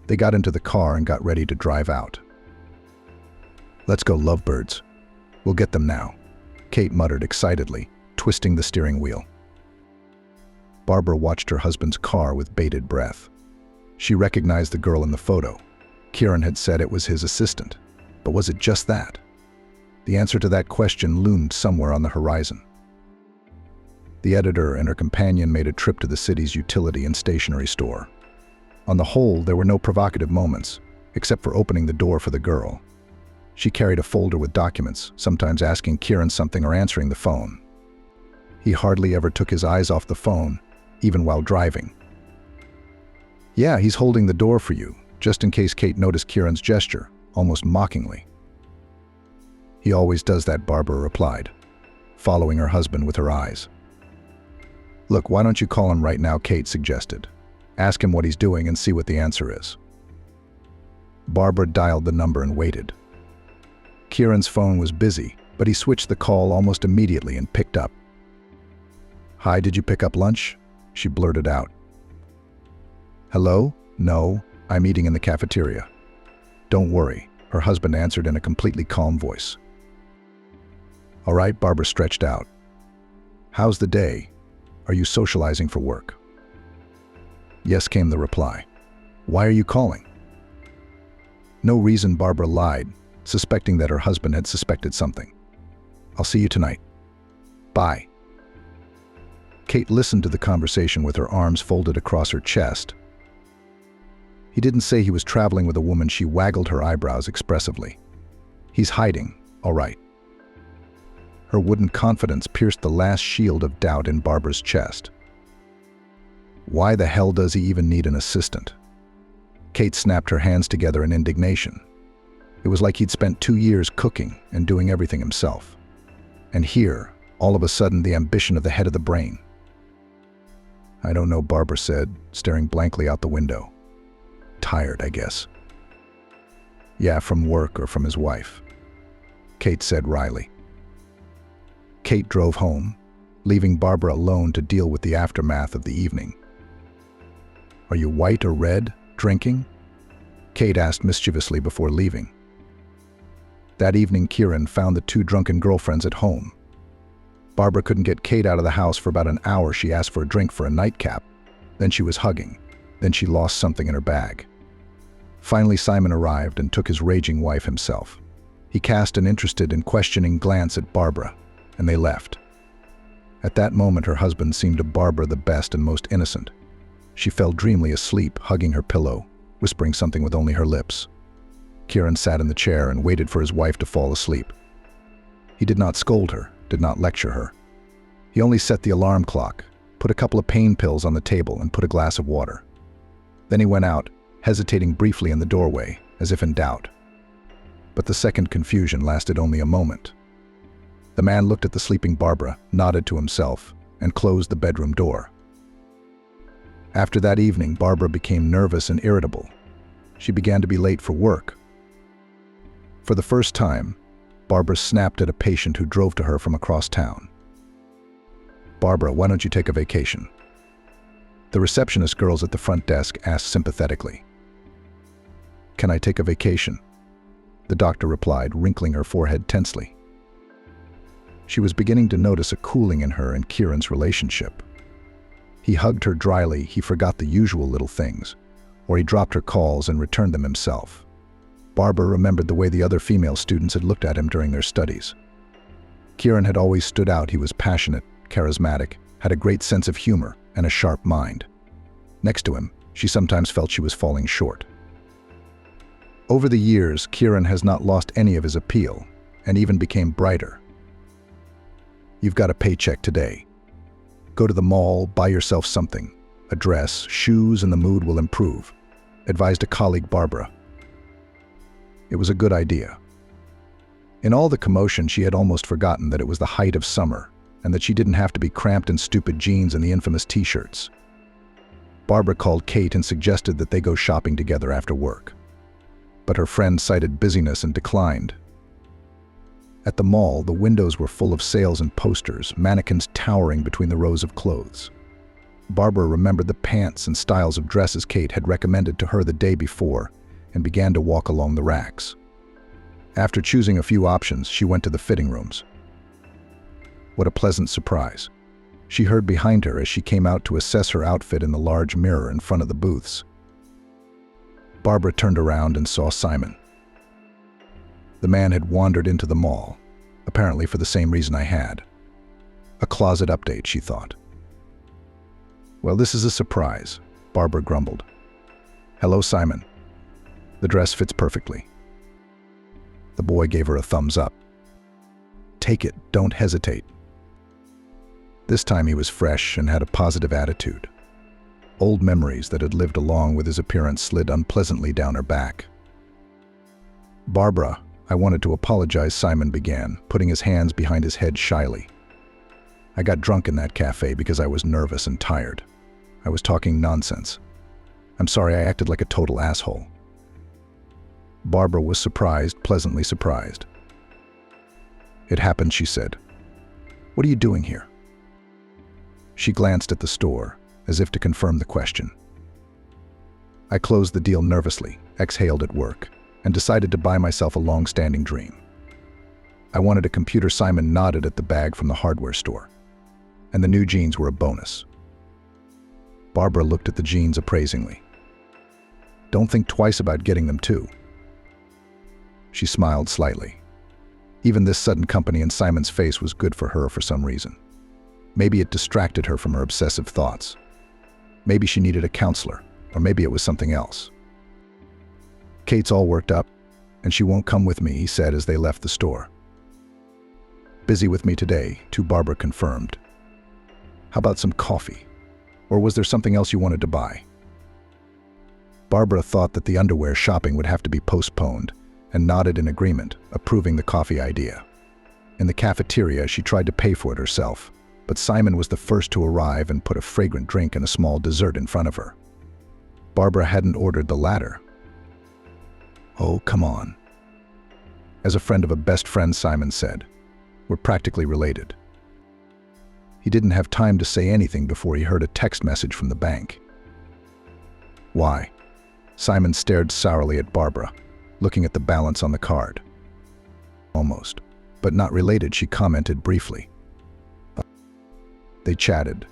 They got into the car and got ready to drive out. "Let's go, lovebirds. We'll get them now," Kate muttered excitedly, twisting the steering wheel. Barbara watched her husband's car with bated breath. She recognized the girl in the photo. Kieran had said it was his assistant. But was it just that? The answer to that question loomed somewhere on the horizon. The editor and her companion made a trip to the city's utility and stationery store. On the whole, there were no provocative moments, except for opening the door for the girl. She carried a folder with documents, sometimes asking Kieran something or answering the phone. He hardly ever took his eyes off the phone, even while driving. "Yeah, he's holding the door for you," just in case Kate noticed Kieran's gesture, almost mockingly. "He always does that," Barbara replied, following her husband with her eyes. "Look, why don't you call him right now?" Kate suggested. "Ask him what he's doing and see what the answer is." Barbara dialed the number and waited. Kieran's phone was busy, but he switched the call almost immediately and picked up. "Hi, did you pick up lunch?" she blurted out. "Hello? No, I'm eating in the cafeteria." "Don't worry," her husband answered in a completely calm voice. "All right," Barbara stretched out. "How's the day? Are you socializing for work?" "Yes," came the reply. "Why are you calling?" No reason, Barbara lied, suspecting that her husband had suspected something. "I'll see you tonight. Bye." Kate listened to the conversation with her arms folded across her chest. He didn't say he was traveling with a woman. She waggled her eyebrows expressively. "He's hiding, all right." Her wooden confidence pierced the last shield of doubt in Barbara's chest. Why the hell does he even need an assistant? Kate snapped her hands together in indignation. It was like he'd spent 2 years cooking and doing everything himself. And here, all of a sudden, the ambition of the head of the brain. "I don't know," Barbara said, staring blankly out the window. "Tired, I guess." "Yeah, from work or from his wife," Kate said wryly. Kate drove home, leaving Barbara alone to deal with the aftermath of the evening. "Are you white or red, drinking?" Kate asked mischievously before leaving. That evening, Kieran found the 2 drunken girlfriends at home. Barbara couldn't get Kate out of the house for about an hour. She asked for a drink for a nightcap. Then she was hugging. Then she lost something in her bag. Finally, Simon arrived and took his raging wife himself. He cast an interested and questioning glance at Barbara, and they left. At that moment, her husband seemed to Barbara the best and most innocent. She fell dreamily asleep, hugging her pillow, whispering something with only her lips. Kieran sat in the chair and waited for his wife to fall asleep. He did not scold her, did not lecture her. He only set the alarm clock, put a couple of pain pills on the table, and put a glass of water. Then he went out, hesitating briefly in the doorway, as if in doubt. But the second confusion lasted only a moment. The man looked at the sleeping Barbara, nodded to himself, and closed the bedroom door. After that evening, Barbara became nervous and irritable. She began to be late for work. For the first time, Barbara snapped at a patient who drove to her from across town. "Barbara, why don't you take a vacation?" The receptionist girls at the front desk asked sympathetically. "Can I take a vacation?" the doctor replied, wrinkling her forehead tensely. She was beginning to notice a cooling in her and Kieran's relationship. He hugged her dryly. He forgot the usual little things, or he dropped her calls and returned them himself. Barbara remembered the way the other female students had looked at him during their studies. Kieran had always stood out. He was passionate, charismatic, had a great sense of humor, and a sharp mind. Next to him, she sometimes felt she was falling short. Over the years, Kieran has not lost any of his appeal, and even became brighter. "You've got a paycheck today. Go to the mall, buy yourself something, a dress, shoes, and the mood will improve," advised a colleague, Barbara. It was a good idea. In all the commotion, she had almost forgotten that it was the height of summer, and that she didn't have to be cramped in stupid jeans and the infamous t-shirts. Barbara called Kate and suggested that they go shopping together after work. But her friend cited busyness and declined. At the mall, the windows were full of sales and posters, mannequins towering between the rows of clothes. Barbara remembered the pants and styles of dresses Kate had recommended to her the day before and began to walk along the racks. After choosing a few options, she went to the fitting rooms. What a pleasant surprise. She heard behind her as she came out to assess her outfit in the large mirror in front of the booths. Barbara turned around and saw Simon. The man had wandered into the mall, apparently for the same reason I had. A closet update, she thought. "Well, this is a surprise," Barbara grumbled. "Hello, Simon. The dress fits perfectly." The boy gave her a thumbs up. "Take it, don't hesitate." This time he was fresh and had a positive attitude. Old memories that had lived along with his appearance slid unpleasantly down her back. "Barbara, I wanted to apologize," Simon began, putting his hands behind his head shyly. "I got drunk in that cafe because I was nervous and tired. I was talking nonsense. I'm sorry, I acted like a total asshole." Barbara was surprised, pleasantly surprised. "It happened," she said. "What are you doing here?" She glanced at the store, as if to confirm the question. I closed the deal nervously, exhaled at work, and decided to buy myself a long-standing dream. I wanted a computer. Simon nodded at the bag from the hardware store. And the new jeans were a bonus. Barbara looked at the jeans appraisingly. "Don't think twice about getting them too." She smiled slightly. Even this sudden company in Simon's face was good for her for some reason. Maybe it distracted her from her obsessive thoughts. Maybe she needed a counselor, or maybe it was something else. "Kate's all worked up, and she won't come with me," he said as they left the store. "Busy with me today," too, Barbara confirmed. "How about some coffee? Or was there something else you wanted to buy?" Barbara thought that the underwear shopping would have to be postponed, and nodded in agreement, approving the coffee idea. In the cafeteria, she tried to pay for it herself, but Simon was the first to arrive and put a fragrant drink and a small dessert in front of her. Barbara hadn't ordered the latter. "Oh, come on." As a friend of a best friend, Simon said, "We're practically related." He didn't have time to say anything before he heard a text message from the bank. "Why?" Simon stared sourly at Barbara, looking at the balance on the card. "Almost, but not related," she commented briefly. They chatted,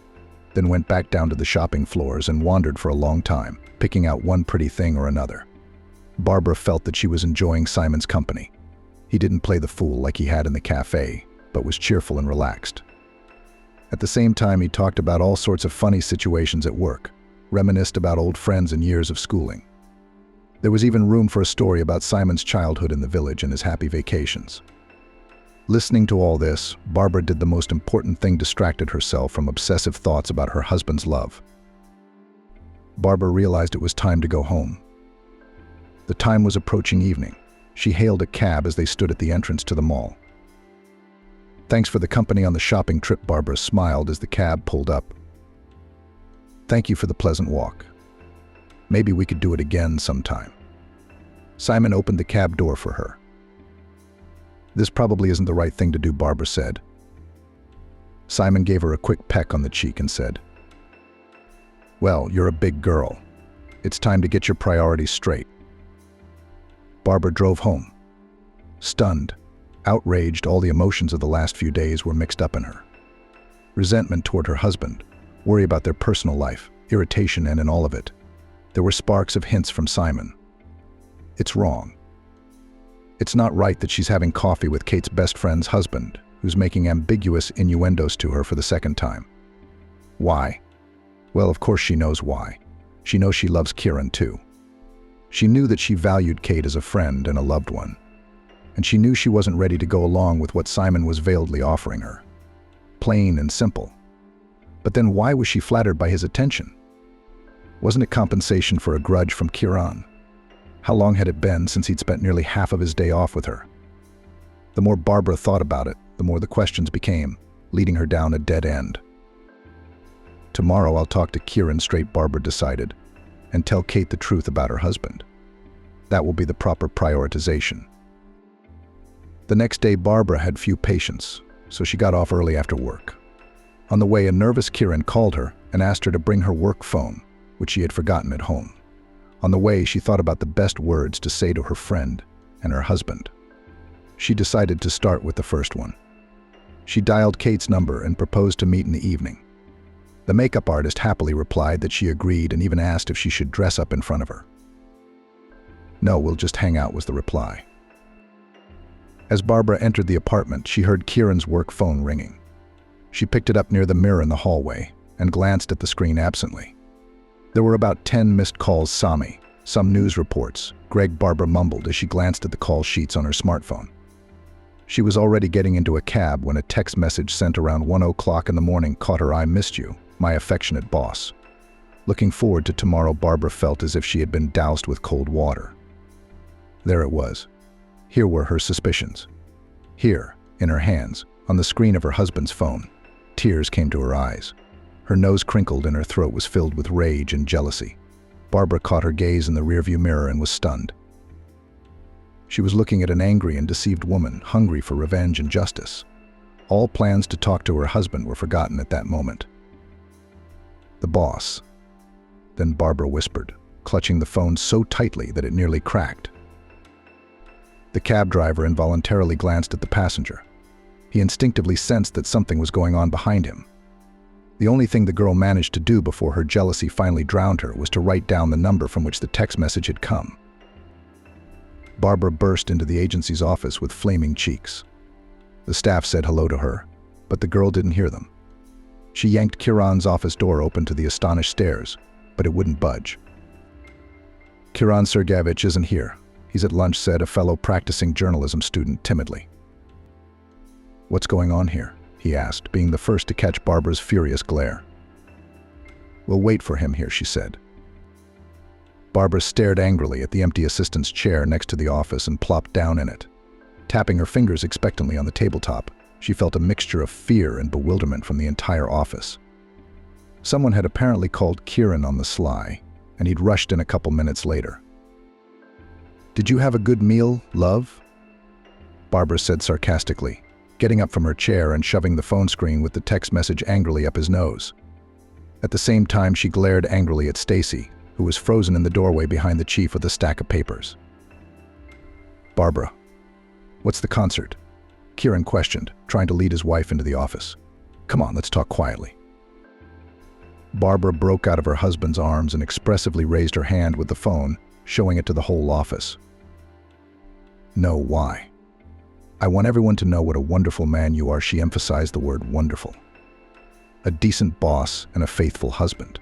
then went back down to the shopping floors and wandered for a long time, picking out one pretty thing or another. Barbara felt that she was enjoying Simon's company. He didn't play the fool like he had in the cafe, but was cheerful and relaxed. At the same time, he talked about all sorts of funny situations at work, reminisced about old friends and years of schooling. There was even room for a story about Simon's childhood in the village and his happy vacations. Listening to all this, Barbara did the most important thing: distracted herself from obsessive thoughts about her husband's love. Barbara realized it was time to go home. The time was approaching evening. She hailed a cab as they stood at the entrance to the mall. "Thanks for the company on the shopping trip," Barbara smiled as the cab pulled up. "Thank you for the pleasant walk. Maybe we could do it again sometime." Simon opened the cab door for her. "This probably isn't the right thing to do," Barbara said. Simon gave her a quick peck on the cheek and said, "Well, you're a big girl. It's time to get your priorities straight." Barbara drove home. Stunned, outraged, all the emotions of the last few days were mixed up in her. Resentment toward her husband, worry about their personal life, irritation, and in all of it, there were sparks of hints from Simon. It's wrong. It's not right that she's having coffee with Kate's best friend's husband, who's making ambiguous innuendos to her for the second time. Why? Well, of course she knows why. She knows she loves Kieran too. She knew that she valued Kate as a friend and a loved one. And she knew she wasn't ready to go along with what Simon was veiledly offering her. Plain and simple. But then why was she flattered by his attention? Wasn't it compensation for a grudge from Kieran? How long had it been since he'd spent nearly half of his day off with her? The more Barbara thought about it, the more the questions became, leading her down a dead end. "Tomorrow I'll talk to Kieran straight," Barbara decided, "and tell Kate the truth about her husband. That will be the proper prioritization." The next day, Barbara had few patience, so she got off early after work. On the way, a nervous Kieran called her and asked her to bring her work phone, which she had forgotten at home. On the way, she thought about the best words to say to her friend and her husband. She decided to start with the first one. She dialed Kate's number and proposed to meet in the evening. The makeup artist happily replied that she agreed and even asked if she should dress up in front of her. "No, we'll just hang out," was the reply. As Barbara entered the apartment, she heard Kieran's work phone ringing. She picked it up near the mirror in the hallway and glanced at the screen absently. There were about 10 missed calls. Sami, some news reports, Greg, Barbara mumbled as she glanced at the call sheets on her smartphone. She was already getting into a cab when a text message sent around 1 o'clock in the morning caught her eye. "Missed you, my affectionate boss." Looking forward to tomorrow, Barbara felt as if she had been doused with cold water. There it was. Here were her suspicions. Here, in her hands, on the screen of her husband's phone. Tears came to her eyes. Her nose crinkled and her throat was filled with rage and jealousy. Barbara caught her gaze in the rearview mirror and was stunned. She was looking at an angry and deceived woman, hungry for revenge and justice. All plans to talk to her husband were forgotten at that moment. "The boss." Then Barbara whispered, clutching the phone so tightly that it nearly cracked. The cab driver involuntarily glanced at the passenger. He instinctively sensed that something was going on behind him. The only thing the girl managed to do before her jealousy finally drowned her was to write down the number from which the text message had come. Barbara burst into the agency's office with flaming cheeks. The staff said hello to her, but the girl didn't hear them. She yanked Kiran's office door open to the astonished stares, but it wouldn't budge. "Kiran Sergeyevich isn't here. He's at lunch," said a fellow practicing journalism student timidly. "What's going on here?" he asked, being the first to catch Barbara's furious glare. "We'll wait for him here," she said. Barbara stared angrily at the empty assistant's chair next to the office and plopped down in it. Tapping her fingers expectantly on the tabletop, she felt a mixture of fear and bewilderment from the entire office. Someone had apparently called Kiran on the sly, and he'd rushed in a couple minutes later. "Did you have a good meal, love?" Barbara said sarcastically, getting up from her chair and shoving the phone screen with the text message angrily up his nose. At the same time, she glared angrily at Stacy, who was frozen in the doorway behind the chief with a stack of papers. "Barbara, what's the concert?" Kiran questioned, trying to lead his wife into the office. "Come on, let's talk quietly." Barbara broke out of her husband's arms and expressively raised her hand with the phone, showing it to the whole office. "No, why? I want everyone to know what a wonderful man you are," she emphasized the word wonderful. "A decent boss and a faithful husband."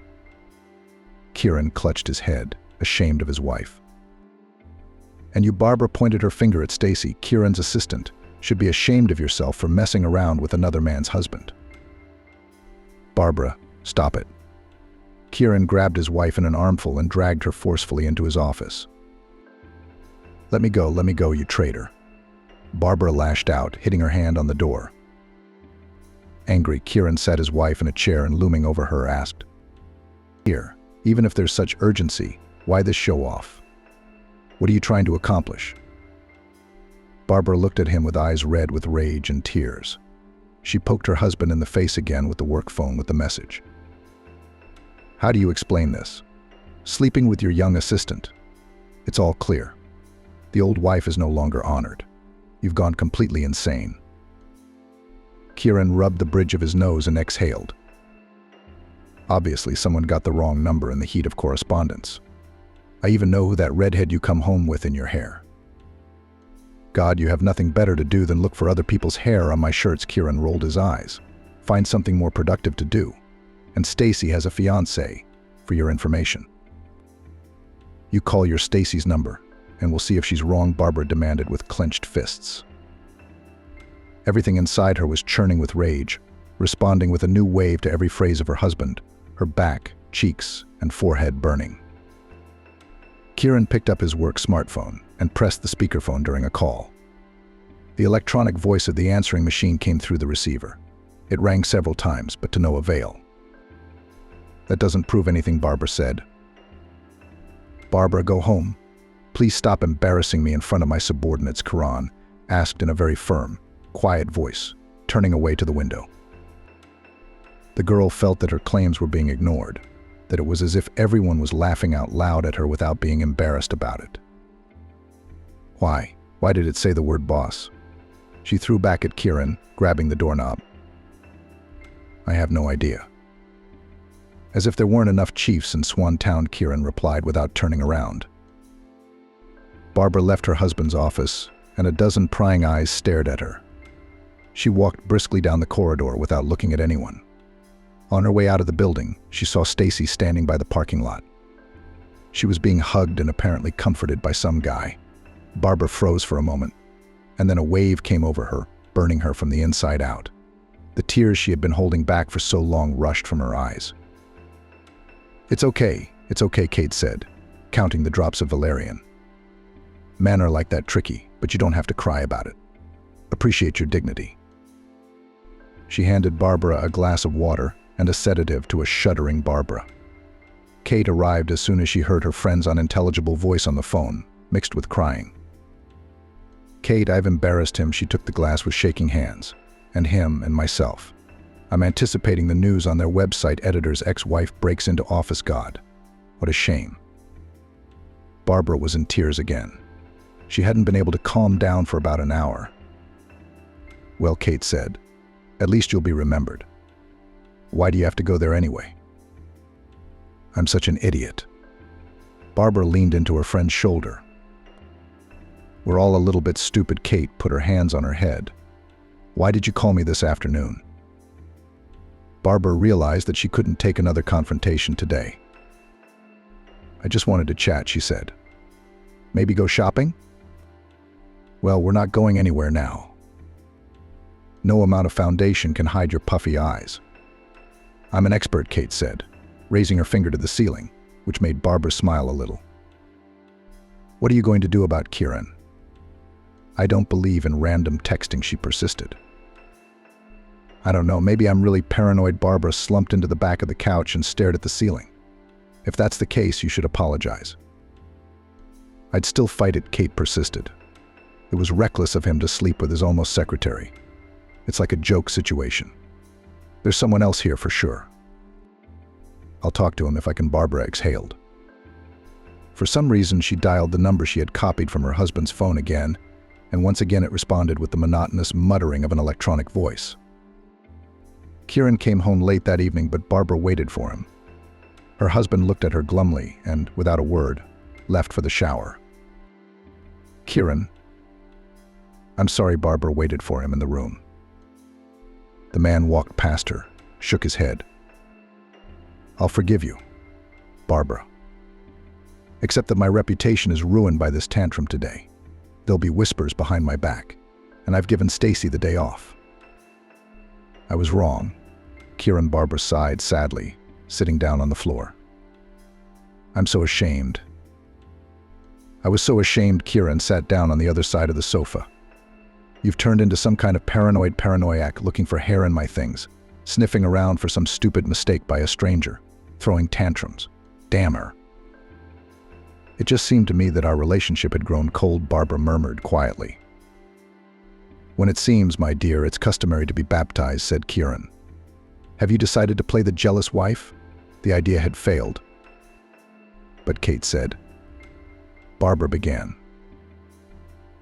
Kiran clutched his head, ashamed of his wife. "And you," Barbara pointed her finger at Stacy, Kiran's assistant, "should be ashamed of yourself for messing around with another man's husband." "Barbara, stop it." Kiran grabbed his wife in an armful and dragged her forcefully into his office. Let me go, you traitor." Barbara lashed out, hitting her hand on the door. Angry, Kiran sat his wife in a chair and, looming over her, asked, "Here, even if there's such urgency, why this show-off? What are you trying to accomplish?" Barbara looked at him with eyes red with rage and tears. She poked her husband in the face again with the work phone with the message. "How do you explain this? Sleeping with your young assistant. It's all clear. The old wife is no longer honored. You've gone completely insane." Kiran rubbed the bridge of his nose and exhaled. "Obviously, someone got the wrong number in the heat of correspondence. I even know who that redhead you come home with in your hair." "God, you have nothing better to do than look for other people's hair on my shirts." Kiran rolled his eyes. "Find something more productive to do. And Stacy has a fiancé, for your information." "You call your Stacy's number, and we'll see if she's wrong," Barbara demanded with clenched fists. Everything inside her was churning with rage, responding with a new wave to every phrase of her husband, her back, cheeks, and forehead burning. Kiran picked up his work smartphone and pressed the speakerphone during a call. The electronic voice of the answering machine came through the receiver. It rang several times, but to no avail. "That doesn't prove anything," Barbara said. "Barbara, go home. Please stop embarrassing me in front of my subordinates," Kiran asked in a very firm, quiet voice, turning away to the window. The girl felt that her claims were being ignored, that it was as if everyone was laughing out loud at her without being embarrassed about it. Why? Why did it say the word boss? She threw back at Kiran, grabbing the doorknob. "I have no idea." "As if there weren't enough chiefs in Swan Town," Kiran replied without turning around. Barbara left her husband's office, and a dozen prying eyes stared at her. She walked briskly down the corridor without looking at anyone. On her way out of the building, she saw Stacy standing by the parking lot. She was being hugged and apparently comforted by some guy. Barbara froze for a moment, and then a wave came over her, burning her from the inside out. The tears she had been holding back for so long rushed from her eyes. It's okay, Kate said, counting the drops of valerian. "Men are like that, tricky, but you don't have to cry about it. Appreciate your dignity." She handed Barbara a glass of water and a sedative to a shuddering Barbara. Kate arrived as soon as she heard her friend's unintelligible voice on the phone, mixed with crying. Kate, I've embarrassed him, she took the glass with shaking hands. And him and myself. I'm anticipating the news on their website. Editor's ex-wife breaks into office. God, what a shame. Barbara was in tears again. She hadn't been able to calm down for about an hour. Well, Kate said, at least you'll be remembered. Why do you have to go there anyway? I'm such an idiot. Barbara leaned into her friend's shoulder. We're all a little bit stupid. Kate put her hands on her head. Why did you call me this afternoon? Barbara realized that she couldn't take another confrontation today. I just wanted to chat, she said. Maybe go shopping? Well, we're not going anywhere now. No amount of foundation can hide your puffy eyes. I'm an expert, Kate said, raising her finger to the ceiling, which made Barbara smile a little. What are you going to do about Kieran? I don't believe in random texting, she persisted. I don't know, maybe I'm really paranoid. Barbara slumped into the back of the couch and stared at the ceiling. If that's the case, you should apologize. I'd still fight it, Kate persisted. It was reckless of him to sleep with his almost secretary. It's like a joke situation. There's someone else here for sure. I'll talk to him if I can. Barbara exhaled. For some reason, she dialed the number she had copied from her husband's phone again, and once again it responded with the monotonous muttering of an electronic voice. Kieran came home late that evening, but Barbara waited for him. Her husband looked at her glumly and, without a word, left for the shower. Kieran. I'm sorry. Barbara waited for him in the room. The man walked past her, shook his head. I'll forgive you, Barbara. Except that my reputation is ruined by this tantrum today. There'll be whispers behind my back, and I've given Stacy the day off. I was wrong. Kieran. Barbara sighed sadly, sitting down on the floor. I'm so ashamed. I was so ashamed. Kieran sat down on the other side of the sofa. You've turned into some kind of paranoiac looking for hair in my things, sniffing around for some stupid mistake by a stranger, throwing tantrums. Damn her. It just seemed to me that our relationship had grown cold, Barbara murmured quietly. When it seems, my dear, it's customary to be baptized, said Kieran. Have you decided to play the jealous wife? The idea had failed. But Kate said. Barbara began.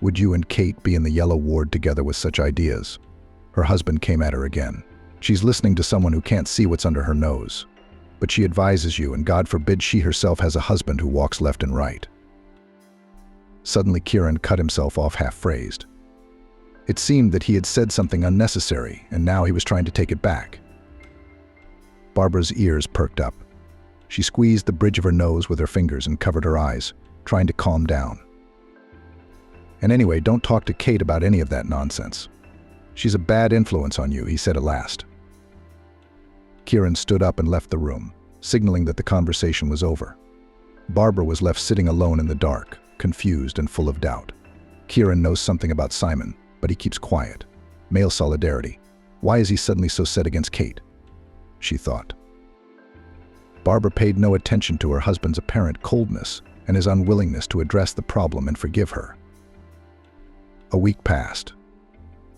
Would you and Kate be in the yellow ward together with such ideas? Her husband came at her again. She's listening to someone who can't see what's under her nose. But she advises you, and God forbid she herself has a husband who walks left and right. Suddenly Kieran cut himself off, half-phrased. It seemed that he had said something unnecessary, and now he was trying to take it back. Barbara's ears perked up. She squeezed the bridge of her nose with her fingers and covered her eyes, trying to calm down. And anyway, don't talk to Kate about any of that nonsense. She's a bad influence on you, he said at last. Kieran stood up and left the room, signaling that the conversation was over. Barbara was left sitting alone in the dark, confused and full of doubt. Kieran knows something about Simon, but he keeps quiet. Male solidarity. Why is he suddenly so set against Kate? She thought. Barbara paid no attention to her husband's apparent coldness and his unwillingness to address the problem and forgive her. A week passed.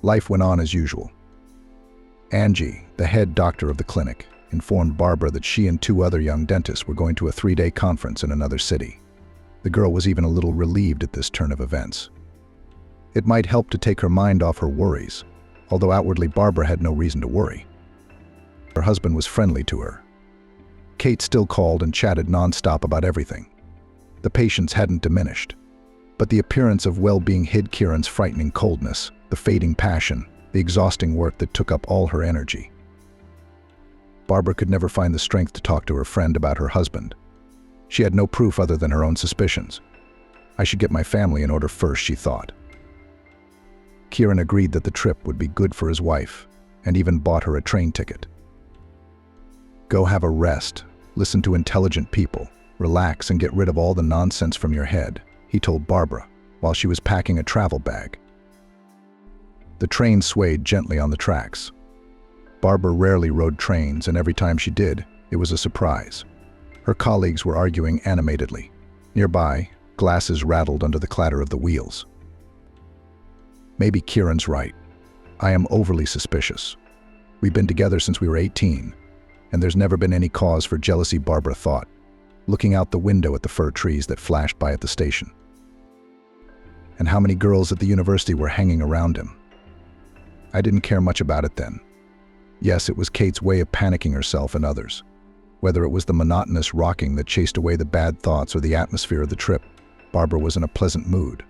Life went on as usual. Angie, the head doctor of the clinic, informed Barbara that she and 2 other young dentists were going to a 3-day conference in another city. The girl was even a little relieved at this turn of events. It might help to take her mind off her worries, although outwardly Barbara had no reason to worry. Her husband was friendly to her. Kate still called and chatted non-stop about everything. The patients hadn't diminished, but the appearance of well-being hid Kieran's frightening coldness, the fading passion, the exhausting work that took up all her energy. Barbara could never find the strength to talk to her friend about her husband. She had no proof other than her own suspicions. I should get my family in order first, she thought. Kieran agreed that the trip would be good for his wife, and even bought her a train ticket. Go have a rest, listen to intelligent people, relax and get rid of all the nonsense from your head, he told Barbara, while she was packing a travel bag. The train swayed gently on the tracks. Barbara rarely rode trains, and every time she did, it was a surprise. Her colleagues were arguing animatedly. Nearby, glasses rattled under the clatter of the wheels. Maybe Kieran's right. I am overly suspicious. We've been together since we were 18, and there's never been any cause for jealousy, Barbara thought, looking out the window at the fir trees that flashed by at the station. And how many girls at the university were hanging around him. I didn't care much about it then. Yes, it was Kate's way of panicking herself and others. Whether it was the monotonous rocking that chased away the bad thoughts or the atmosphere of the trip, Barbara was in a pleasant mood.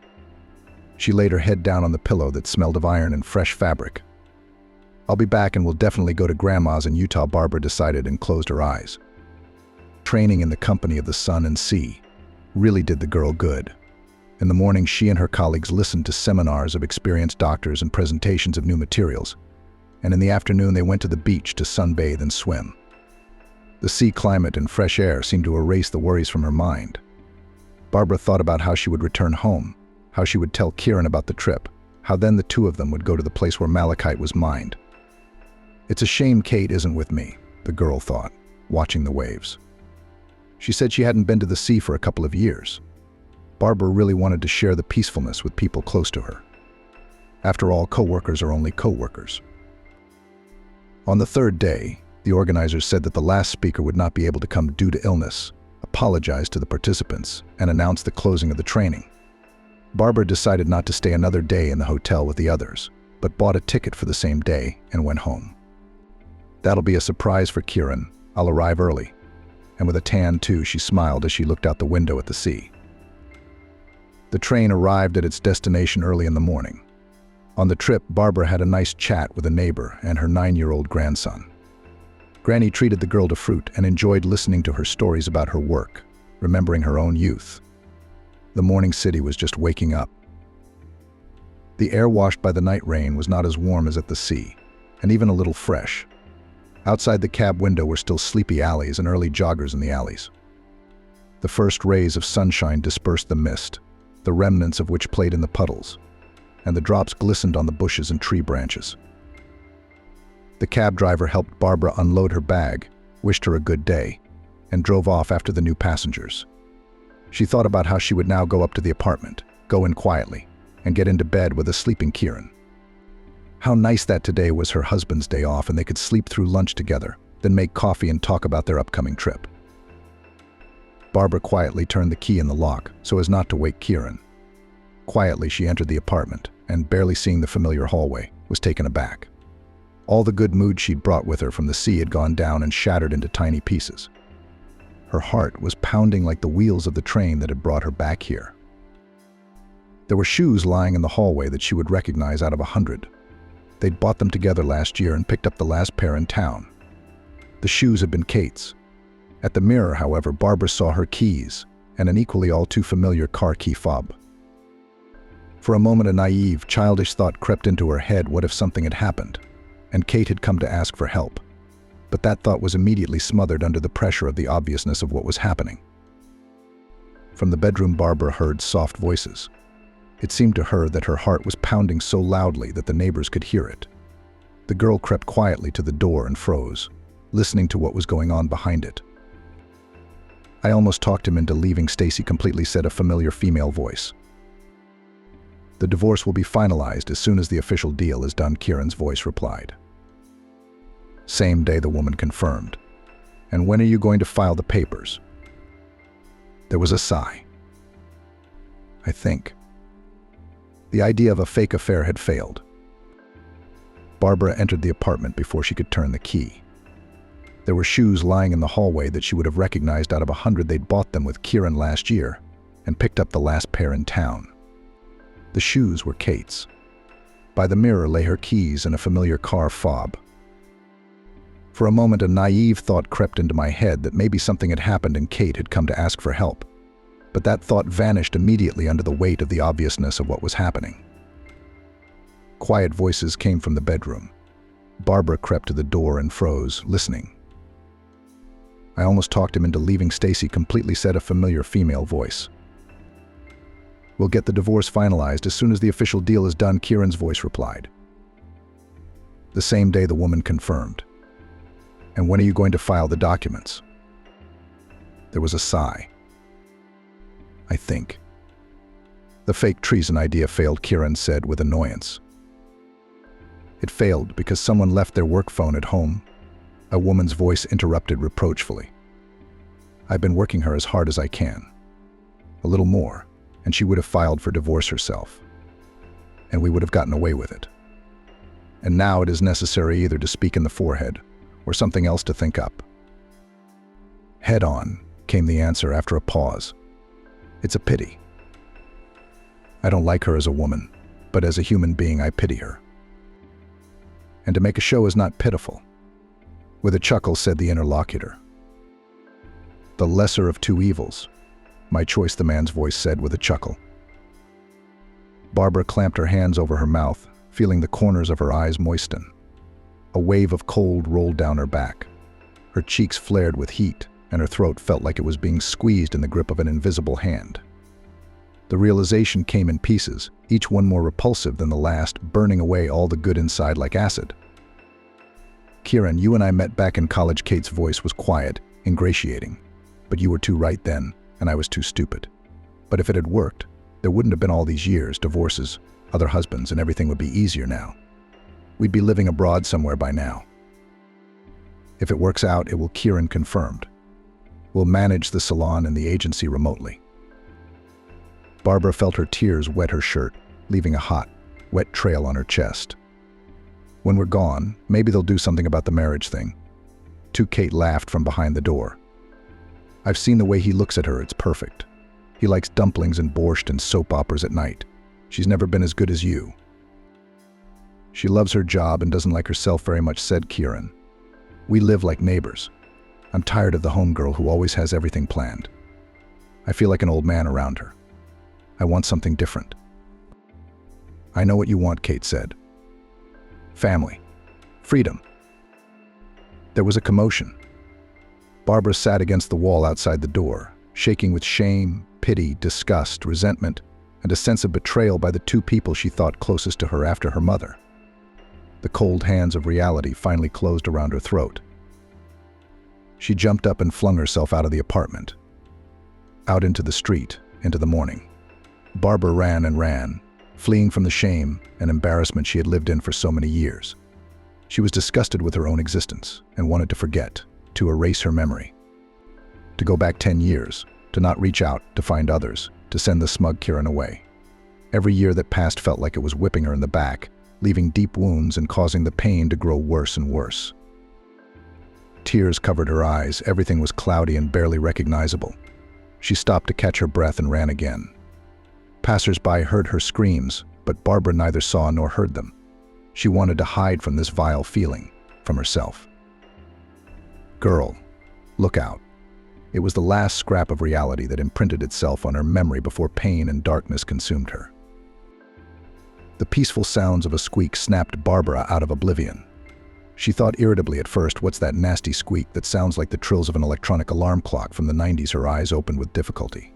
She laid her head down on the pillow that smelled of iron and fresh fabric. I'll be back and we'll definitely go to Grandma's in Utah, Barbara decided and closed her eyes. Training in the company of the sun and sea really did the girl good. In the morning, she and her colleagues listened to seminars of experienced doctors and presentations of new materials, and in the afternoon they went to the beach to sunbathe and swim. The sea climate and fresh air seemed to erase the worries from her mind. Barbara thought about how she would return home, how she would tell Kieran about the trip, how then the two of them would go to the place where malachite was mined. It's a shame Kate isn't with me, the girl thought, watching the waves. She said she hadn't been to the sea for a couple of years. Barbara really wanted to share the peacefulness with people close to her. After all, co-workers are only co-workers. On the third day, the organizers said that the last speaker would not be able to come due to illness, apologized to the participants, and announced the closing of the training. Barbara decided not to stay another day in the hotel with the others, but bought a ticket for the same day and went home. That'll be a surprise for Kieran. I'll arrive early. And with a tan too, she smiled as she looked out the window at the sea. The train arrived at its destination early in the morning. On the trip, Barbara had a nice chat with a neighbor and her 9-year-old grandson. Granny treated the girl to fruit and enjoyed listening to her stories about her work, remembering her own youth. The morning city was just waking up. The air washed by the night rain was not as warm as at the sea, and even a little fresh. Outside the cab window were still sleepy alleys and early joggers in the alleys. The first rays of sunshine dispersed the mist, the remnants of which played in the puddles, and the drops glistened on the bushes and tree branches. The cab driver helped Barbara unload her bag, wished her a good day, and drove off after the new passengers. She thought about how she would now go up to the apartment, go in quietly, and get into bed with a sleeping Kieran. How nice that today was her husband's day off and they could sleep through lunch together, then make coffee and talk about their upcoming trip. Barbara quietly turned the key in the lock so as not to wake Kieran. Quietly, she entered the apartment and, barely seeing the familiar hallway, was taken aback. All the good mood she'd brought with her from the sea had gone down and shattered into tiny pieces. Her heart was pounding like the wheels of the train that had brought her back here. There were shoes lying in the hallway that she would recognize out of 100. They'd bought them together last year and picked up the last pair in town. The shoes had been Kate's. At the mirror, however, Barbara saw her keys and an equally all too familiar car key fob. For a moment, a naive, childish thought crept into her head: what if something had happened, and Kate had come to ask for help? But that thought was immediately smothered under the pressure of the obviousness of what was happening. From the bedroom, Barbara heard soft voices. It seemed to her that her heart was pounding so loudly that the neighbors could hear it. The girl crept quietly to the door and froze, listening to what was going on behind it. I almost talked him into leaving, Stacy completely said a familiar female voice. The divorce will be finalized as soon as the official deal is done, Kieran's voice replied. Same day, the woman confirmed. And when are you going to file the papers? There was a sigh. I think. The idea of a fake affair had failed. Barbara entered the apartment before she could turn the key. There were shoes lying in the hallway that she would have recognized out of 100. They'd bought them with Kieran last year and picked up the last pair in town. The shoes were Kate's. By the mirror lay her keys and a familiar car fob. For a moment, a naive thought crept into my head that maybe something had happened and Kate had come to ask for help. But that thought vanished immediately under the weight of the obviousness of what was happening. Quiet voices came from the bedroom. Barbara crept to the door and froze, listening. I almost talked him into leaving, Stacy completely said a familiar female voice. We'll get the divorce finalized as soon as the official deal is done, Kieran's voice replied. The same day, the woman confirmed. And when are you going to file the documents? There was a sigh. I think. The fake treason idea failed, Kieran said with annoyance. It failed because someone left their work phone at home. A woman's voice interrupted reproachfully. I've been working her as hard as I can. A little more, and she would have filed for divorce herself. And we would have gotten away with it. And now it is necessary either to speak in the forehead or something else to think up. Head on, came the answer after a pause. It's a pity. I don't like her as a woman, but as a human being I pity her. And to make a show is not pitiful. With a chuckle said the interlocutor. The lesser of two evils. My choice, the man's voice said with a chuckle. Barbara clamped her hands over her mouth, feeling the corners of her eyes moisten. A wave of cold rolled down her back. Her cheeks flared with heat, and her throat felt like it was being squeezed in the grip of an invisible hand. The realization came in pieces, each one more repulsive than the last, burning away all the good inside like acid. Kieran, you and I met back in college. Kate's voice was quiet, ingratiating. But you were too right then, and I was too stupid. But if it had worked, there wouldn't have been all these years, divorces, other husbands, and everything would be easier now. We'd be living abroad somewhere by now. If it works out, it will, Kieran confirmed. We'll manage the salon and the agency remotely. Barbara felt her tears wet her shirt, leaving a hot, wet trail on her chest. When we're gone, maybe they'll do something about the marriage thing. Kate laughed from behind the door. I've seen the way he looks at her, it's perfect. He likes dumplings and borscht and soap operas at night. She's never been as good as you. She loves her job and doesn't like herself very much, said Kieran. We live like neighbors. I'm tired of the homegirl who always has everything planned. I feel like an old man around her. I want something different. I know what you want, Kate said. Family. Freedom. There was a commotion. Barbara sat against the wall outside the door, shaking with shame, pity, disgust, resentment, and a sense of betrayal by the two people she thought closest to her after her mother. The cold hands of reality finally closed around her throat. She jumped up and flung herself out of the apartment. Out into the street, into the morning. Barbara ran and ran, fleeing from the shame and embarrassment she had lived in for so many years. She was disgusted with her own existence and wanted to forget, to erase her memory. To go back 10 years, to not reach out, to find others, to send the smug Kieran away. Every year that passed felt like it was whipping her in the back, leaving deep wounds and causing the pain to grow worse and worse. Tears covered her eyes, everything was cloudy and barely recognizable. She stopped to catch her breath and ran again. Passers-by heard her screams, but Barbara neither saw nor heard them. She wanted to hide from this vile feeling, from herself. Girl, look out. It was the last scrap of reality that imprinted itself on her memory before pain and darkness consumed her. The peaceful sounds of a squeak snapped Barbara out of oblivion. She thought irritably at first, what's that nasty squeak that sounds like the trills of an electronic alarm clock from the 90s? Her eyes opened with difficulty.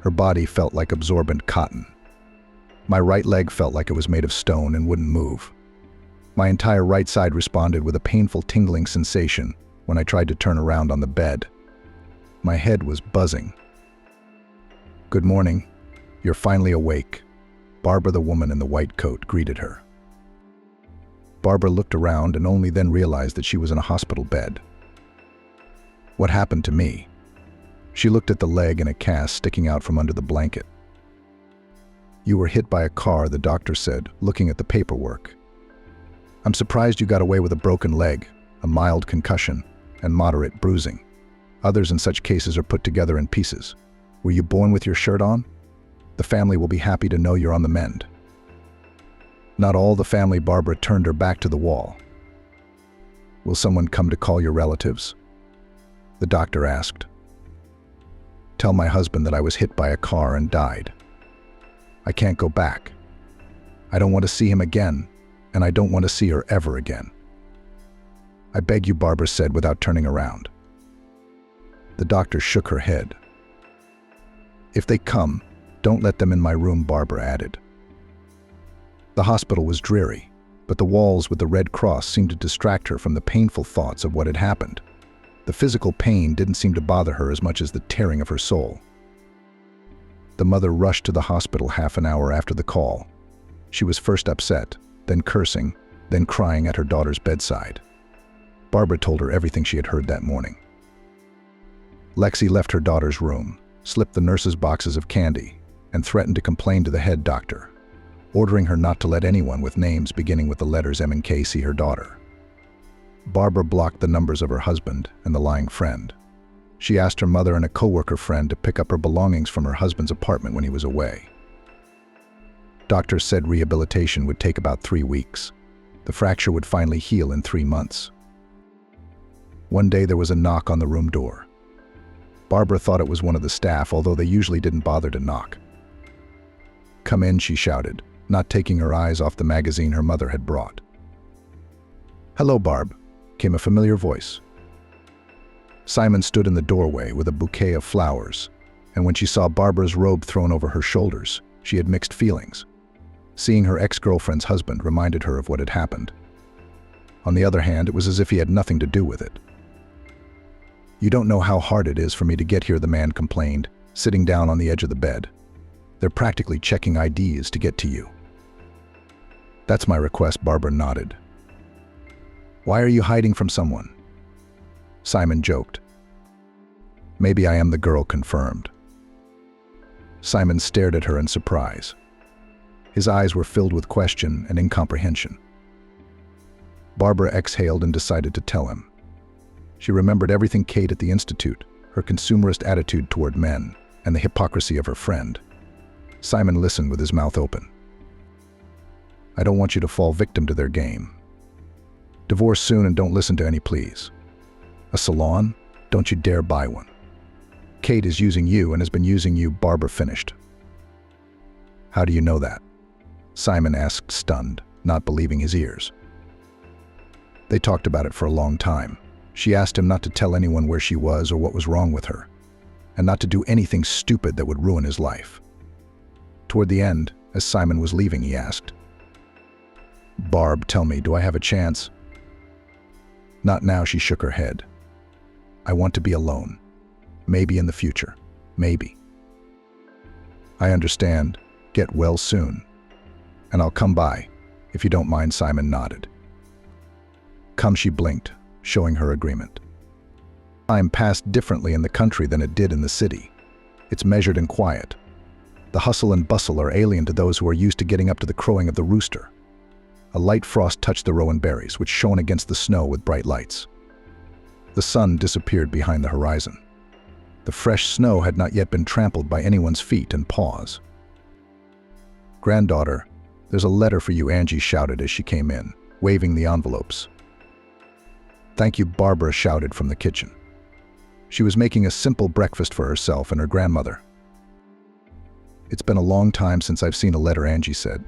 Her body felt like absorbent cotton. My right leg felt like it was made of stone and wouldn't move. My entire right side responded with a painful tingling sensation when I tried to turn around on the bed. My head was buzzing. Good morning. You're finally awake. Barbara, the woman in the white coat, greeted her. Barbara looked around and only then realized that she was in a hospital bed. What happened to me? She looked at the leg in a cast sticking out from under the blanket. You were hit by a car, the doctor said, looking at the paperwork. I'm surprised you got away with a broken leg, a mild concussion, and moderate bruising. Others in such cases are put together in pieces. Were you born with your shirt on? The family will be happy to know you're on the mend. Not all the family. Barbara turned her back to the wall. Will someone come to call your relatives? The doctor asked. Tell my husband that I was hit by a car and died. I can't go back. I don't want to see him again, and I don't want to see her ever again. I beg you, Barbara said without turning around. The doctor shook her head. If they come, don't let them in my room, Barbara added. The hospital was dreary, but the walls with the Red Cross seemed to distract her from the painful thoughts of what had happened. The physical pain didn't seem to bother her as much as the tearing of her soul. The mother rushed to the hospital half an hour after the call. She was first upset, then cursing, then crying at her daughter's bedside. Barbara told her everything she had heard that morning. Lexi left her daughter's room, slipped the nurse's boxes of candy, and threatened to complain to the head doctor, ordering her not to let anyone with names beginning with the letters M and K see her daughter. Barbara blocked the numbers of her husband and the lying friend. She asked her mother and a coworker friend to pick up her belongings from her husband's apartment when he was away. Doctors said rehabilitation would take about 3 weeks. The fracture would finally heal in 3 months. One day there was a knock on the room door. Barbara thought it was one of the staff, although they usually didn't bother to knock. "Come in," she shouted, not taking her eyes off the magazine her mother had brought. "Hello, Barb," came a familiar voice. Simon stood in the doorway with a bouquet of flowers, and when she saw Barbara's robe thrown over her shoulders, she had mixed feelings. Seeing her ex-girlfriend's husband reminded her of what had happened. On the other hand, it was as if he had nothing to do with it. "You don't know how hard it is for me to get here," the man complained, sitting down on the edge of the bed. "They're practically checking IDs to get to you." "That's my request," Barbara nodded. "Why are you hiding from someone?" Simon joked. "Maybe I am the girl confirmed." Simon stared at her in surprise. His eyes were filled with question and incomprehension. Barbara exhaled and decided to tell him. She remembered everything Kate at the Institute, her consumerist attitude toward men, and the hypocrisy of her friend. Simon listened with his mouth open. "I don't want you to fall victim to their game. Divorce soon and don't listen to any pleas. A salon? Don't you dare buy one. Kate is using you and has been using you," Barbara finished. "How do you know that?" Simon asked, stunned, not believing his ears. They talked about it for a long time. She asked him not to tell anyone where she was or what was wrong with her, and not to do anything stupid that would ruin his life. Toward the end, as Simon was leaving, he asked, "Barb, tell me, do I have a chance?" "Not now," she shook her head. "I want to be alone. Maybe in the future. Maybe." "I understand. Get well soon. And I'll come by, if you don't mind," Simon nodded. "Come," she blinked, showing her agreement. Time passed differently in the country than it did in the city. It's measured and quiet. The hustle and bustle are alien to those who are used to getting up to the crowing of the rooster. A light frost touched the rowan berries, which shone against the snow with bright lights. The sun disappeared behind the horizon. The fresh snow had not yet been trampled by anyone's feet and paws. "Granddaughter, there's a letter for you," Angie shouted as she came in, waving the envelopes. "Thank you," Barbara shouted from the kitchen. She was making a simple breakfast for herself and her grandmother. "It's been a long time since I've seen a letter," Angie said,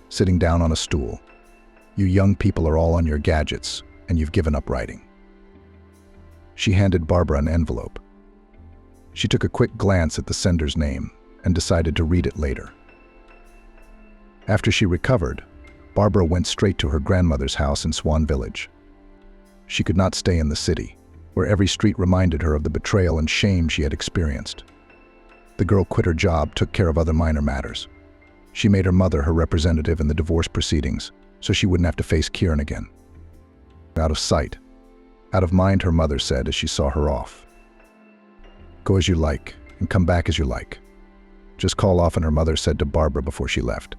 sitting down on a stool. "You young people are all on your gadgets, and you've given up writing." She handed Barbara an envelope. She took a quick glance at the sender's name and decided to read it later. After she recovered, Barbara went straight to her grandmother's house in Swan Village. She could not stay in the city, where every street reminded her of the betrayal and shame she had experienced. The girl quit her job, took care of other minor matters. She made her mother her representative in the divorce proceedings, so she wouldn't have to face Kieran again. "Out of sight, out of mind," her mother said as she saw her off. "Go as you like, and come back as you like. Just call often," her mother said to Barbara before she left.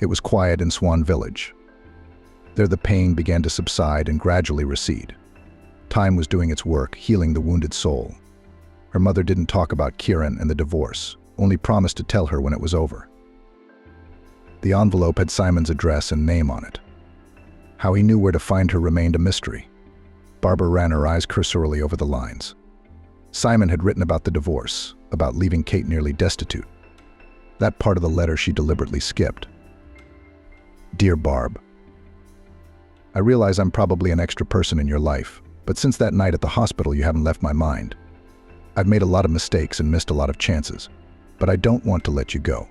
It was quiet in Swan Village. There the pain began to subside and gradually recede. Time was doing its work, healing the wounded soul. Her mother didn't talk about Kieran and the divorce, only promised to tell her when it was over. The envelope had Simon's address and name on it. How he knew where to find her remained a mystery. Barbara ran her eyes cursorily over the lines. Simon had written about the divorce, about leaving Kate nearly destitute. That part of the letter she deliberately skipped. "Dear Barb, I realize I'm probably an extra person in your life, but since that night at the hospital you haven't left my mind. I've made a lot of mistakes and missed a lot of chances, but I don't want to let you go."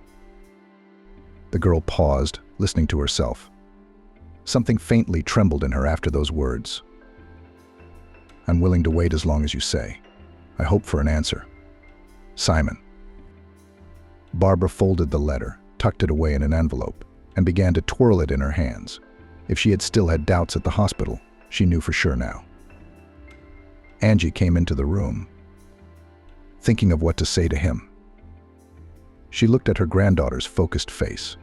The girl paused, listening to herself. Something faintly trembled in her after those words. "I'm willing to wait as long as you say. I hope for an answer. Simon." Barbara folded the letter, tucked it away in an envelope, and began to twirl it in her hands. If she had still had doubts at the hospital, she knew for sure now. Angie came into the room, thinking of what to say to him. She looked at her granddaughter's focused face.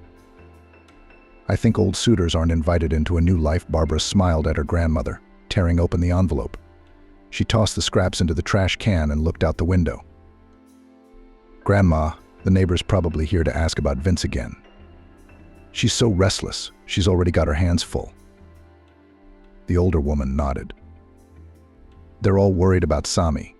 "I think old suitors aren't invited into a new life," Barbara smiled at her grandmother, tearing open the envelope. She tossed the scraps into the trash can and looked out the window. "Grandma, the neighbor's probably here to ask about Vince again. She's so restless, she's already got her hands full." The older woman nodded. "They're all worried about Sami.